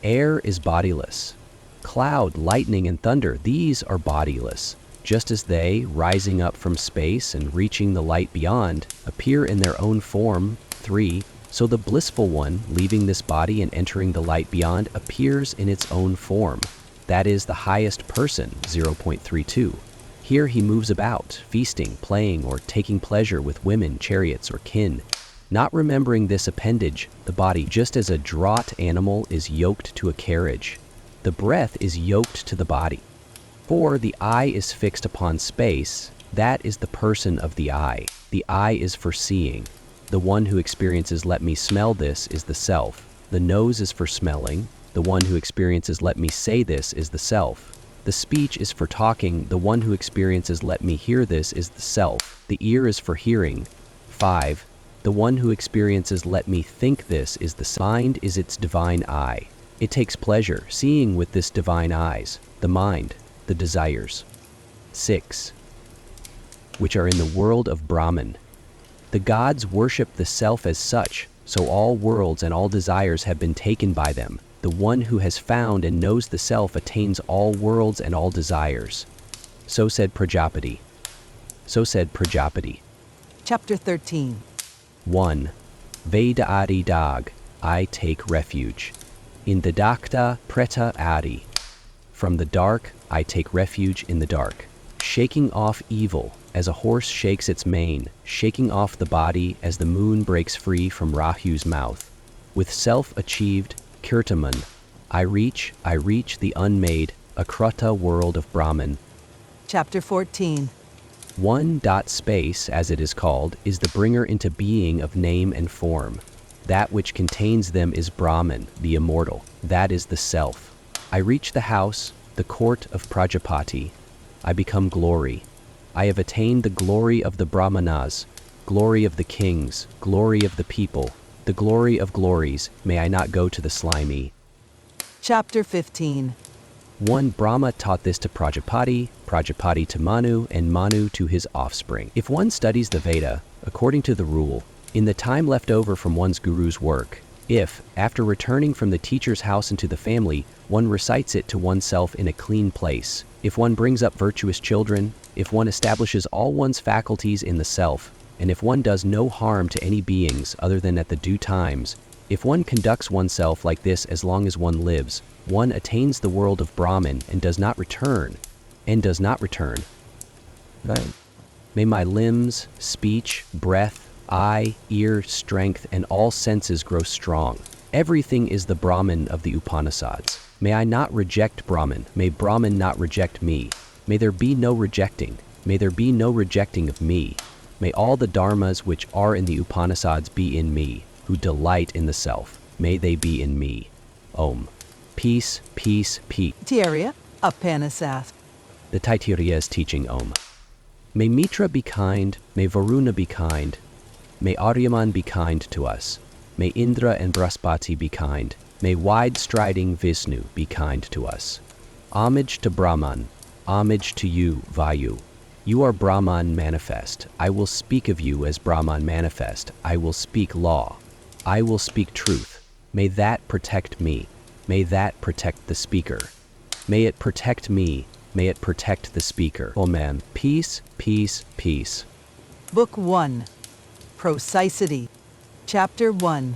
Air is bodiless. Cloud, lightning, and thunder, these are bodiless, just as they, rising up from space and reaching the light beyond, appear in their own form. 3. So the blissful one, leaving this body and entering the light beyond, appears in its own form. That is the highest person, 0.32. Here he moves about, feasting, playing, or taking pleasure with women, chariots, or kin. Not remembering this appendage, the body, just as a draught animal is yoked to a carriage. The breath is yoked to the body. 4. The eye is fixed upon space. That is the person of the eye. The eye is for seeing. The one who experiences let me smell this is the self. The nose is for smelling. the one who experiences let me say this is the self. The speech is for talking, the one who experiences let me hear this is the self. The ear is for hearing. 5. The one who experiences let me think this is the mind is its divine eye. It takes pleasure seeing with this divine eyes, the mind, the desires. 6. Which are in the world of Brahman. The gods worship the self as such, so all worlds and all desires have been taken by them. The one who has found and knows the self attains all worlds and all desires. So said Prajapati. So said Prajapati. Chapter 13. 1. Veda Adi Dag, I take refuge. In the Dakta Preta Adi. From the dark, I take refuge in the dark. Shaking off evil, as a horse shakes its mane, shaking off the body as the moon breaks free from Rahu's mouth. With self-achieved Kirtaman, I reach the unmade, Akruta world of Brahman. Chapter 14. 1. Space, as it is called, is the bringer into being of name and form. That which contains them is Brahman, the immortal. That is the self. I reach the house, the court of Prajapati. I become glory. I have attained the glory of the Brahmanas, glory of the kings, glory of the people, the glory of glories. May I not go to the slimy. Chapter 15. 1. Brahma taught this to Prajapati, Prajapati to Manu, and Manu to his offspring. If one studies the Veda, according to the rule, in the time left over from one's guru's work, if, after returning from the teacher's house into the family, one recites it to oneself in a clean place, if one brings up virtuous children, if one establishes all one's faculties in the self, and if one does no harm to any beings other than at the due times, if one conducts oneself like this as long as one lives, one attains the world of Brahman and does not return. May my limbs, speech, breath, eye, ear, strength, and all senses grow strong. Everything is the Brahman of the Upanishads. May I not reject Brahman. May Brahman not reject me. May there be no rejecting. May there be no rejecting of me. May all the dharmas which are in the Upanishads be in me, who delight in the self. May they be in me. Om. Peace, peace, peace. Taittiriya, Upanishad. The Taittiriya is teaching Om. May Mitra be kind, may Varuna be kind, may Aryaman be kind to us, may Indra and Brahaspati be kind, may wide-striding Vishnu be kind to us. Homage to Brahman, homage to you, Vayu. You are Brahman manifest. I will speak of you as Brahman manifest. I will speak law. I will speak truth. May that protect me. May that protect the speaker. May it protect me. May it protect the speaker. Amen. Peace, peace, peace. Book 1. Prosicity. Chapter 1.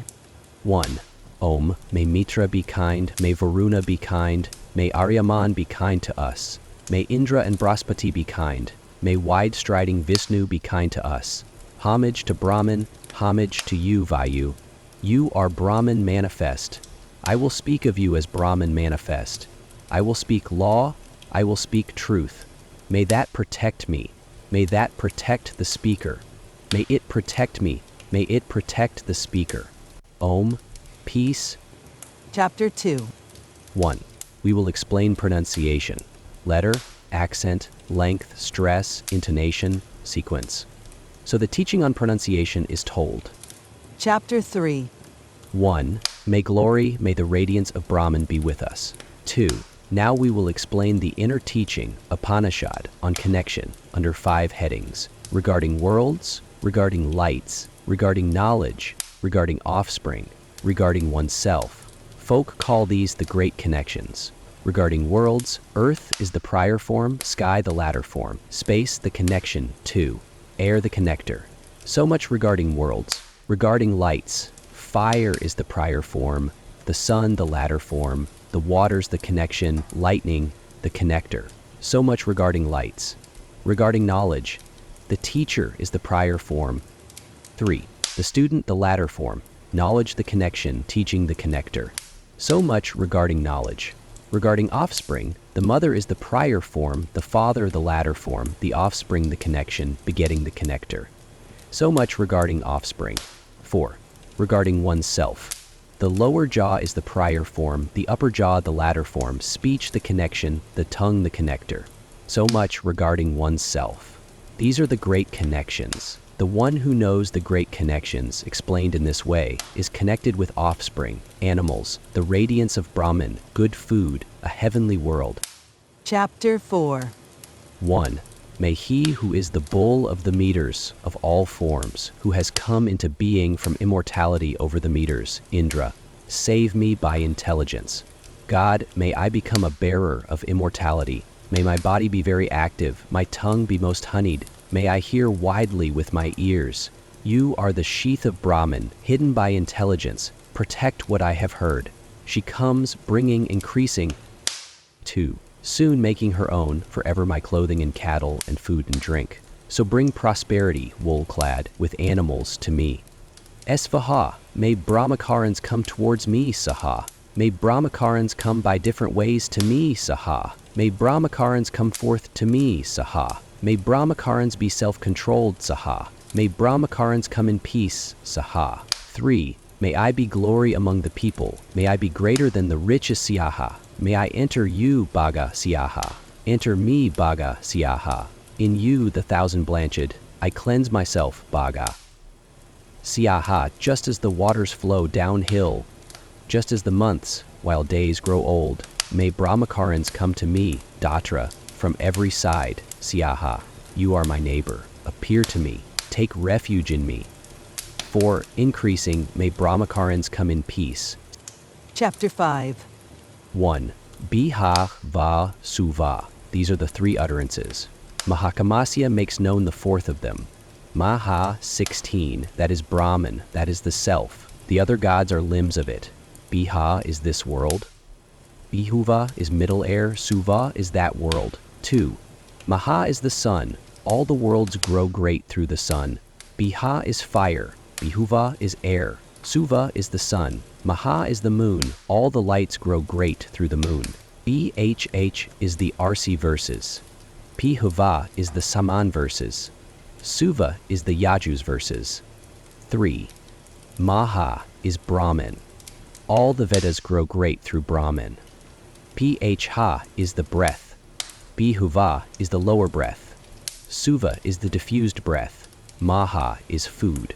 1. Om. May Mitra be kind. May Varuna be kind. May Aryaman be kind to us. May Indra and Brahaspati be kind. May wide-striding Vishnu be kind to us. Homage to Brahman. Homage to you, Vayu. You are Brahman manifest. I will speak of you as Brahman manifest. I will speak law. I will speak truth. May that protect me. May that protect the speaker. May it protect me. May it protect the speaker. Om. Peace. Chapter 2. 1. We will explain pronunciation. Letter, accent, length, stress, intonation, sequence. So the teaching on pronunciation is told. Chapter 3. 1. May glory, may the radiance of Brahman be with us. 2. Now we will explain the inner teaching, Upanishad, on connection, under 5 headings, regarding worlds, regarding lights, regarding knowledge, regarding offspring, regarding oneself. Folk call these the great connections. Regarding worlds, earth is the prior form, sky the latter form, space the connection, 2, air the connector. So much regarding worlds. Regarding lights, fire is the prior form, the sun the latter form, the waters the connection, lightning the connector. So much regarding lights. Regarding knowledge, the teacher is the prior form. 3. The student the latter form, knowledge the connection, teaching the connector. So much regarding knowledge. Regarding offspring, the mother is the prior form, the father the latter form, the offspring the connection, begetting the connector. So much regarding offspring. 4. Regarding oneself. The lower jaw is the prior form, the upper jaw the latter form, speech the connection, the tongue the connector. So much regarding oneself. These are the great connections. The one who knows the great connections, explained in this way, is connected with offspring, animals, the radiance of Brahman, good food, a heavenly world. Chapter 4. 1. May he who is the bull of the meters, of all forms, who has come into being from immortality over the meters, Indra, save me by intelligence. God, may I become a bearer of immortality. May my body be very active, my tongue be most honeyed. May I hear widely with my ears. You are the sheath of Brahman, hidden by intelligence. Protect what I have heard. She comes, bringing, increasing. 2. Soon making her own, forever my clothing and cattle and food and drink. So bring prosperity, wool-clad, with animals to me. Svaha, may Brahmakarans come towards me, Saha. May Brahmakarans come by different ways to me, Saha. May Brahmakarans come forth to me, Saha. May Brahmakarans be self-controlled, Saha. May Brahmakarans come in peace, Saha. 3. May I be glory among the people. May I be greater than the richest Siaha. May I enter you, Bhaga Siaha. Enter me, Bhaga Siaha. In you, the thousand blanched, I cleanse myself, Bhaga Siaha, just as the waters flow downhill, just as the months, while days grow old. May Brahmakarans come to me, Datra, from every side, Siaha. You are my neighbor. Appear to me. Take refuge in me. 4. Increasing, may Brahmakarans come in peace. Chapter 5. 1. Biha va suva. These are the three utterances. Mahakamasya makes known the fourth of them. Maha 16, that is Brahman, that is the self. The other gods are limbs of it. Biha is this world. Bihuva is middle air, Suva is that world. 2. Maha is the sun. All the worlds grow great through the sun. Biha is fire. Bihuva is air. Suva is the sun. Maha is the moon. All the lights grow great through the moon. Bhh is the Arsi verses. Pihuva is the Saman verses. Suva is the Yaju's verses. 3. Maha is Brahman. All the Vedas grow great through Brahman. Pha is the breath. Bihuva is the lower breath. Suva is the diffused breath. Maha is food.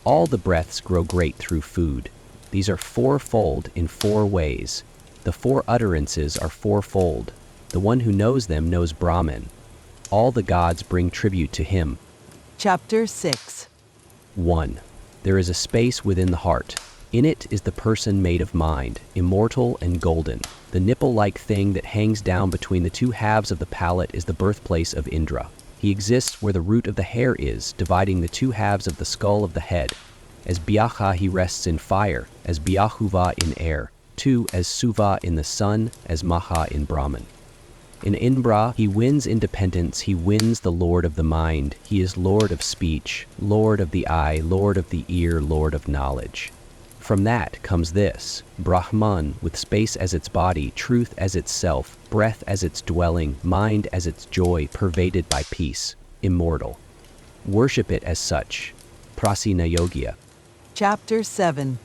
All the breaths grow great through food. These are fourfold in 4 ways. The 4 utterances are fourfold. The one who knows them knows Brahman. All the gods bring tribute to him. Chapter 6. 1. There is a space within the heart. In it is the person made of mind, immortal and golden. The nipple-like thing that hangs down between the 2 halves of the palate is the birthplace of Indra. He exists where the root of the hair is, dividing the 2 halves of the skull of the head. As Byaha he rests in fire, as Byahuva in air. 2. As Suva in the sun, as Maha in Brahman. In Indra, he wins independence, he wins the lord of the mind. He is lord of speech, lord of the eye, lord of the ear, lord of knowledge. From that comes this, Brahman, with space as its body, truth as its self, breath as its dwelling, mind as its joy, pervaded by peace, immortal. Worship it as such. Prasina Yogya. Chapter 7.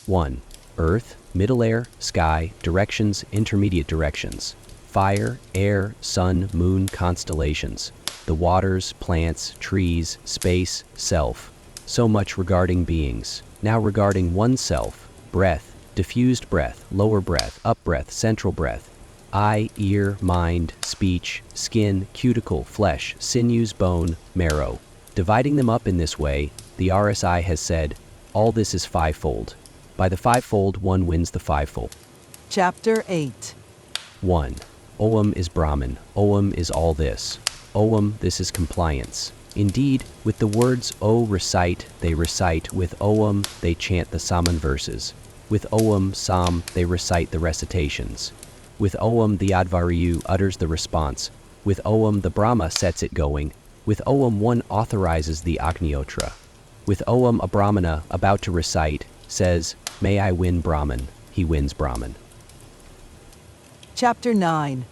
1. Earth, middle air, sky, directions, intermediate directions. Fire, air, sun, moon, constellations. The waters, plants, trees, space, self. So much regarding beings. Now regarding oneself, breath, diffused breath, lower breath, up breath, central breath, eye, ear, mind, speech, skin, cuticle, flesh, sinews, bone, marrow. Dividing them up in this way, the RSI has said, all this is 5-fold. By the 5-fold, one wins the 5-fold. Chapter 8. 1. Om is Brahman. Om is all this. Om, this is compliance. Indeed, with the words O recite, they recite. With Om, they chant the Saman verses. With Om, Sam, they recite the recitations. With Om, the Advariyu utters the response. With Om, the Brahma sets it going. With Om, one authorizes the Agnihotra. With Om, a Brahmana, about to recite, says, may I win Brahman. He wins Brahman. Chapter 9.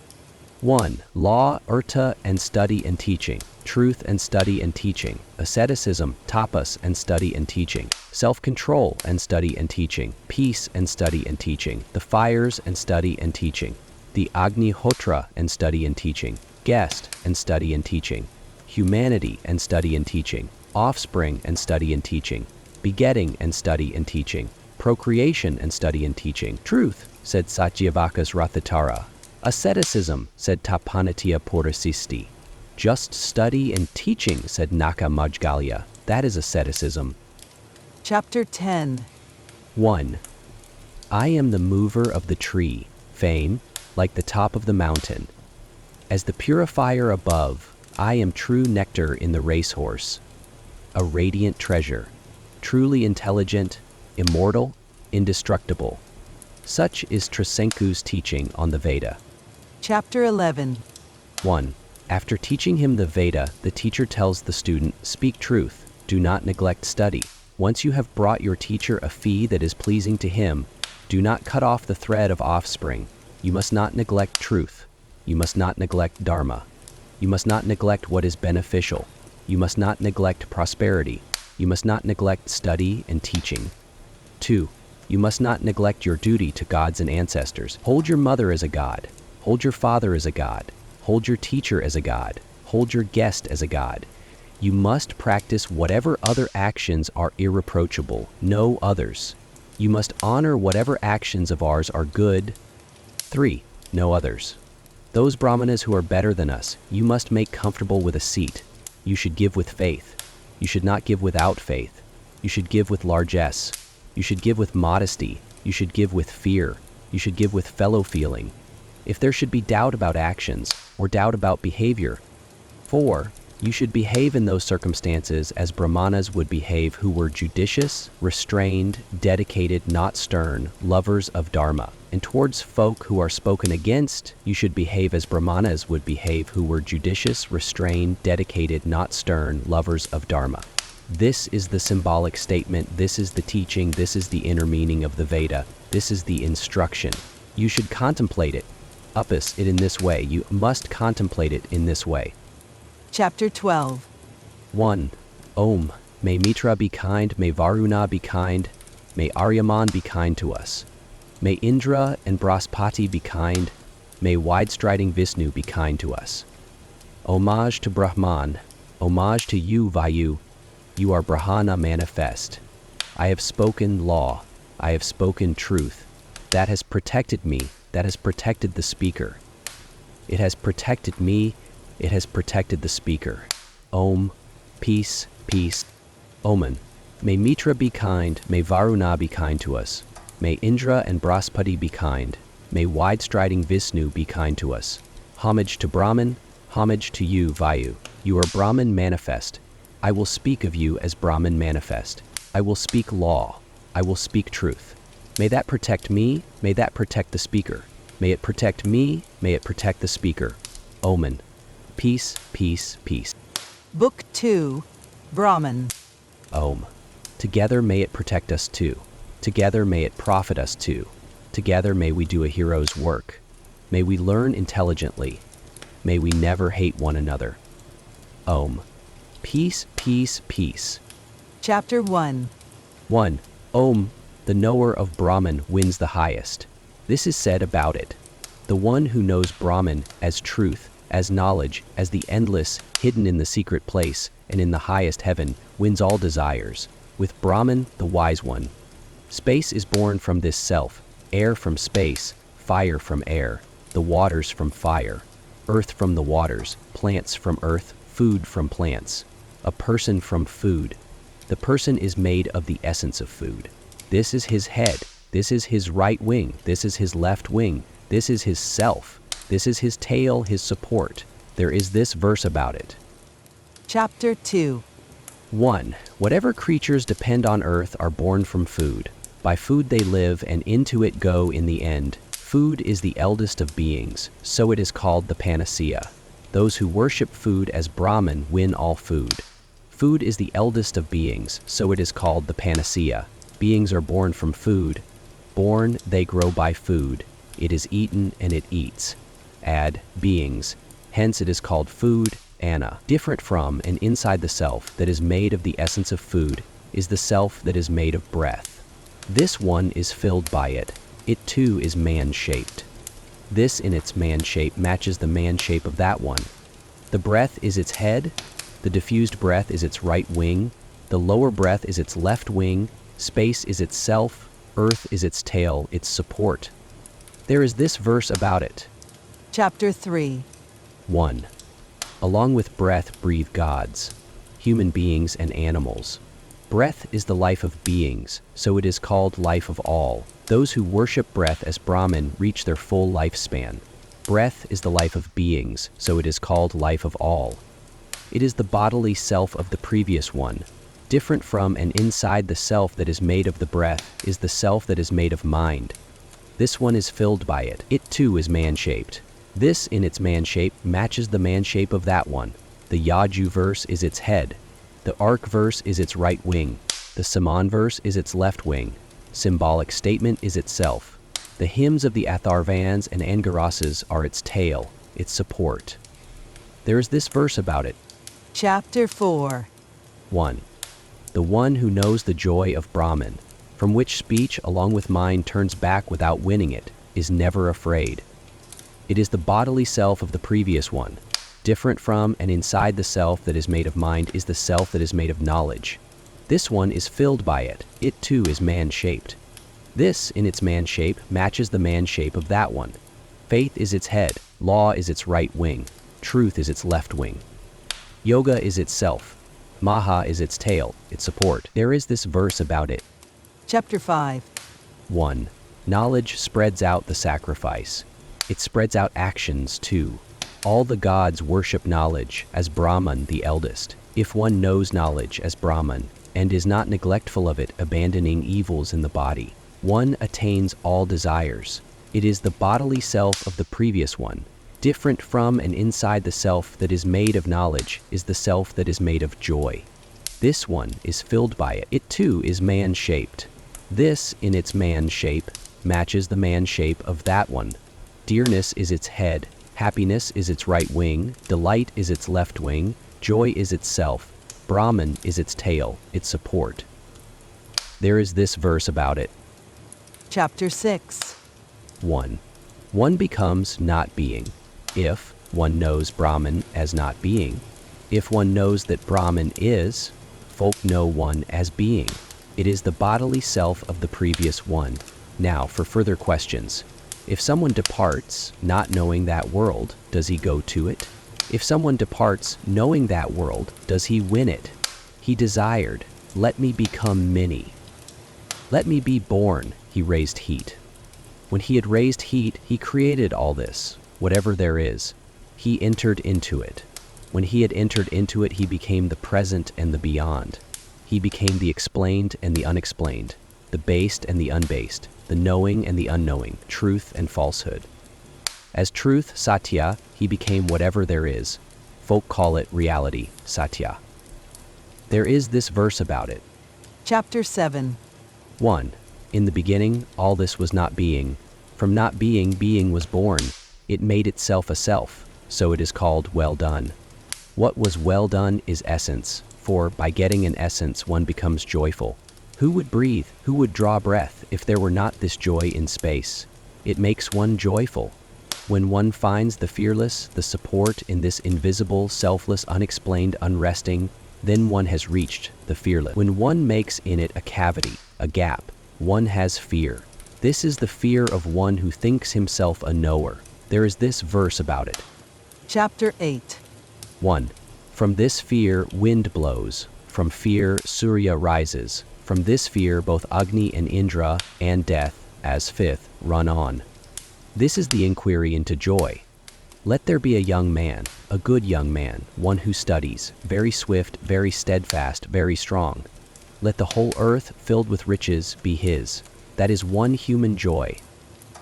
1. Law, Urta, and study and teaching. truth and study and teaching. Asceticism, tapas and study and teaching. Self-control and study and teaching. Peace and study and teaching. The fires and study and teaching. The Agnihotra and study and teaching. Guest and study and teaching. Humanity and study and teaching. Offspring and study and teaching. Begetting and study and teaching. Procreation and study and teaching. Truth, said Satyavakas Rathatara. Asceticism, said Tapanatiya Purasisti. Just study and teaching, said Naka Majgalya. That is asceticism. Chapter 10. 1. I am the mover of the tree, fame, like the top of the mountain. As the purifier above, I am true nectar in the racehorse. A radiant treasure, truly intelligent, immortal, indestructible. Such is Trisenku's teaching on the Veda. Chapter 11. 1. After teaching him the Veda, the teacher tells the student, speak truth, do not neglect study. Once you have brought your teacher a fee that is pleasing to him, do not cut off the thread of offspring. You must not neglect truth. You must not neglect Dharma. You must not neglect what is beneficial. You must not neglect prosperity. You must not neglect study and teaching. 2. You must not neglect your duty to gods and ancestors. Hold your mother as a god. Hold your father as a god. Hold your teacher as a god. Hold your guest as a god. You must practice whatever other actions are irreproachable, no others. You must honor whatever actions of ours are good. 3. No others. Those brahmanas who are better than us, you must make comfortable with a seat. You should give with faith. You should not give without faith. You should give with largesse. You should give with modesty. You should give with fear. You should give with fellow feeling. If there should be doubt about actions, or doubt about behavior. 4. You should behave in those circumstances as brahmanas would behave who were judicious, restrained, dedicated, not stern, lovers of dharma. And towards folk who are spoken against, you should behave as brahmanas would behave who were judicious, restrained, dedicated, not stern, lovers of dharma. This is the symbolic statement, this is the teaching, this is the inner meaning of the Veda, this is the instruction. You should contemplate it. Uppus it in this way, you must contemplate it in this way. Chapter 12. 1. Om. May Mitra be kind, may Varuna be kind, may Aryaman be kind to us. May Indra and Braspati be kind, may wide-striding Vishnu be kind to us. Homage to Brahman, homage to you, Vayu. You are Brahmana manifest. I have spoken law, I have spoken truth. That has protected me, that has protected the speaker. It has protected me, it has protected the speaker. Om, peace, peace. Omen. May Mitra be kind, may Varuna be kind to us. May Indra and Braspati be kind. May wide-striding Vishnu be kind to us. Homage to Brahman, homage to you, Vayu. You are Brahman manifest. I will speak of you as Brahman manifest. I will speak law. I will speak truth. May that protect me, may that protect the speaker. May it protect me, may it protect the speaker. Omen. Peace, peace, peace. Book 2. Brahman. Om. Together may it protect us too. Together may it profit us too. Together may we do a hero's work. May we learn intelligently. May we never hate one another. Om. Peace, peace, peace. Chapter 1. 1. Om. The knower of Brahman wins the highest. This is said about it. The one who knows Brahman as truth, as knowledge, as the endless, hidden in the secret place, and in the highest heaven, wins all desires. With Brahman, the wise one. Space is born from this self, air from space, fire from air, the waters from fire, earth from the waters, plants from earth, food from plants, a person from food. The person is made of the essence of food. This is his head, this is his right wing, this is his left wing, this is his self, this is his tail, his support. There is this verse about it. Chapter 2. 1. Whatever creatures depend on earth are born from food. By food they live and into it go in the end. Food is the eldest of beings, so it is called the panacea. Those who worship food as Brahman win all food. Food is the eldest of beings, so it is called the panacea. Beings are born from food. Born, they grow by food. It is eaten and it eats. Add, beings. Hence it is called food, Anna. Different from and inside the self that is made of the essence of food is the self that is made of breath. This one is filled by it. It too is man-shaped. This in its man shape matches the man shape of that one. The breath is its head, the diffused breath is its right wing, the lower breath is its left wing, space is its self, earth is its tail, its support. There is this verse about it. Chapter 3. 1. Along with breath breathe gods, human beings and animals. Breath is the life of beings, so it is called life of all. Those who worship breath as Brahman reach their full lifespan. Breath is the life of beings, so it is called life of all. It is the bodily self of the previous one. Different from and inside the self that is made of the breath is the self that is made of mind. This one is filled by it. It too is man-shaped. This in its man shape matches the man shape of that one. The Yaju verse is its head. The Ark verse is its right wing. The Saman verse is its left wing. Symbolic statement is itself. The hymns of the Atharvans and Angarasas are its tail, its support. There is this verse about it. Chapter 4. 1. The one who knows the joy of Brahman, from which speech along with mind turns back without winning it, is never afraid. It is the bodily self of the previous one. Different from and inside the self that is made of mind is the self that is made of knowledge. This one is filled by it. It too is man-shaped. This, in its man shape, matches the man shape of that one. Faith is its head. Law is its right wing. Truth is its left wing. Yoga is its self. Maha is its tail, its support. There is this verse about it. Chapter 5. 1. Knowledge spreads out the sacrifice. It spreads out actions too. All the gods worship knowledge as Brahman the eldest. If one knows knowledge as Brahman and is not neglectful of it, abandoning evils in the body, one attains all desires. It is the bodily self of the previous one. Different from and inside the self that is made of knowledge is the self that is made of joy. This one is filled by it. It too is man-shaped. This, in its man shape, matches the man shape of that one. Dearness is its head. Happiness is its right wing. Delight is its left wing. Joy is its self. Brahman is its tail, its support. There is this verse about it. Chapter 6. 1. One becomes not being if one knows Brahman as not being. If one knows that Brahman is, folk know one as being. It is the bodily self of the previous one. Now for further questions. If someone departs not knowing that world, does he go to it? If someone departs knowing that world, does he win it? He desired, let me become many. Let me be born, he raised heat. When he had raised heat, he created all this, whatever there is. He entered into it. When he had entered into it, he became the present and the beyond. He became the explained and the unexplained, the based and the unbased, the knowing and the unknowing, truth and falsehood. As truth, Satya, he became whatever there is. Folk call it reality, Satya. There is this verse about it. Chapter 7. 1. In the beginning, all this was not being. From not being, being was born. It made itself a self, so it is called well done. What was well done is essence, for by getting an essence one becomes joyful. Who would breathe, who would draw breath if there were not this joy in space? It makes one joyful. When one finds the fearless, the support in this invisible, selfless, unexplained, unresting, then one has reached the fearless. When one makes in it a cavity, a gap, one has fear. This is the fear of one who thinks himself a knower. There is this verse about it. Chapter 8. 1. From this fear wind blows. From fear Surya rises. From this fear both Agni and Indra and death, as fifth, run on. This is the inquiry into joy. Let there be a young man, a good young man, one who studies, very swift, very steadfast, very strong. Let the whole earth filled with riches be his. That is one human joy.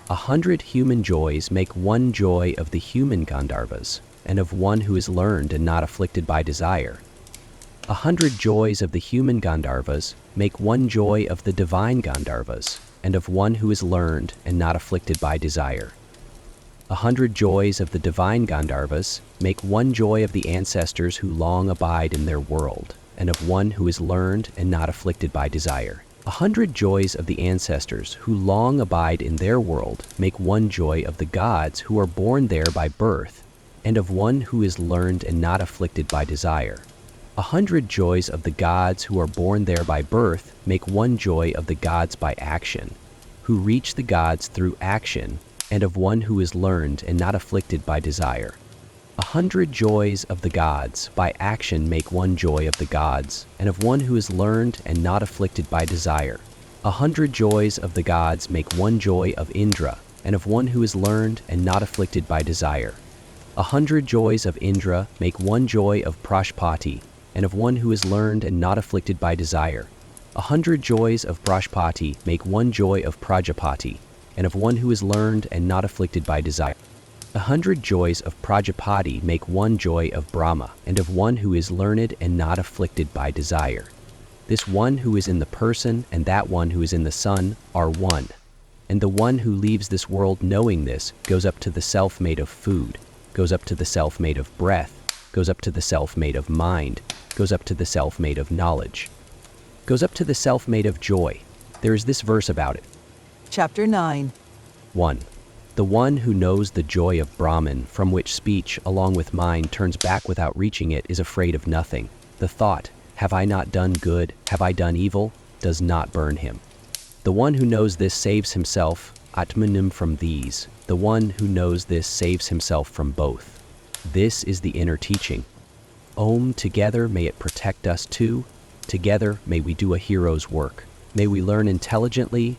100 human joys make one joy of the human Gandharvas, and of one who is learned and not afflicted by desire. 100 joys of the human Gandharvas make one joy of the divine Gandharvas, and of one who is learned and not afflicted by desire. 100 joys of the divine Gandharvas make one joy of the ancestors who long abide in their world, and of one who is learned and not afflicted by desire. 100 joys of the ancestors who long abide in their world make one joy of the gods who are born there by birth, and of one who is learned and not afflicted by desire. 100 joys of the gods who are born there by birth make one joy of the gods by action, who reach the gods through action, and of one who is learned and not afflicted by desire. 100 joys of the gods by action make one joy of the gods, and of one who is learned and not afflicted by desire. 100 joys of the gods make one joy of Indra, and of one who is learned and not afflicted by desire. 100 joys of Indra make one joy of Prashpati, and of one who is learned and not afflicted by desire. 100 joys of Prashpati make one joy of Prajapati, and of one who is learned and not afflicted by desire. 100 joys of Prajapati make one joy of Brahma, and of one who is learned and not afflicted by desire. This one who is in the person and that one who is in the sun are one. And the one who leaves this world knowing this goes up to the self made of food, goes up to the self made of breath, goes up to the self made of mind, goes up to the self made of knowledge, goes up to the self made of joy. There is this verse about it. Chapter 9. 1. The one who knows the joy of Brahman, from which speech, along with mind, turns back without reaching it, is afraid of nothing. The thought, have I not done good, have I done evil, does not burn him. The one who knows this saves himself, Atmanim, from these. The one who knows this saves himself from both. This is the inner teaching. Om, together may it protect us too. Together may we do a hero's work. May we learn intelligently.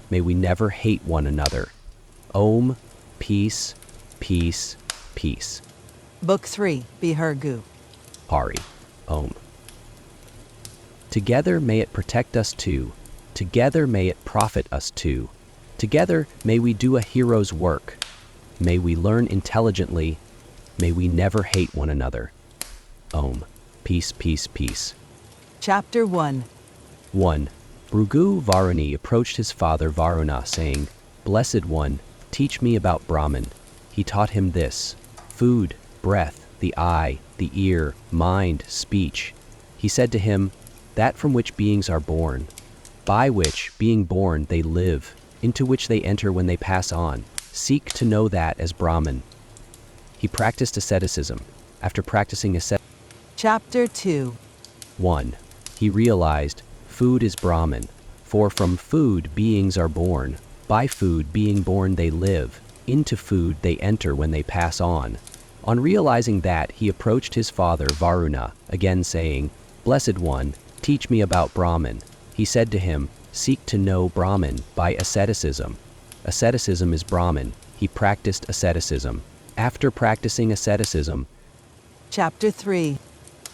May we never hate one another. Om, peace, peace, peace. Book 3, Bihargu. Hari, Om. Together may it protect us too. Together may it profit us too. Together may we do a hero's work. May we learn intelligently. May we never hate one another. Om, peace, peace, peace. Chapter 1. 1. Bhrigu Varuni approached his father Varuna, saying, Blessed One, teach me about Brahman. He taught him this: food, breath, the eye, the ear, mind, speech. He said to him, that from which beings are born, by which, being born, they live, into which they enter when they pass on. Seek to know that as Brahman. He practiced asceticism. After practicing asceticism, Chapter 2. 1. He realized, food is Brahman, for from food beings are born, by food being born they live, into food they enter when they pass on. On realizing that, he approached his father Varuna, again saying, Blessed One, teach me about Brahman. He said to him, seek to know Brahman by asceticism. Asceticism is Brahman. He practiced asceticism. After practicing asceticism, Chapter 3.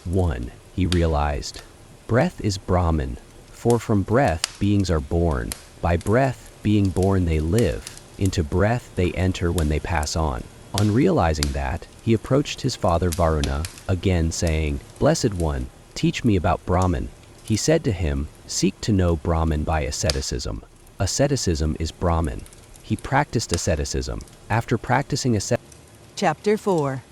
1. He realized, breath is Brahman, for from breath beings are born, by breath being born they live, into breath they enter when they pass on. On realizing that, he approached his father Varuna, again saying, Blessed One, teach me about Brahman. He said to him, seek to know Brahman by asceticism. Asceticism is Brahman. He practiced asceticism. After practicing asceticism, Chapter 4.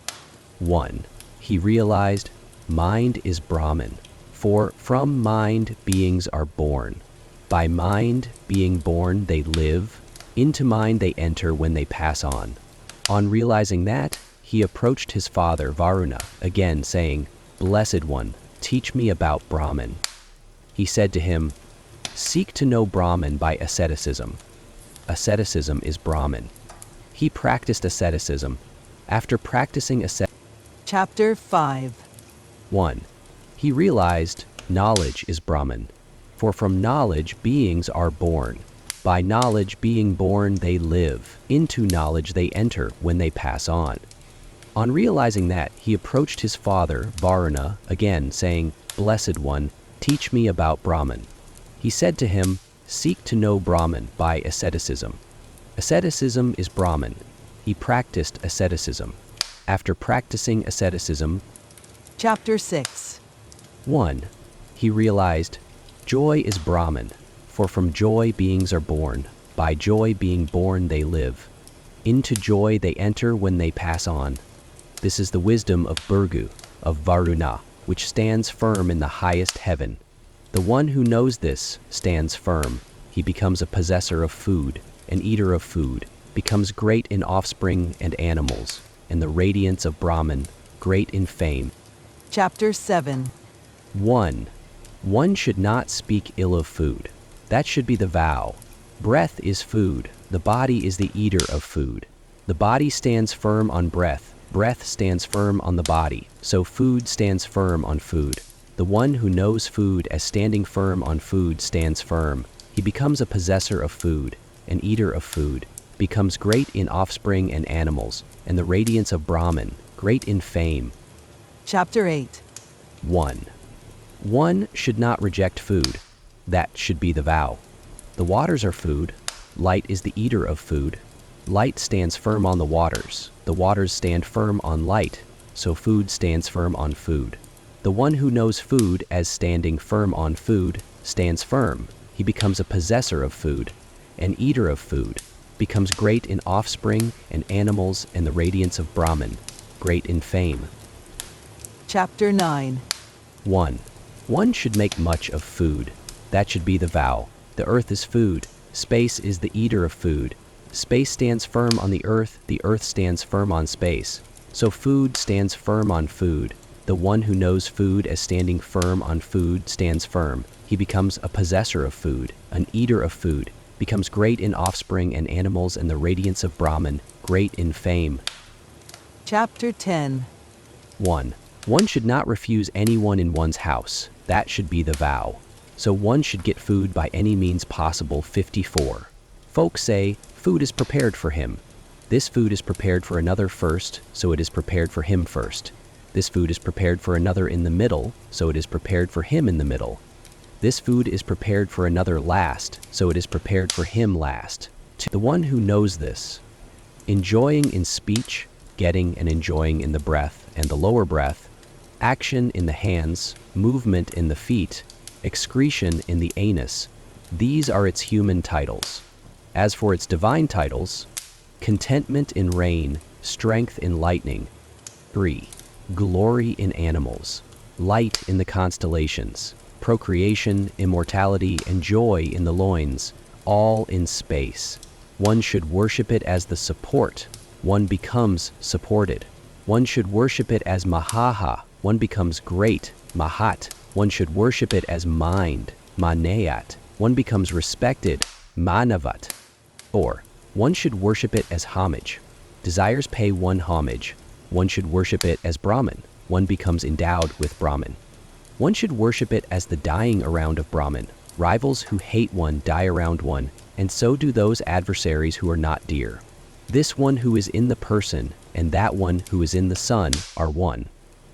1. He realized, mind is Brahman, for from mind beings are born. By mind being born they live, into mind they enter when they pass on. On realizing that, he approached his father Varuna, again saying, Blessed One, teach me about Brahman. He said to him, seek to know Brahman by asceticism. Asceticism is Brahman. He practiced asceticism. After practicing asceticism, Chapter 5. 1. He realized, knowledge is Brahman, for from knowledge beings are born. By knowledge being born they live, into knowledge they enter when they pass on. On realizing that, he approached his father, Varuna, again saying, Blessed One, teach me about Brahman. He said to him, seek to know Brahman by asceticism. Asceticism is Brahman. He practiced asceticism. After practicing asceticism, Chapter 6. 1. He realized, joy is Brahman, for from joy beings are born, by joy being born they live. Into joy they enter when they pass on. This is the wisdom of Bhrigu, of Varuna, which stands firm in the highest heaven. The one who knows this stands firm. He becomes a possessor of food, an eater of food, becomes great in offspring and animals, and the radiance of Brahman, great in fame. Chapter 7. 1. One should not speak ill of food. That should be the vow. Breath is food. The body is the eater of food. The body stands firm on breath. Breath stands firm on the body. So food stands firm on food. The one who knows food as standing firm on food stands firm. He becomes a possessor of food, an eater of food, becomes great in offspring and animals, and the radiance of Brahman, great in fame. Chapter 8. 1. One should not reject food. That should be the vow. The waters are food. Light is the eater of food. Light stands firm on the waters. The waters stand firm on light, so food stands firm on food. The one who knows food as standing firm on food stands firm. He becomes a possessor of food, an eater of food, becomes great in offspring and animals and the radiance of Brahman, great in fame. Chapter 9. 1. One should make much of food. That should be the vow. The earth is food. Space is the eater of food. Space stands firm on the earth stands firm on space. So food stands firm on food. The one who knows food as standing firm on food stands firm. He becomes a possessor of food, an eater of food, becomes great in offspring and animals and the radiance of Brahman, great in fame. Chapter 10. 1. One should not refuse anyone in one's house. That should be the vow. So one should get food by any means possible. 54. Folks say, food is prepared for him. This food is prepared for another first, so it is prepared for him first. This food is prepared for another in the middle, so it is prepared for him in the middle. This food is prepared for another last, so it is prepared for him last. To the one who knows this, enjoying in speech, getting and enjoying in the breath and the lower breath, action in the hands, movement in the feet, excretion in the anus, these are its human titles. As for its divine titles, contentment in rain, strength in lightning. 3. Glory in animals, light in the constellations, procreation, immortality, and joy in the loins, all in space. One should worship it as the support. One becomes supported. One should worship it as Mahaha. One becomes great, Mahat. One should worship it as mind, Manayat. One becomes respected, Manavat. 4. One should worship it as homage. Desires pay one homage. One should worship it as Brahman. One becomes endowed with Brahman. One should worship it as the dying around of Brahman. Rivals who hate one die around one, and so do those adversaries who are not dear. This one who is in the person and that one who is in the sun are one.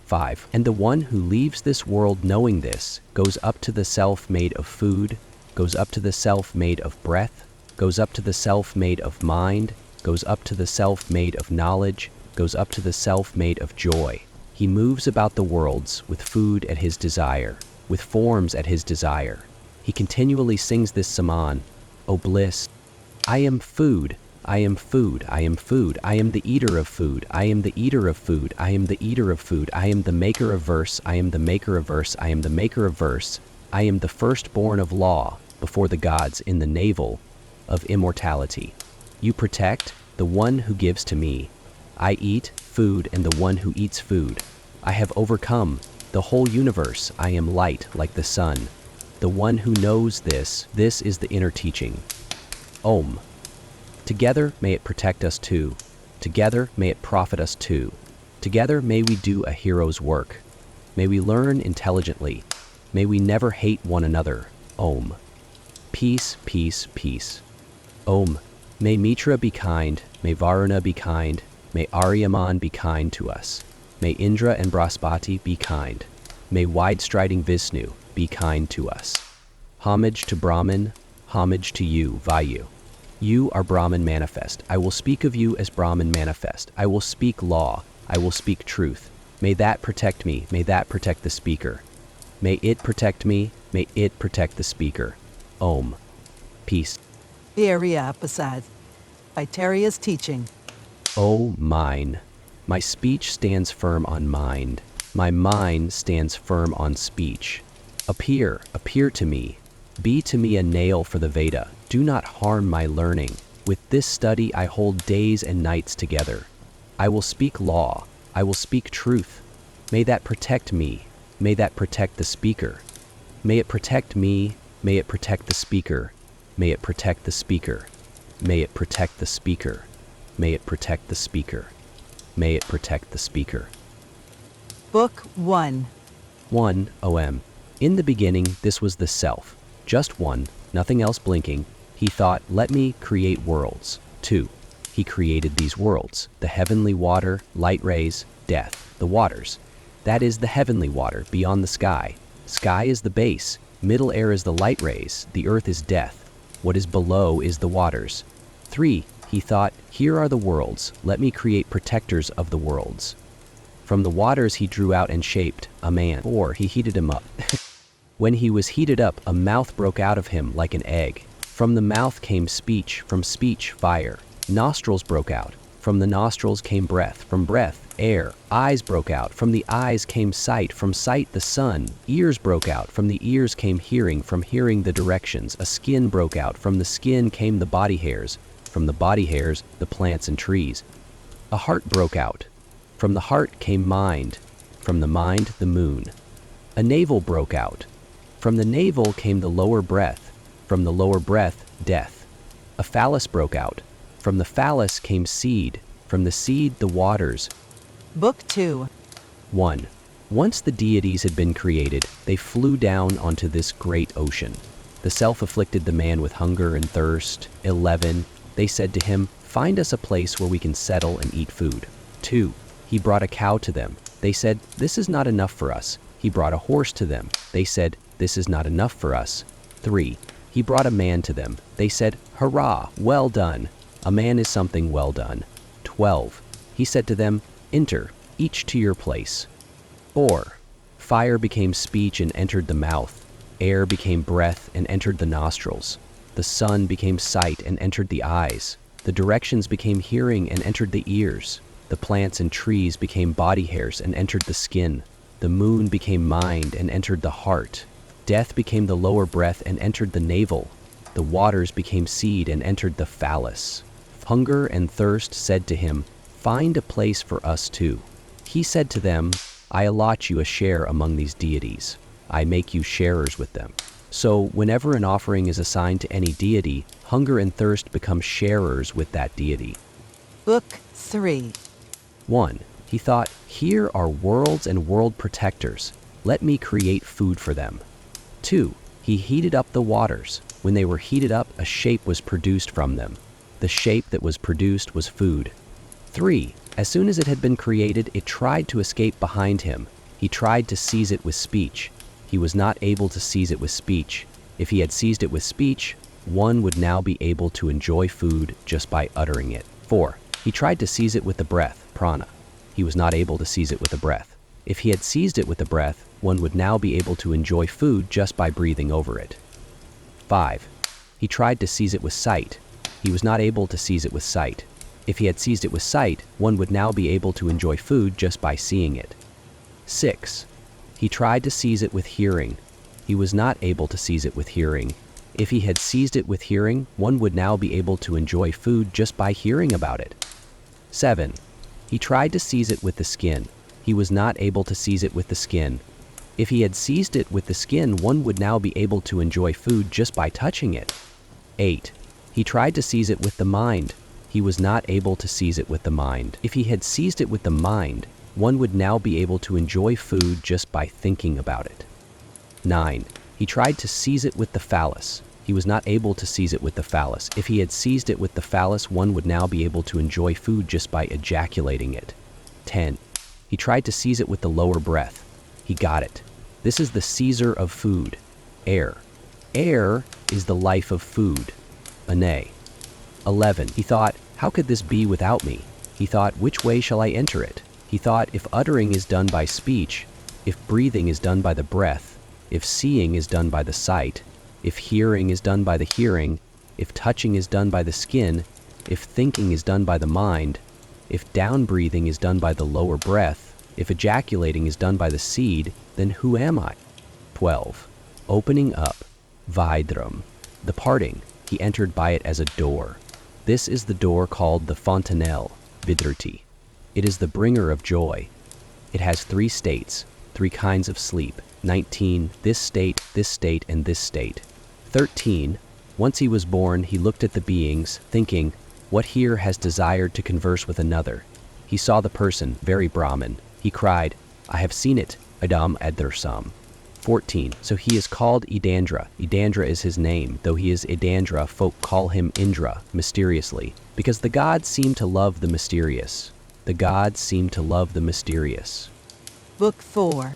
5. And the one who leaves this world knowing this goes up to the self made of food, goes up to the self made of breath, goes up to the self made of mind, goes up to the self made of knowledge, goes up to the self made of joy. He moves about the worlds with food at his desire, with forms at his desire. He continually sings this Saman, O bliss, I am food, I am food, I am food, I am the eater of food, I am the eater of food, I am the eater of food, I am the maker of verse, I am the maker of verse, I am the maker of verse, I am the firstborn of law before the gods in the navel of immortality. You protect the one who gives to me. I eat food and the one who eats food. I have overcome the whole universe. I am light like the sun. The one who knows this is the inner teaching. Om. Together may it protect us too. Together may it profit us too. Together may we do a hero's work. May we learn intelligently. May we never hate one another. Om. Peace, peace, peace. Om. May Mitra be kind. May Varuna be kind. May Aryaman be kind to us. May Indra and Brahaspati be kind. May wide-striding Vishnu be kind to us. Homage to Brahman, homage to you, Vayu. You are Brahman manifest. I will speak of you as Brahman manifest. I will speak law. I will speak truth. May that protect me. May that protect the speaker. May it protect me. May it protect the speaker. Om. Peace. Upanishads. By Taria's teaching. O mine. My speech stands firm on mind. My mind stands firm on speech. Appear to me. Be to me a nail for the Veda. Do not harm my learning. With this study I hold days and nights together. I will speak law. I will speak truth. May that protect me. May that protect the speaker. May it protect me. May it protect the speaker. May it protect the speaker. May it protect the speaker. May it protect the speaker. May it protect the speaker. Book 1. 1. OM. In the beginning, this was the self. Just one, nothing else blinking. He thought, let me create worlds. 2. He created these worlds. The heavenly water, light rays, death, the waters. That is the heavenly water, beyond the sky. Sky is the base. Middle air is the light rays. The earth is death. What is below is the waters. 3. He thought, here are the worlds. Let me create protectors of the worlds. From the waters he drew out and shaped a man. 4. He heated him up. When he was heated up, a mouth broke out of him like an egg. From the mouth came speech, from speech, fire. Nostrils broke out. From the nostrils came breath, from breath, air. Eyes broke out. From the eyes came sight, from sight, the sun. Ears broke out. From the ears came hearing, from hearing, the directions. A skin broke out. From the skin came the body hairs. From the body hairs, the plants and trees. A heart broke out. From the heart came mind. From the mind, the moon. A navel broke out. From the navel came the lower breath. From the lower breath, death. A phallus broke out. From the phallus came seed. From the seed, the waters. Book 2. 1. Once the deities had been created, they flew down onto this great ocean. The self afflicted the man with hunger and thirst. 11. They said to him, find us a place where we can settle and eat food. 2. He brought a cow to them. They said, this is not enough for us. He brought a horse to them. They said, this is not enough for us. 3. He brought a man to them. They said, hurrah, well done. A man is something well done. 12. He said to them, enter, each to your place. 4. Fire became speech and entered the mouth. Air became breath and entered the nostrils. The sun became sight and entered the eyes. The directions became hearing and entered the ears. The plants and trees became body hairs and entered the skin. The moon became mind and entered the heart. Death became the lower breath and entered the navel. The waters became seed and entered the phallus. Hunger and thirst said to him, find a place for us too. He said to them, I allot you a share among these deities. I make you sharers with them. So whenever an offering is assigned to any deity, hunger and thirst become sharers with that deity. Book 3. 1. He thought, here are worlds and world protectors. Let me create food for them. 2. He heated up the waters. When they were heated up, a shape was produced from them. The shape that was produced was food. 3. As soon as it had been created, it tried to escape behind him. He tried to seize it with speech. He was not able to seize it with speech. If he had seized it with speech, one would now be able to enjoy food just by uttering it. 4. He tried to seize it with the breath, prana. He was not able to seize it with the breath. If he had seized it with the breath, one would now be able to enjoy food just by breathing over it. 5. He tried to seize it with sight. He was not able to seize it with sight. If he had seized it with sight, one would now be able to enjoy food just by seeing it. 6. He tried to seize it with hearing. He was not able to seize it with hearing. If he had seized it with hearing, one would now be able to enjoy food just by hearing about it. 7. He tried to seize it with the skin. He was not able to seize it with the skin. If he had seized it with the skin, one would now be able to enjoy food just by touching it. 8. He tried to seize it with the mind. He was not able to seize it with the mind. If he had seized it with the mind, one would now be able to enjoy food just by thinking about it. 9. He tried to seize it with the phallus. He was not able to seize it with the phallus. If he had seized it with the phallus, one would now be able to enjoy food just by ejaculating it. 10. He tried to seize it with the lower breath. He got it. This is the seizer of food. Air. Air is the life of food. Ane. 11. He thought, how could this be without me? He thought, which way shall I enter it? He thought, if uttering is done by speech, if breathing is done by the breath, if seeing is done by the sight, if hearing is done by the hearing, if touching is done by the skin, if thinking is done by the mind, If down-breathing is done by the lower breath, if ejaculating is done by the seed, then who am I? 12. Opening up, Vaidram. The parting, he entered by it as a door. This is the door called the fontanelle, Vidruti. It is the bringer of joy. It has 3 states, 3 kinds of sleep. 19. This state, and this state. 13. Once he was born, he looked at the beings, thinking, what here has desired to converse with another? He saw the person, very Brahmin. He cried, I have seen it, Adam Adharsam. 14. So he is called Idandra. Idandra is his name, though he is Idandra, folk call him Indra, mysteriously, because the gods seem to love the mysterious. The gods seem to love the mysterious. Book 4.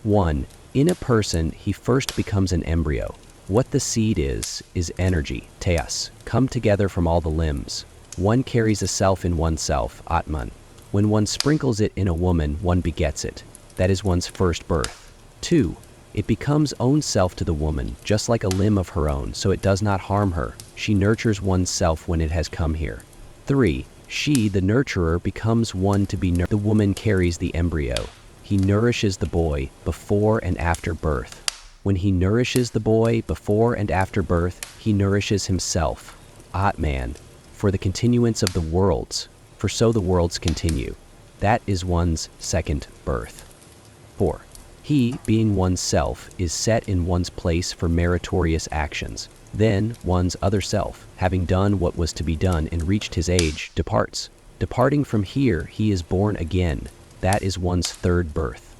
1. In a person, he first becomes an embryo. What the seed is energy, teas, come together from all the limbs. One carries a self in oneself, Atman. When one sprinkles it in a woman, one begets it. That is one's first birth. 2. It becomes own self to the woman, just like a limb of her own, so it does not harm her. She nurtures one's self when it has come here. 3. She, the nurturer, becomes one to be nurtured. The woman carries the embryo. He nourishes the boy before and after birth. When he nourishes the boy before and after birth, he nourishes himself, Atman, for the continuance of the worlds, for so the worlds continue. That is one's second birth. 4. He, being one's self, is set in one's place for meritorious actions. Then one's other self, having done what was to be done and reached his age, departs. Departing from here, he is born again. That is one's third birth.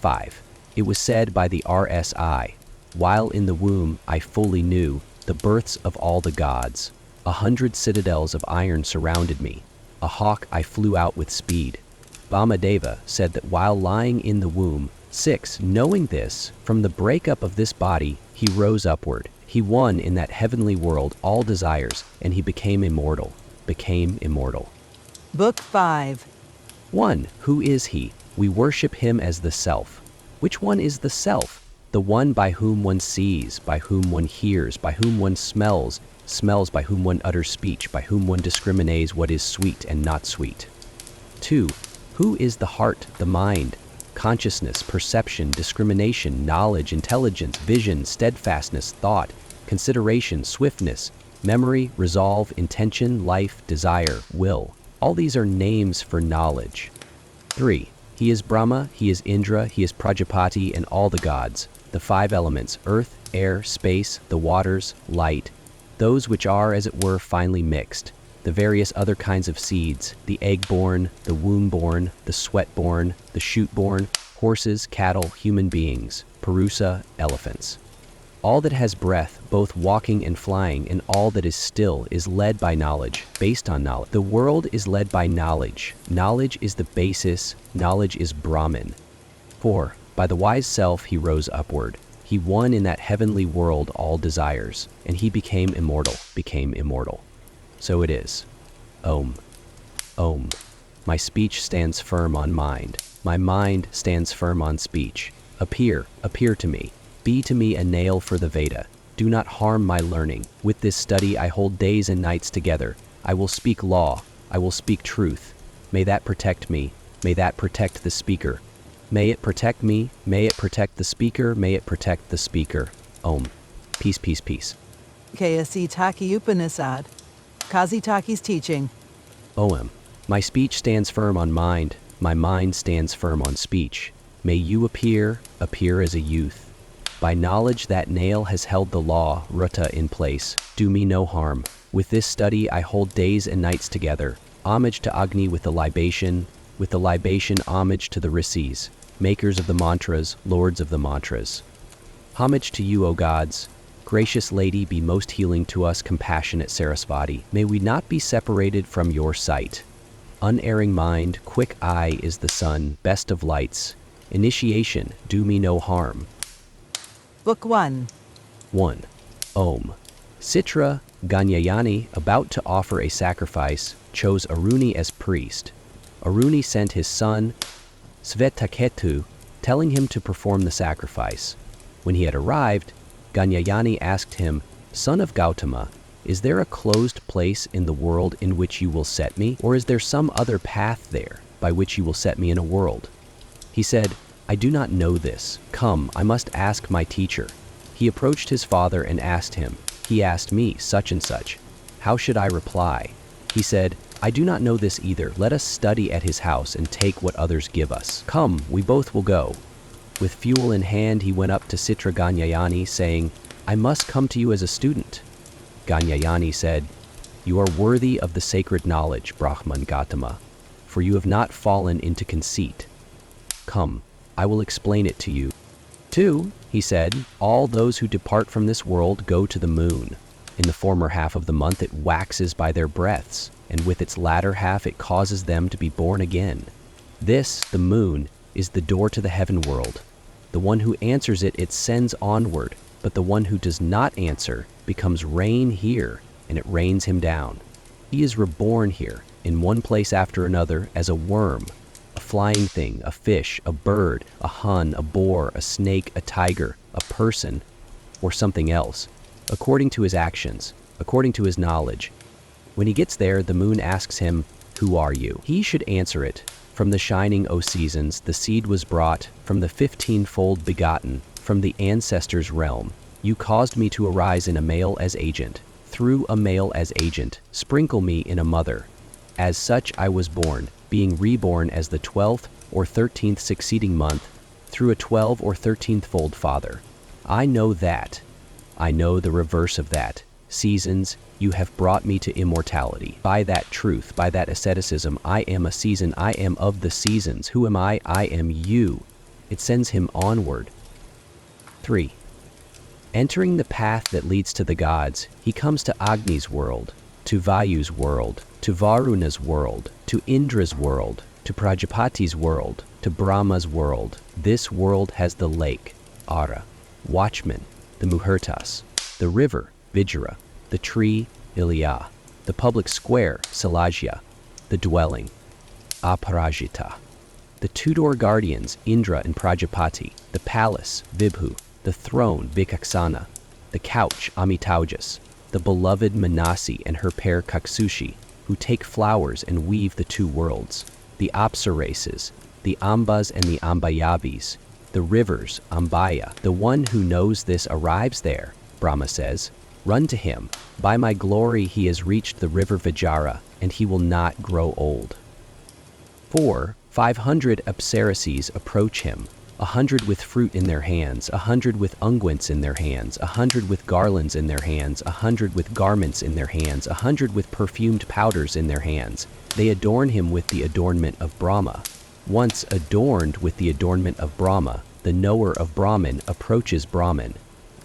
5. It was said by the RSI, while in the womb I fully knew the births of all the gods. 100 citadels of iron surrounded me. A hawk I flew out with speed. Bhamadeva said that while lying in the womb, 6. Knowing this, from the breakup of this body, he rose upward. He won in that heavenly world all desires, and he became immortal. Book 5. 1. Who is he? We worship him as the self. Which one is the self? The one by whom one sees, by whom one hears, by whom one smells, by whom one utters speech, by whom one discriminates what is sweet and not sweet. 2. Who is the heart, the mind, consciousness, perception, discrimination, knowledge, intelligence, vision, steadfastness, thought, consideration, swiftness, memory, resolve, intention, life, desire, will. All these are names for knowledge. 3. He is Brahma, he is Indra, he is Prajapati, and all the gods. The 5 elements, earth, air, space, the waters, light, those which are, as it were, finely mixed. The various other kinds of seeds, the egg-born, the womb-born, the sweat-born, the shoot-born, horses, cattle, human beings, Purusa, elephants. All that has breath, both walking and flying, and all that is still is led by knowledge, based on knowledge. The world is led by knowledge. Knowledge is the basis, knowledge is Brahman. 4. By the wise self he rose upward. He won in that heavenly world all desires, and he became immortal. So it is. Om. Om. My speech stands firm on mind. My mind stands firm on speech. Appear to me. Be to me a nail for the Veda. Do not harm my learning. With this study I hold days and nights together. I will speak law. I will speak truth. May that protect me. May that protect the speaker. May it protect me. May it protect the speaker. May it protect the speaker. Om. Peace, peace, peace. KSE Taki Upanishad. Kazitaki's teaching. Om. My speech stands firm on mind. My mind stands firm on speech. May you appear as a youth. By knowledge that nail has held the law, Ruta, in place. Do me no harm. With this study I hold days and nights together. Homage to Agni with the libation. With the libation homage to the Rishis, makers of the mantras, lords of the mantras. Homage to you, O gods. Gracious Lady, be most healing to us, compassionate Sarasvati. May we not be separated from your sight. Unerring mind, quick eye is the sun, best of lights. Initiation, do me no harm. Book 1. 1. Om. Citra, Ganyayani, about to offer a sacrifice, chose Aruni as priest. Aruni sent his son, Svetaketu, telling him to perform the sacrifice. When he had arrived, Ganyayani asked him, Son of Gautama, Is there a closed place in the world in which you will set me, or is there some other path there by which you will set me in a world? He said, I do not know this. Come, I must ask my teacher. He approached his father and asked him. He asked me, such and such. How should I reply? He said, I do not know this either. Let us study at his house and take what others give us. Come, we both will go. With fuel in hand, he went up to Citra Ganyayani, saying, I must come to you as a student. Ganyayani said, You are worthy of the sacred knowledge, Brahman Gautama, for you have not fallen into conceit. Come, I will explain it to you. 2, he said, all those who depart from this world go to the moon. In the former half of the month it waxes by their breaths, and with its latter half it causes them to be born again. This, the moon, is the door to the heaven world. The one who answers it, it sends onward, but the one who does not answer becomes rain here, and it rains him down. He is reborn here, in one place after another, as a worm, a flying thing, a fish, a bird, a hun, a boar, a snake, a tiger, a person, or something else, according to his actions, according to his knowledge. When he gets there, the moon asks him, Who are you? He should answer it. From the shining, O seasons, the seed was brought, from the 15-fold begotten, from the ancestors' realm. You caused me to arise in a male as agent. Through a male as agent, sprinkle me in a mother. As such I was born, being reborn as the 12th or 13th succeeding month, through a 12 or 13th-fold father. I know that. I know the reverse of that. Seasons, you have brought me to immortality. By that truth, by that asceticism, I am a season, I am of the seasons. Who am I? I am you. It sends him onward. 3. Entering the path that leads to the gods, he comes to Agni's world, to Vayu's world, to Varuna's world, to Indra's world, to Prajapati's world, to Brahma's world. This world has the lake, Ara, watchman, the Muhurtas, the river, Vijra, the tree, Ilya, the public square, Salajya, the dwelling, Aparajita, the two-door guardians, Indra and Prajapati, the palace, Vibhu, the throne, Vikaksana, the couch, Amitaujas, the beloved Manasi and her pair Kaksushi, who take flowers and weave the two worlds, the Apsarases, the Ambas and the Ambayabis, the rivers, Ambaya. The one who knows this arrives there, Brahma says. Run to him. By my glory he has reached the river Vijara, and he will not grow old. 4. 500 Apsarases approach him, 100 with fruit in their hands, 100 with unguents in their hands, 100 with garlands in their hands, 100 with garments in their hands, 100 with perfumed powders in their hands. They adorn him with the adornment of Brahma. Once adorned with the adornment of Brahma, the knower of Brahman approaches Brahman.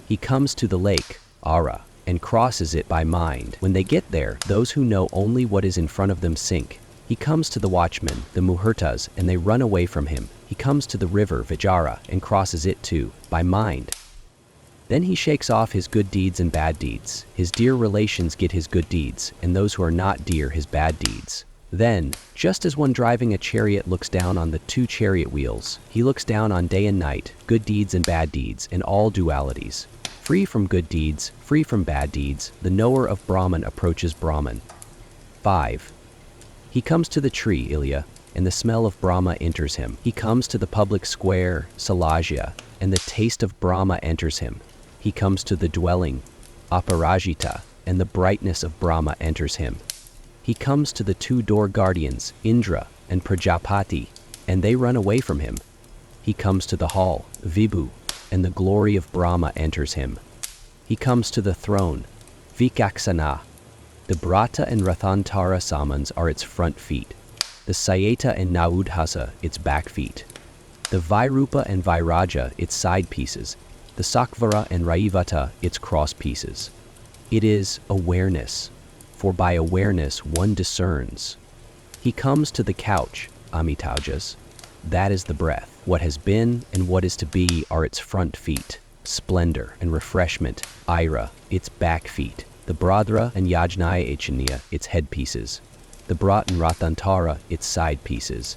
He comes to the lake, Ara, and crosses it by mind. When they get there, those who know only what is in front of them sink. He comes to the watchmen, the Muhurtas, and they run away from him. He comes to the river, Vijara, and crosses it too, by mind. Then he shakes off his good deeds and bad deeds. His dear relations get his good deeds, and those who are not dear his bad deeds. Then, just as one driving a chariot looks down on the two chariot wheels, he looks down on day and night, good deeds and bad deeds, and all dualities. Free from good deeds, free from bad deeds, the knower of Brahman approaches Brahman. 5. He comes to the tree, Ilya, and the smell of Brahma enters him. He comes to the public square, Salajya, and the taste of Brahma enters him. He comes to the dwelling, Aparajita, and the brightness of Brahma enters him. He comes to the two-door guardians, Indra and Prajapati, and they run away from him. He comes to the hall, Vibhu, and the glory of Brahma enters him. He comes to the throne, Vikaksana. The Brata and Rathantara Samans are its front feet, the Sayeta and Naudhasa its back feet, the Vairupa and Vairaja its side pieces, the Sakvara and Raivata its cross pieces. It is awareness, for by awareness one discerns. He comes to the couch, Amitaujas. That is the breath. What has been and what is to be are its front feet, splendor and refreshment, Ira, its back feet, the Bradra and Yajnaya Echaniya, its headpieces, the Brat and Rathantara, its side pieces,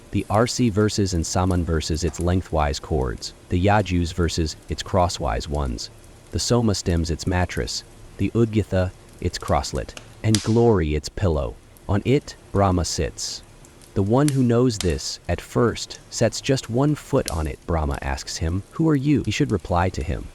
the Arsi verses and Saman verses, its lengthwise cords, the Yajus verses, its crosswise ones, the Soma stems, its mattress, the Udgyatha its crosslet, and glory its pillow. On it, Brahma sits. The one who knows this, at first, sets just 1 foot on it. Brahma asks him, "Who are you?" He should reply to him.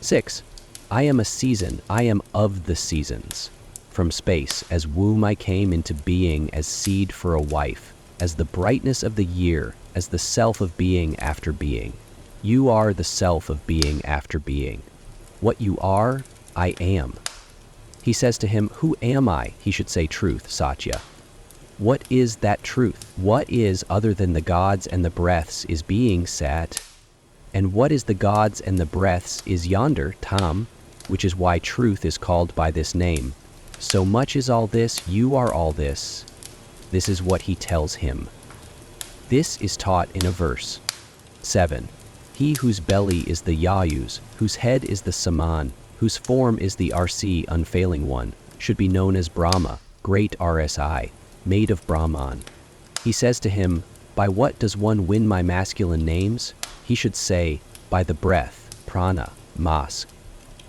6. I am a season, I am of the seasons. From space, as womb I came into being, as seed for a wife, as the brightness of the year, as the self of being after being. You are the self of being after being. What you are, I am. He says to him, "Who am I?" He should say truth, Satya. What is that truth? What is other than the gods and the breaths is being, Sat? And what is the gods and the breaths is yonder, Tam, which is why truth is called by this name. So much is all this, you are all this. This is what he tells him. This is taught in a verse. 7. He whose belly is the Yayus, whose head is the Saman, whose form is the RC unfailing one, should be known as Brahma, great RSI, made of Brahman. He says to him, "By what does one win my masculine names?" He should say, "By the breath, prana, mas."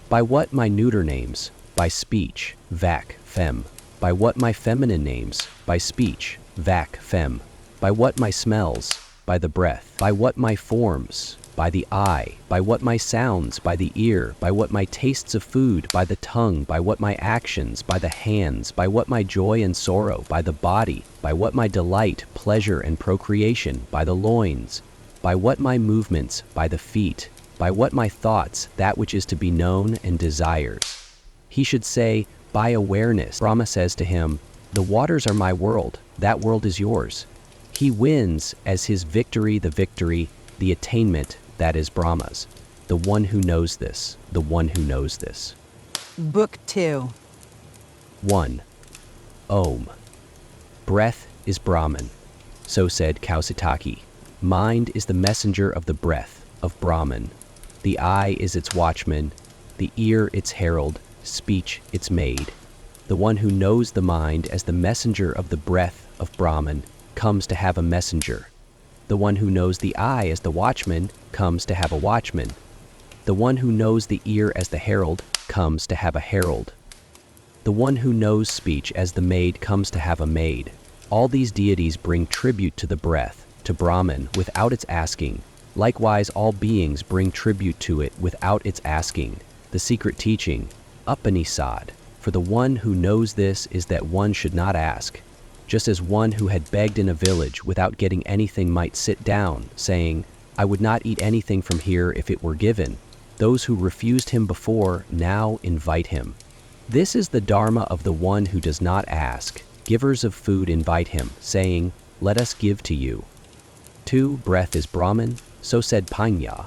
By what my neuter names? By speech, vac, fem. By what my feminine names? By speech, vac, fem. By what my smells? By the breath. By what my forms? By the eye. By what my sounds? By the ear. By what my tastes of food? By the tongue. By what my actions? By the hands. By what my joy and sorrow? By the body. By what my delight, pleasure, and procreation? By the loins. By what my movements? By the feet. By what my thoughts? That which is to be known and desires. He should say, by awareness. Brahma says to him, "The waters are my world. That world is yours." He wins as his victory, the attainment, that is Brahma's. The one who knows this, the one who knows this. Book 2. 1. Om. Breath is Brahman. So said Kausitaki. Mind is the messenger of the breath, of Brahman. The eye is its watchman, the ear its herald, speech its maid. The one who knows the mind as the messenger of the breath of Brahman comes to have a messenger. The one who knows the eye as the watchman comes to have a watchman. The one who knows the ear as the herald comes to have a herald. The one who knows speech as the maid comes to have a maid. All these deities bring tribute to the breath, to Brahman, without its asking. Likewise, all beings bring tribute to it without its asking. The secret teaching, Upanishad, for the one who knows this is that one should not ask. Just as one who had begged in a village without getting anything might sit down, saying, "I would not eat anything from here if it were given," those who refused him before now invite him. This is the dharma of the one who does not ask. Givers of food invite him, saying, "Let us give to you." 2. Breath is Brahman, so said Panya.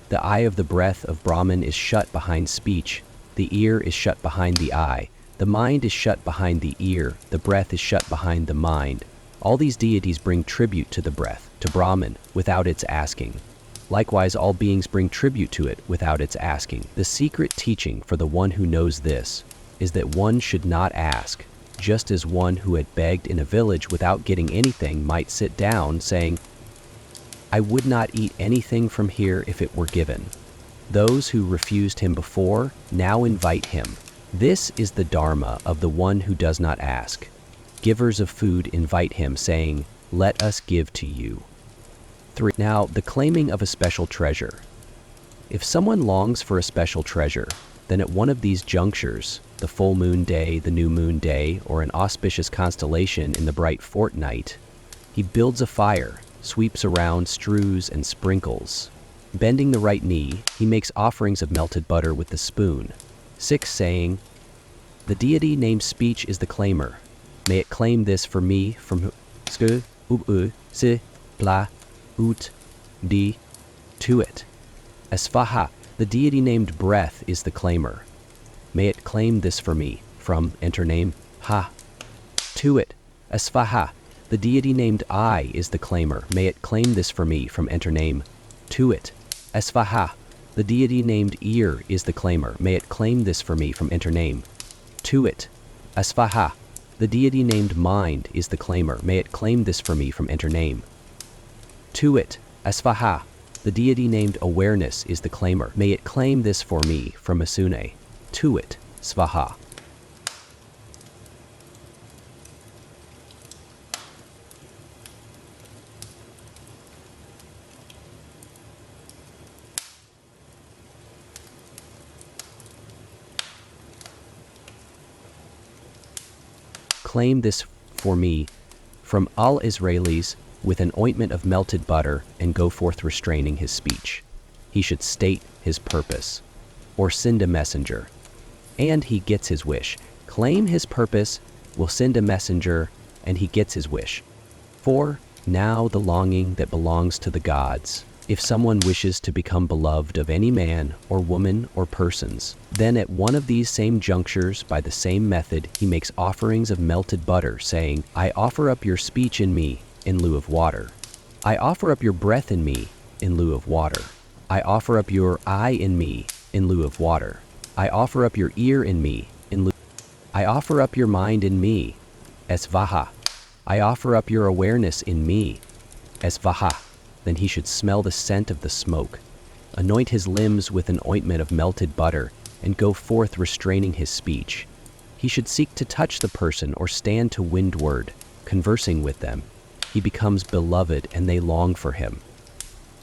The eye of the breath of Brahman is shut behind speech, the ear is shut behind the eye, the mind is shut behind the ear, the breath is shut behind the mind. All these deities bring tribute to the breath, to Brahman, without its asking. Likewise, all beings bring tribute to it without its asking. The secret teaching for the one who knows this is that one should not ask, just as one who had begged in a village without getting anything might sit down, saying, "I would not eat anything from here if it were given." Those who refused him before now invite him. This is the dharma of the one who does not ask. Givers of food invite him, saying, "Let us give to you." 3. Now, the claiming of a special treasure. If someone longs for a special treasure, then at one of these junctures, the full moon day, the new moon day, or an auspicious constellation in the bright fortnight, he builds a fire, sweeps around, strews, and sprinkles. Bending the right knee, he makes offerings of melted butter with the spoon. 6. Saying, "The deity named speech is the claimer. May it claim this for me from sk, si, pla, ut, di, to it." Asvaha, the deity named breath is the claimer. May it claim this for me from enter name, ha, to it. Asvaha, the deity named I is the claimer. May it claim this for me from enter name, to it. Asvaha, the deity named ear is the claimer. May it claim this for me from enter name, to it. Asvaha, the deity named mind is the claimer. May it claim this for me from enter name, to it. Asvaha, the deity named awareness is the claimer. May it claim this for me from Asune, to it. Svaha. proclaim this for me from all Israelis with an ointment of melted butter and go forth restraining his speech. He should state his purpose, or send a messenger, and he gets his wish. Claim his purpose, will send a messenger, and he gets his wish. 4. Now the longing that belongs to the gods. If someone wishes to become beloved of any man or woman or persons, then at one of these same junctures, by the same method, he makes offerings of melted butter, saying, I offer up your speech in me in lieu of water. I offer up your breath in me in lieu of water. I offer up your eye in me in lieu of water. I offer up your ear in me in lieu. I offer up your mind in me, esvaha. I offer up your awareness in me, esvaha. Then he should smell the scent of the smoke, anoint his limbs with an ointment of melted butter, and go forth restraining his speech. He should seek to touch the person or stand to windward, conversing with them. He becomes beloved and they long for him.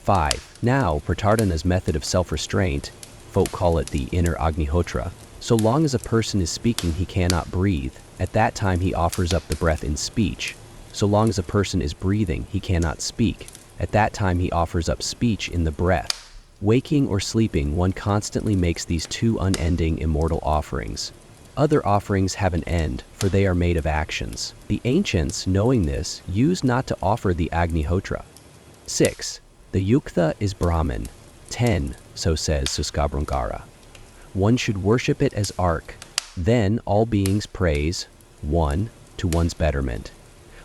5. Now, Pratardhana's method of self-restraint, folk call it the inner Agnihotra. So long as a person is speaking, he cannot breathe. At that time he offers up the breath in speech. So long as a person is breathing, he cannot speak. At that time he offers up speech in the breath. Waking or sleeping, one constantly makes these two unending immortal offerings. Other offerings have an end, for they are made of actions. The ancients, knowing this, used not to offer the Agnihotra. 6. The Yuktha is Brahman. 10. So says Suskabrangara. One should worship it as ark. Then all beings praise, 1. To one's betterment.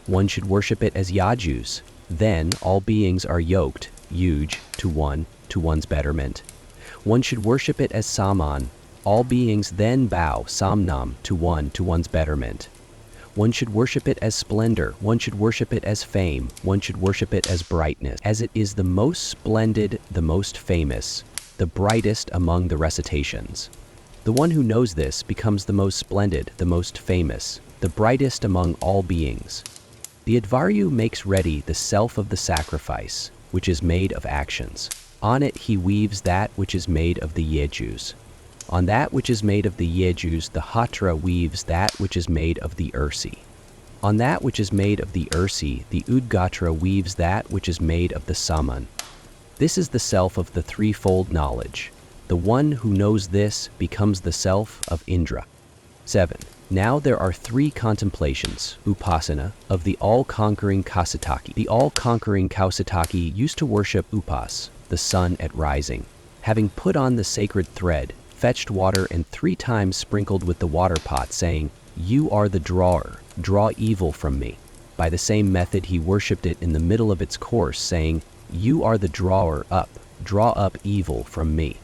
One should worship it as Yajus. Then all beings are yoked, yuj, to one's betterment. One should worship it as Saman. All beings then bow, Samnam, to one's betterment. One should worship it as splendor. One should worship it as fame. One should worship it as brightness, as it is the most splendid, the most famous, the brightest among the recitations. The one who knows this becomes the most splendid, the most famous, the brightest among all beings. The Advaryu makes ready the self of the sacrifice, which is made of actions. On it he weaves that which is made of the Yejus. On that which is made of the Yejus, the Hatra weaves that which is made of the Ursi. On that which is made of the Ursi, the Udgatra weaves that which is made of the Saman. This is the self of the threefold knowledge. The one who knows this becomes the self of Indra. 7. Now there are 3 contemplations, upasana, of the all-conquering Kausataki. The all-conquering Kausataki used to worship Upas, the sun at rising. Having put on the sacred thread, fetched water and 3 times sprinkled with the water pot, saying, You are the drawer, draw evil from me. By the same method he worshipped it in the middle of its course, saying, You are the drawer up, draw up evil from me.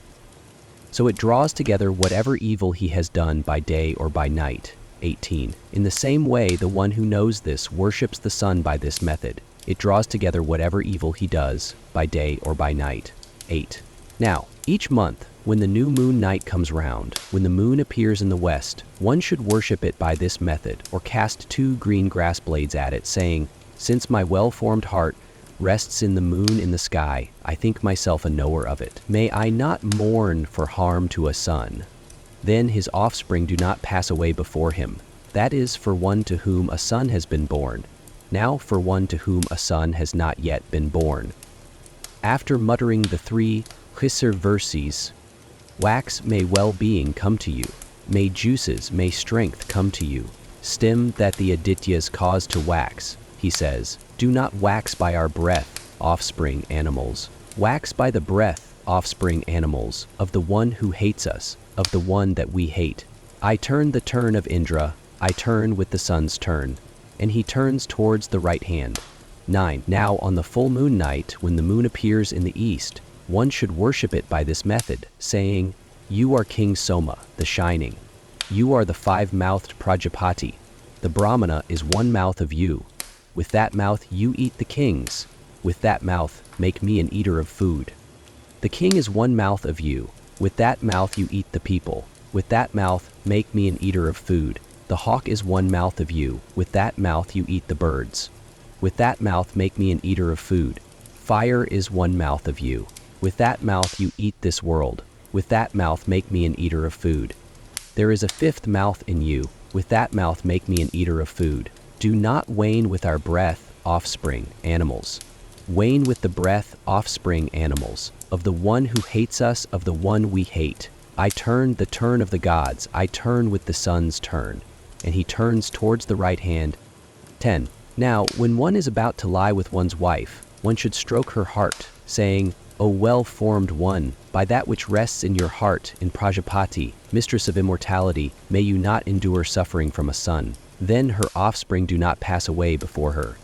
So it draws together whatever evil he has done by day or by night. 18. In the same way, the one who knows this worships the sun by this method. It draws together whatever evil he does, by day or by night. 8. Now, each month, when the new moon night comes round, when the moon appears in the west, one should worship it by this method, or cast 2 green grass blades at it, saying, Since my well-formed heart rests in the moon in the sky, I think myself a knower of it. May I not mourn for harm to a son. Then his offspring do not pass away before him. That is for one to whom a son has been born. Now for one to whom a son has not yet been born. After muttering the 3 Chisar verses, wax may well-being come to you. May juices, may strength come to you. Stem that the Adityas cause to wax, he says, Do not wax by our breath, offspring animals. Wax by the breath, offspring animals, of the one who hates us, of the one that we hate. I turn the turn of Indra, I turn with the sun's turn, and he turns towards the right hand. 9. Now on the full moon night, when the moon appears in the east, one should worship it by this method, saying, You are King Soma, the shining. You are the 5-mouthed Prajapati. The Brahmana is one mouth of you. With that mouth you eat the kings. With that mouth make me an eater of food. The king is one mouth of you. With that mouth you eat the people. With that mouth make me an eater of food. The hawk is one mouth of you. With that mouth you eat the birds. With that mouth make me an eater of food. Fire is one mouth of you. With that mouth you eat this world. With that mouth make me an eater of food. There is a 5th mouth in you. with that mouth make me an eater of food. Do not wane with our breath, offspring, animals. Wane with the breath, offspring, animals, of the one who hates us, of the one we hate. I turn the turn of the gods, I turn with the sun's turn. And he turns towards the right hand. 10. Now, when one is about to lie with one's wife, one should stroke her heart, saying, O well-formed one, by that which rests in your heart, in Prajapati, mistress of immortality, may you not endure suffering from a son. Then her offspring do not pass away before her.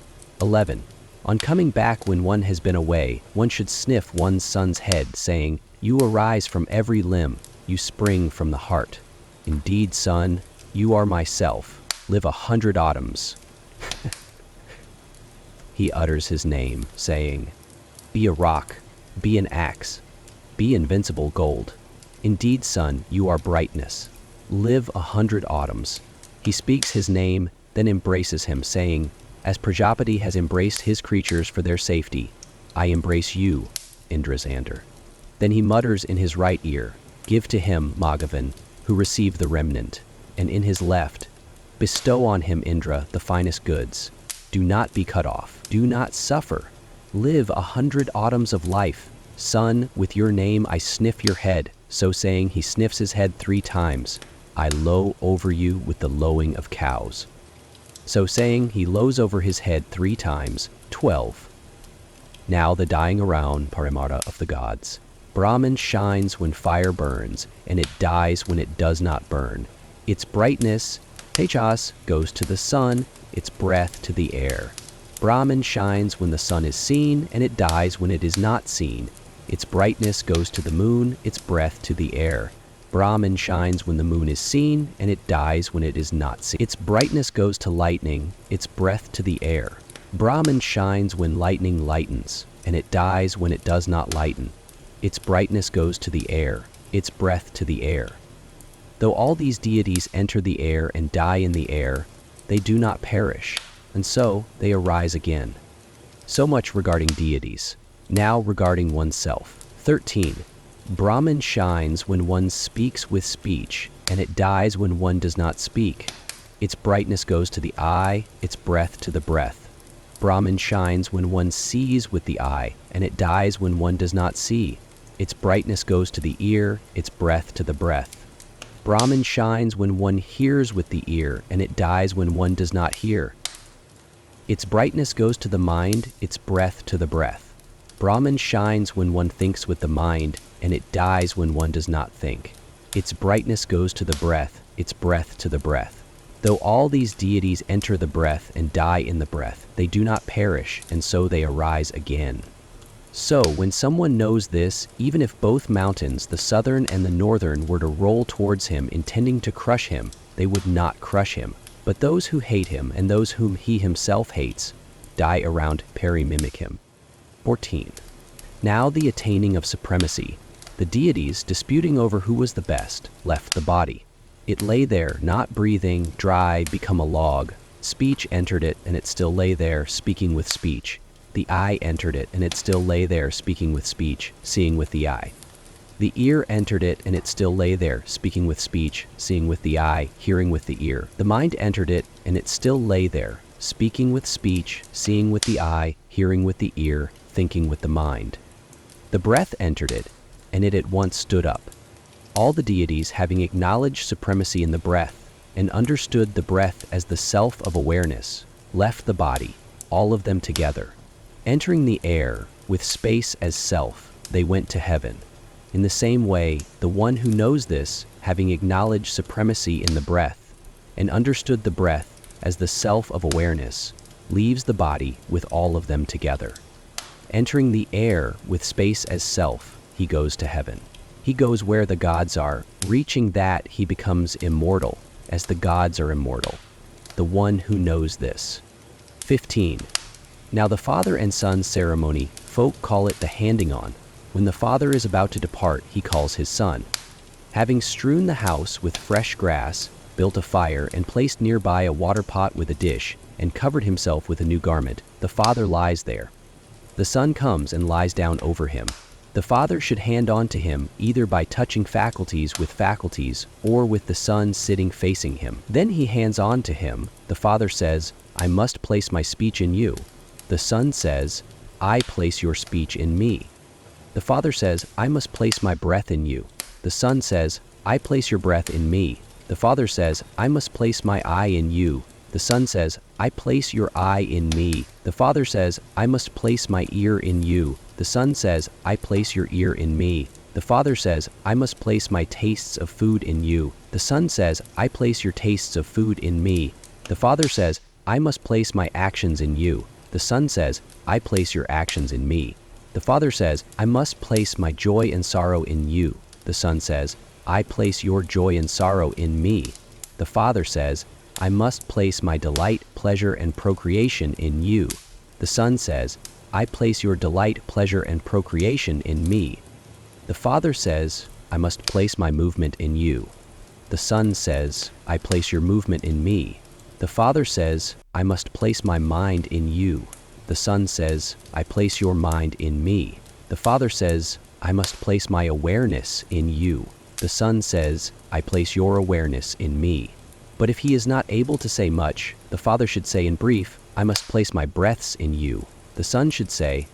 11. On coming back when one has been away, one should sniff one's son's head, saying, You arise from every limb, you spring from the heart. Indeed, son, you are myself. Live 100 autumns. He utters his name, saying, Be a rock, be an axe, be invincible gold. Indeed, son, you are brightness. Live 100 autumns. He speaks his name, then embraces him, saying, As Prajapati has embraced his creatures for their safety, I embrace you, Indrasander. Then he mutters in his right ear, Give to him, Maghavan, who receive the remnant, and in his left, bestow on him, Indra, the finest goods. Do not be cut off, do not suffer. Live 100 autumns of life. Son, with your name I sniff your head. So saying, he sniffs his head 3 times. I low over you with the lowing of cows. So saying, he lows over his head 3 times. 12. Now the dying around, Paramara of the gods. Brahman shines when fire burns, and it dies when it does not burn. Its brightness, Tejas, goes to the sun, its breath to the air. Brahman shines when the sun is seen, and it dies when it is not seen. Its brightness goes to the moon, its breath to the air. Brahman shines when the moon is seen, and it dies when it is not seen. Its brightness goes to lightning, its breath to the air. Brahman shines when lightning lightens, and it dies when it does not lighten. Its brightness goes to the air, its breath to the air. Though all these deities enter the air and die in the air, they do not perish, and so they arise again. So much regarding deities. Now regarding oneself. 13. Brahman shines when one speaks with speech, and it dies when one does not speak. Its brightness goes to the eye, its breath to the breath. Brahman shines when one sees with the eye, and it dies when one does not see. Its brightness goes to the ear, its breath to the breath. Brahman shines when one hears with the ear, and it dies when one does not hear. Its brightness goes to the mind, its breath to the breath. Brahman shines when one thinks with the mind, and it dies when one does not think. Its brightness goes to the breath, its breath to the breath. Though all these deities enter the breath and die in the breath, they do not perish, and so they arise again. So, when someone knows this, even if both mountains, the southern and the northern, were to roll towards him, intending to crush him, they would not crush him. But those who hate him, and those whom he himself hates, die around mimic him. 14. Now the attaining of supremacy. The deities, disputing over who was the best, left the body. It lay there, not breathing, dry, become a log. Speech entered it, and it still lay there, speaking with speech. The eye entered it, and it still lay there, speaking with speech, seeing with the eye. The ear entered it, and it still lay there, speaking with speech, seeing with the eye, hearing with the ear. The mind entered it, and it still lay there, speaking with speech, seeing with the eye, hearing with the ear, thinking with the mind. The breath entered it, and it at once stood up. All the deities, having acknowledged supremacy in the breath, and understood the breath as the self of awareness, left the body, all of them together. Entering the air, with space as self, they went to heaven. In the same way, the one who knows this, having acknowledged supremacy in the breath, and understood the breath as the self of awareness, leaves the body with all of them together. Entering the air, with space as self, he goes to heaven. He goes where the gods are. Reaching that, he becomes immortal, as the gods are immortal. The one who knows this. 15. Now the father and son ceremony, folk call it the handing on. When the father is about to depart, he calls his son. Having strewn the house with fresh grass, built a fire, and placed nearby a water pot with a dish, and covered himself with a new garment, the father lies there. The son comes and lies down over him. The father should hand on to him either by touching faculties with faculties or with the son sitting facing him. Then he hands on to him. The father says, I must place my speech in you. The son says, I place your speech in me. The father says, I must place my breath in you. The son says, I place your breath in me. The father says, I must place my eye in you. The son says, I place your eye in me. The father says, I must place my ear in you. The son says, I place your ear in me. The father says, I must place my tastes of food in you. The son says, I place your tastes of food in me. The father says, I must place my actions in you. The son says, I place your actions in me. The father says, I must place my joy and sorrow in you. The son says, I place your joy and sorrow in me. The father says, I must place my delight, pleasure, and procreation in you. The son says, I place your delight, pleasure, and procreation in me. The father says, I must place my movement in you. The son says, I place your movement in me. The father says, I must place my mind in you. The son says, I place your mind in me. The father says, I must place my awareness in you. The son says, I place your awareness in me. But if he is not able to say much, the father should say in brief, I must place my breaths in you. The son should say,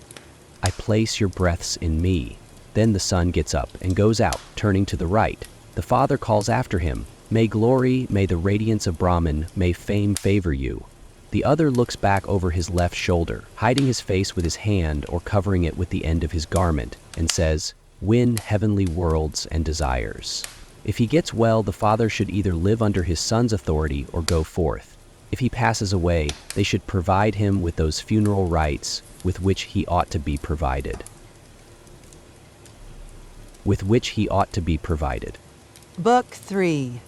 I place your breaths in me. Then the son gets up and goes out, turning to the right. The father calls after him, May glory, may the radiance of Brahman, may fame favor you. The other looks back over his left shoulder, hiding his face with his hand or covering it with the end of his garment, and says, Win heavenly worlds and desires. If he gets well, the father should either live under his son's authority or go forth. If he passes away, they should provide him with those funeral rites with which he ought to be provided. Book 3.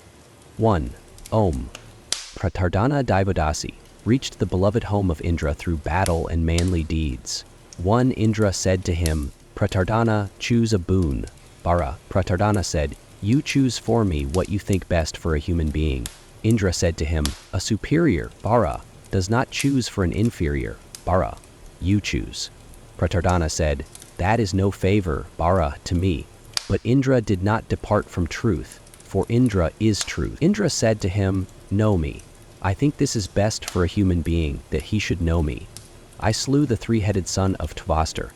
1. Om. Pratardana Daivadasi reached the beloved home of Indra through battle and manly deeds. One Indra said to him, Pratardana, choose a boon. Bara, Pratardana said, You choose for me what you think best for a human being. Indra said to him, A superior, Bara, does not choose for an inferior. Bara, you choose. Pratardana said, That is no favor, Bara, to me. But Indra did not depart from truth, for Indra is truth. Indra said to him, Know me. I think this is best for a human being, that he should know me. I slew the three-headed son of Tvastar.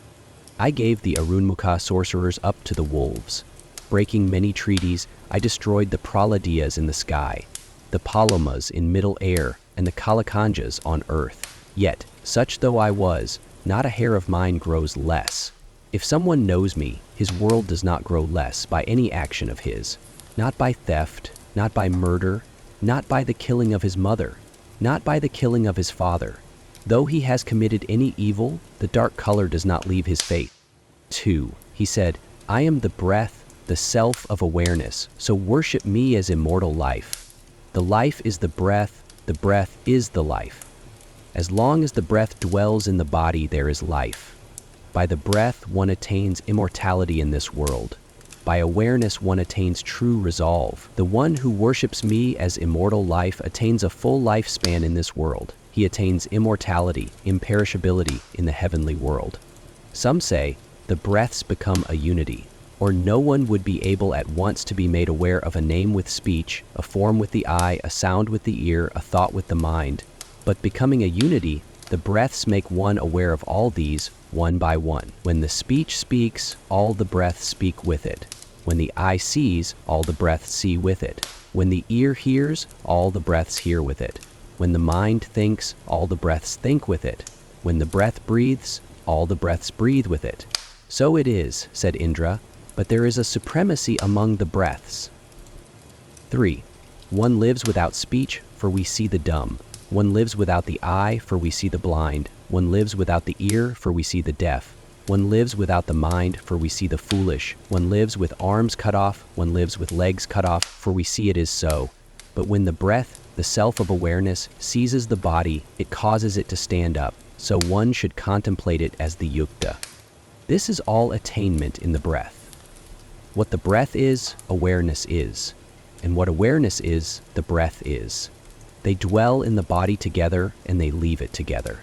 I gave the Arunmukha sorcerers up to the wolves. Breaking many treaties, I destroyed the Praladiyas in the sky, the Palomas in middle air, and the Kalakanjas on earth. Yet, such though I was, not a hair of mine grows less. If someone knows me, his world does not grow less by any action of his. Not by theft, not by murder, not by the killing of his mother, not by the killing of his father. Though he has committed any evil, the dark color does not leave his face. 2. He said, I am the breath, the self of awareness, so worship me as immortal life. The life is the breath is the life. As long as the breath dwells in the body, there is life. By the breath, one attains immortality in this world. By awareness, one attains true resolve. The one who worships me as immortal life attains a full lifespan in this world. He attains immortality, imperishability in the heavenly world. Some say, the breaths become a unity, or no one would be able at once to be made aware of a name with speech, a form with the eye, a sound with the ear, a thought with the mind. But becoming a unity, the breaths make one aware of all these, one by one. When the speech speaks, all the breaths speak with it. When the eye sees, all the breaths see with it. When the ear hears, all the breaths hear with it. When the mind thinks, all the breaths think with it. When the breath breathes, all the breaths breathe with it. So it is, said Indra, but there is a supremacy among the breaths. 3. One lives without speech, for we see the dumb. One lives without the eye, for we see the blind. One lives without the ear, for we see the deaf. One lives without the mind, for we see the foolish. One lives with arms cut off, one lives with legs cut off, for we see it is so. But when the breath, the self of awareness, seizes the body, it causes it to stand up, so one should contemplate it as the yukta. This is all attainment in the breath. What the breath is, awareness is. And what awareness is, the breath is. They dwell in the body together, and they leave it together.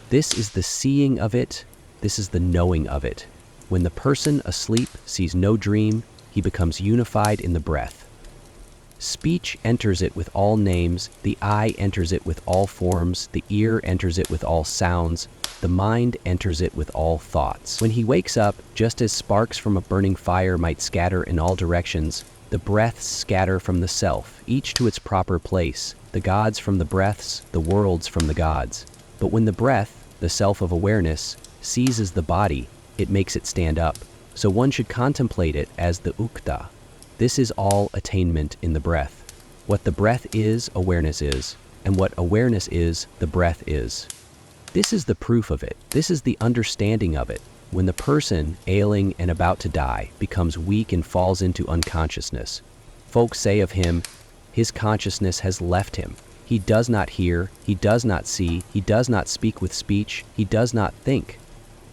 This is the seeing of it, this is the knowing of it. When the person asleep sees no dream, he becomes unified in the breath. Speech enters it with all names, the eye enters it with all forms, the ear enters it with all sounds, the mind enters it with all thoughts. When he wakes up, just as sparks from a burning fire might scatter in all directions, the breaths scatter from the self, each to its proper place, the gods from the breaths, the worlds from the gods. But when the breath, the self of awareness, seizes the body, it makes it stand up. So one should contemplate it as the ukta. This is all attainment in the breath. What the breath is, awareness is, and what awareness is, the breath is. This is the proof of it. This is the understanding of it. When the person, ailing and about to die, becomes weak and falls into unconsciousness, folks say of him, his consciousness has left him. He does not hear, he does not see, he does not speak with speech, he does not think.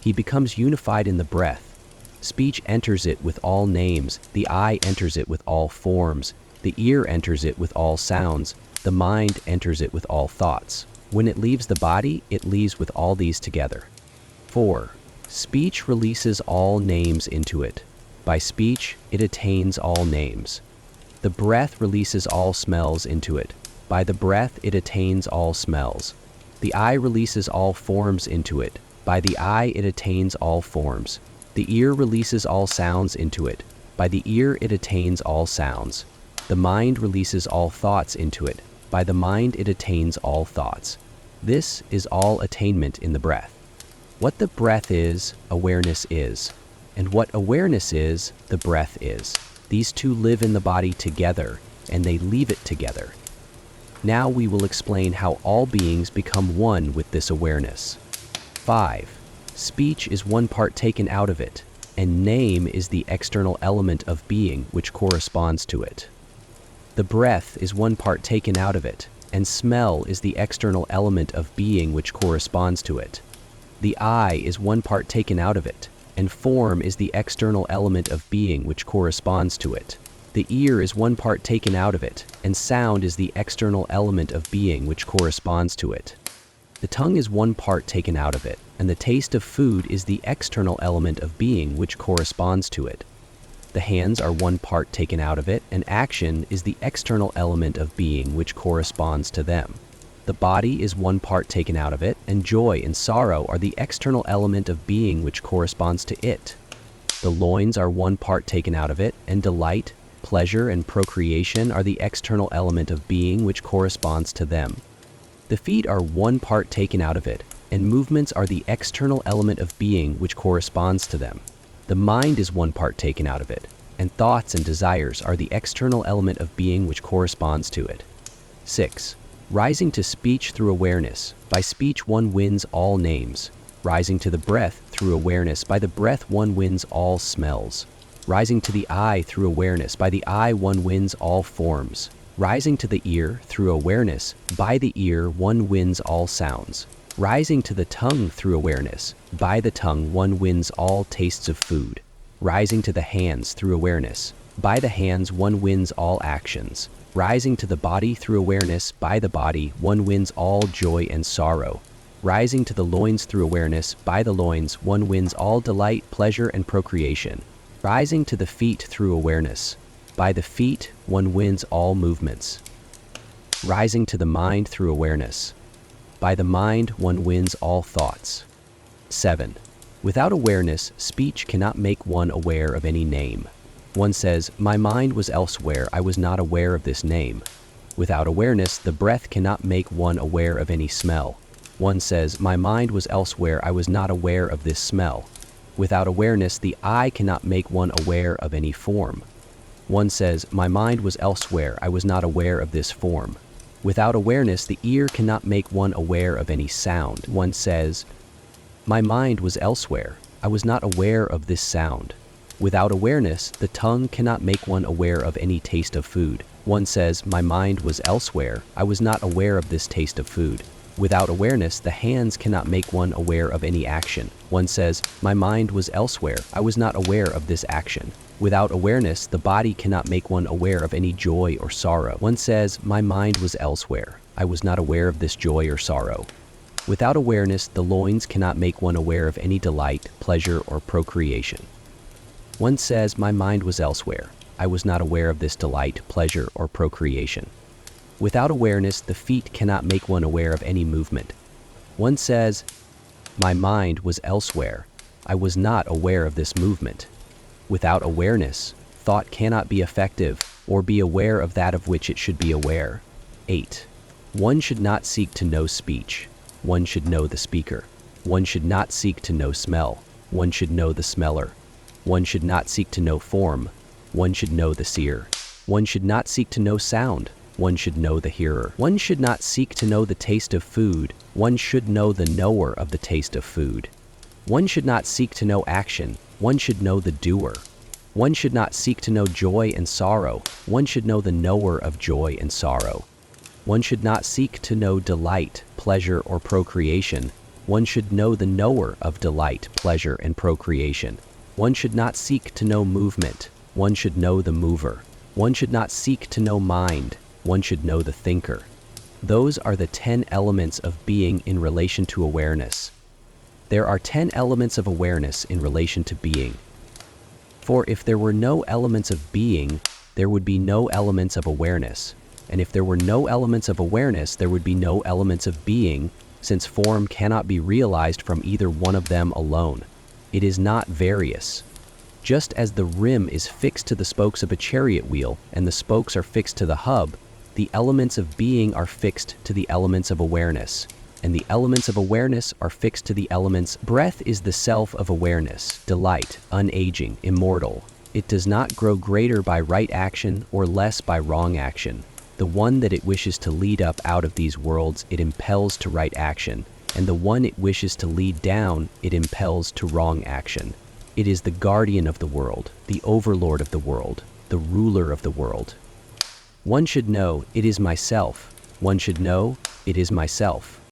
He becomes unified in the breath. Speech enters it with all names, the eye enters it with all forms, the ear enters it with all sounds, the mind enters it with all thoughts. When it leaves the body, it leaves with all these together. 4. Speech releases all names into it. By speech, it attains all names. The breath releases all smells into it. By the breath, it attains all smells. The eye releases all forms into it. By the eye, it attains all forms. The ear releases all sounds into it. By the ear, it attains all sounds. The mind releases all thoughts into it. By the mind, it attains all thoughts. This is all attainment in the breath. What the breath is, awareness is. And what awareness is, the breath is. These two live in the body together, and they leave it together. Now we will explain how all beings become one with this awareness. 5. Speech is one part taken out of it, and name is the external element of being which corresponds to it. The breath is one part taken out of it, and smell is the external element of being which corresponds to it. The eye is one part taken out of it, and form is the external element of being which corresponds to it. The ear is one part taken out of it, and sound is the external element of being which corresponds to it. The tongue is one part taken out of it, and the taste of food is the external element of being which corresponds to it. The hands are one part taken out of it, and action is the external element of being which corresponds to them. The body is one part taken out of it, and joy and sorrow are the external element of being which corresponds to it. The loins are one part taken out of it, and delight, pleasure, and procreation are the external element of being which corresponds to them. The feet are one part taken out of it, and movements are the external element of being which corresponds to them. The mind is one part taken out of it, and thoughts and desires are the external element of being which corresponds to it. 6. Rising to speech through awareness. By speech one wins all names. Rising to the breath through awareness. By the breath one wins all smells. Rising to the eye through awareness. By the eye one wins all forms. Rising to the ear through awareness. By the ear one wins all sounds. Rising to the tongue through awareness. By the tongue one wins all tastes of food. Rising to the hands through awareness. By the hands one wins all actions. Rising to the body through awareness. By the body one wins all joy and sorrow. Rising to the loins through awareness. By the loins one wins all delight, pleasure, and procreation. Rising to the feet through awareness. By the feet one wins all movements. Rising to the mind through awareness. By the mind one wins all thoughts. 7. Without awareness, speech cannot make one aware of any name. One says, "My mind was elsewhere, I was not aware of this name." Without awareness, the breath cannot make one aware of any smell. One says, "My mind was elsewhere, I was not aware of this smell." Without awareness, the eye cannot make one aware of any form. One says, "My mind was elsewhere, I was not aware of this form." Without awareness, the ear cannot make one aware of any sound. One says, "My mind was elsewhere, I was not aware of this sound." Without awareness, the tongue cannot make one aware of any taste of food. One says, "My mind was elsewhere, I was not aware of this taste of food." Without awareness, the hands cannot make one aware of any action. One says, "My mind was elsewhere, I was not aware of this action." Without awareness, the body cannot make one aware of any joy or sorrow. One says, "My mind was elsewhere, I was not aware of this joy or sorrow." Without awareness, the loins cannot make one aware of any delight, pleasure, or procreation. One says, my mind was elsewhere. I was not aware of this delight, pleasure, or procreation. Without awareness, the feet cannot make one aware of any movement. One says, my mind was elsewhere. I was not aware of this movement. Without awareness, thought cannot be effective or be aware of that of which it should be aware. 8. One should not seek to know speech. One should know the speaker. One should not seek to know smell. One should know the smeller. One should not seek to know form. One should know the seer. One should not seek to know sound. One should know the hearer. One should not seek to know the taste of food. One should know the knower of the taste of food. One should not seek to know action. One should know the doer. One should not seek to know joy and sorrow. One should know the knower of joy and sorrow. One should not seek to know delight, pleasure, or procreation. One should know the knower of delight, pleasure, and procreation. One should not seek to know movement. One should know the mover. One should not seek to know mind. One should know the thinker. Those are the 10 elements of being in relation to awareness. There are 10 elements of awareness in relation to being. For if there were no elements of being, there would be no elements of awareness. And if there were no elements of awareness, there would be no elements of being, since form cannot be realized from either one of them alone. It is not various. Just as the rim is fixed to the spokes of a chariot wheel and the spokes are fixed to the hub, the elements of being are fixed to the elements of awareness, and the elements of awareness are fixed to the elements. Breath is the self of awareness, delight, unaging, immortal. It does not grow greater by right action or less by wrong action. The one that it wishes to lead up out of these worlds, it impels to right action, and the one it wishes to lead down, it impels to wrong action. It is the guardian of the world, the overlord of the world, the ruler of the world. One should know, it is myself. One should know, it is myself.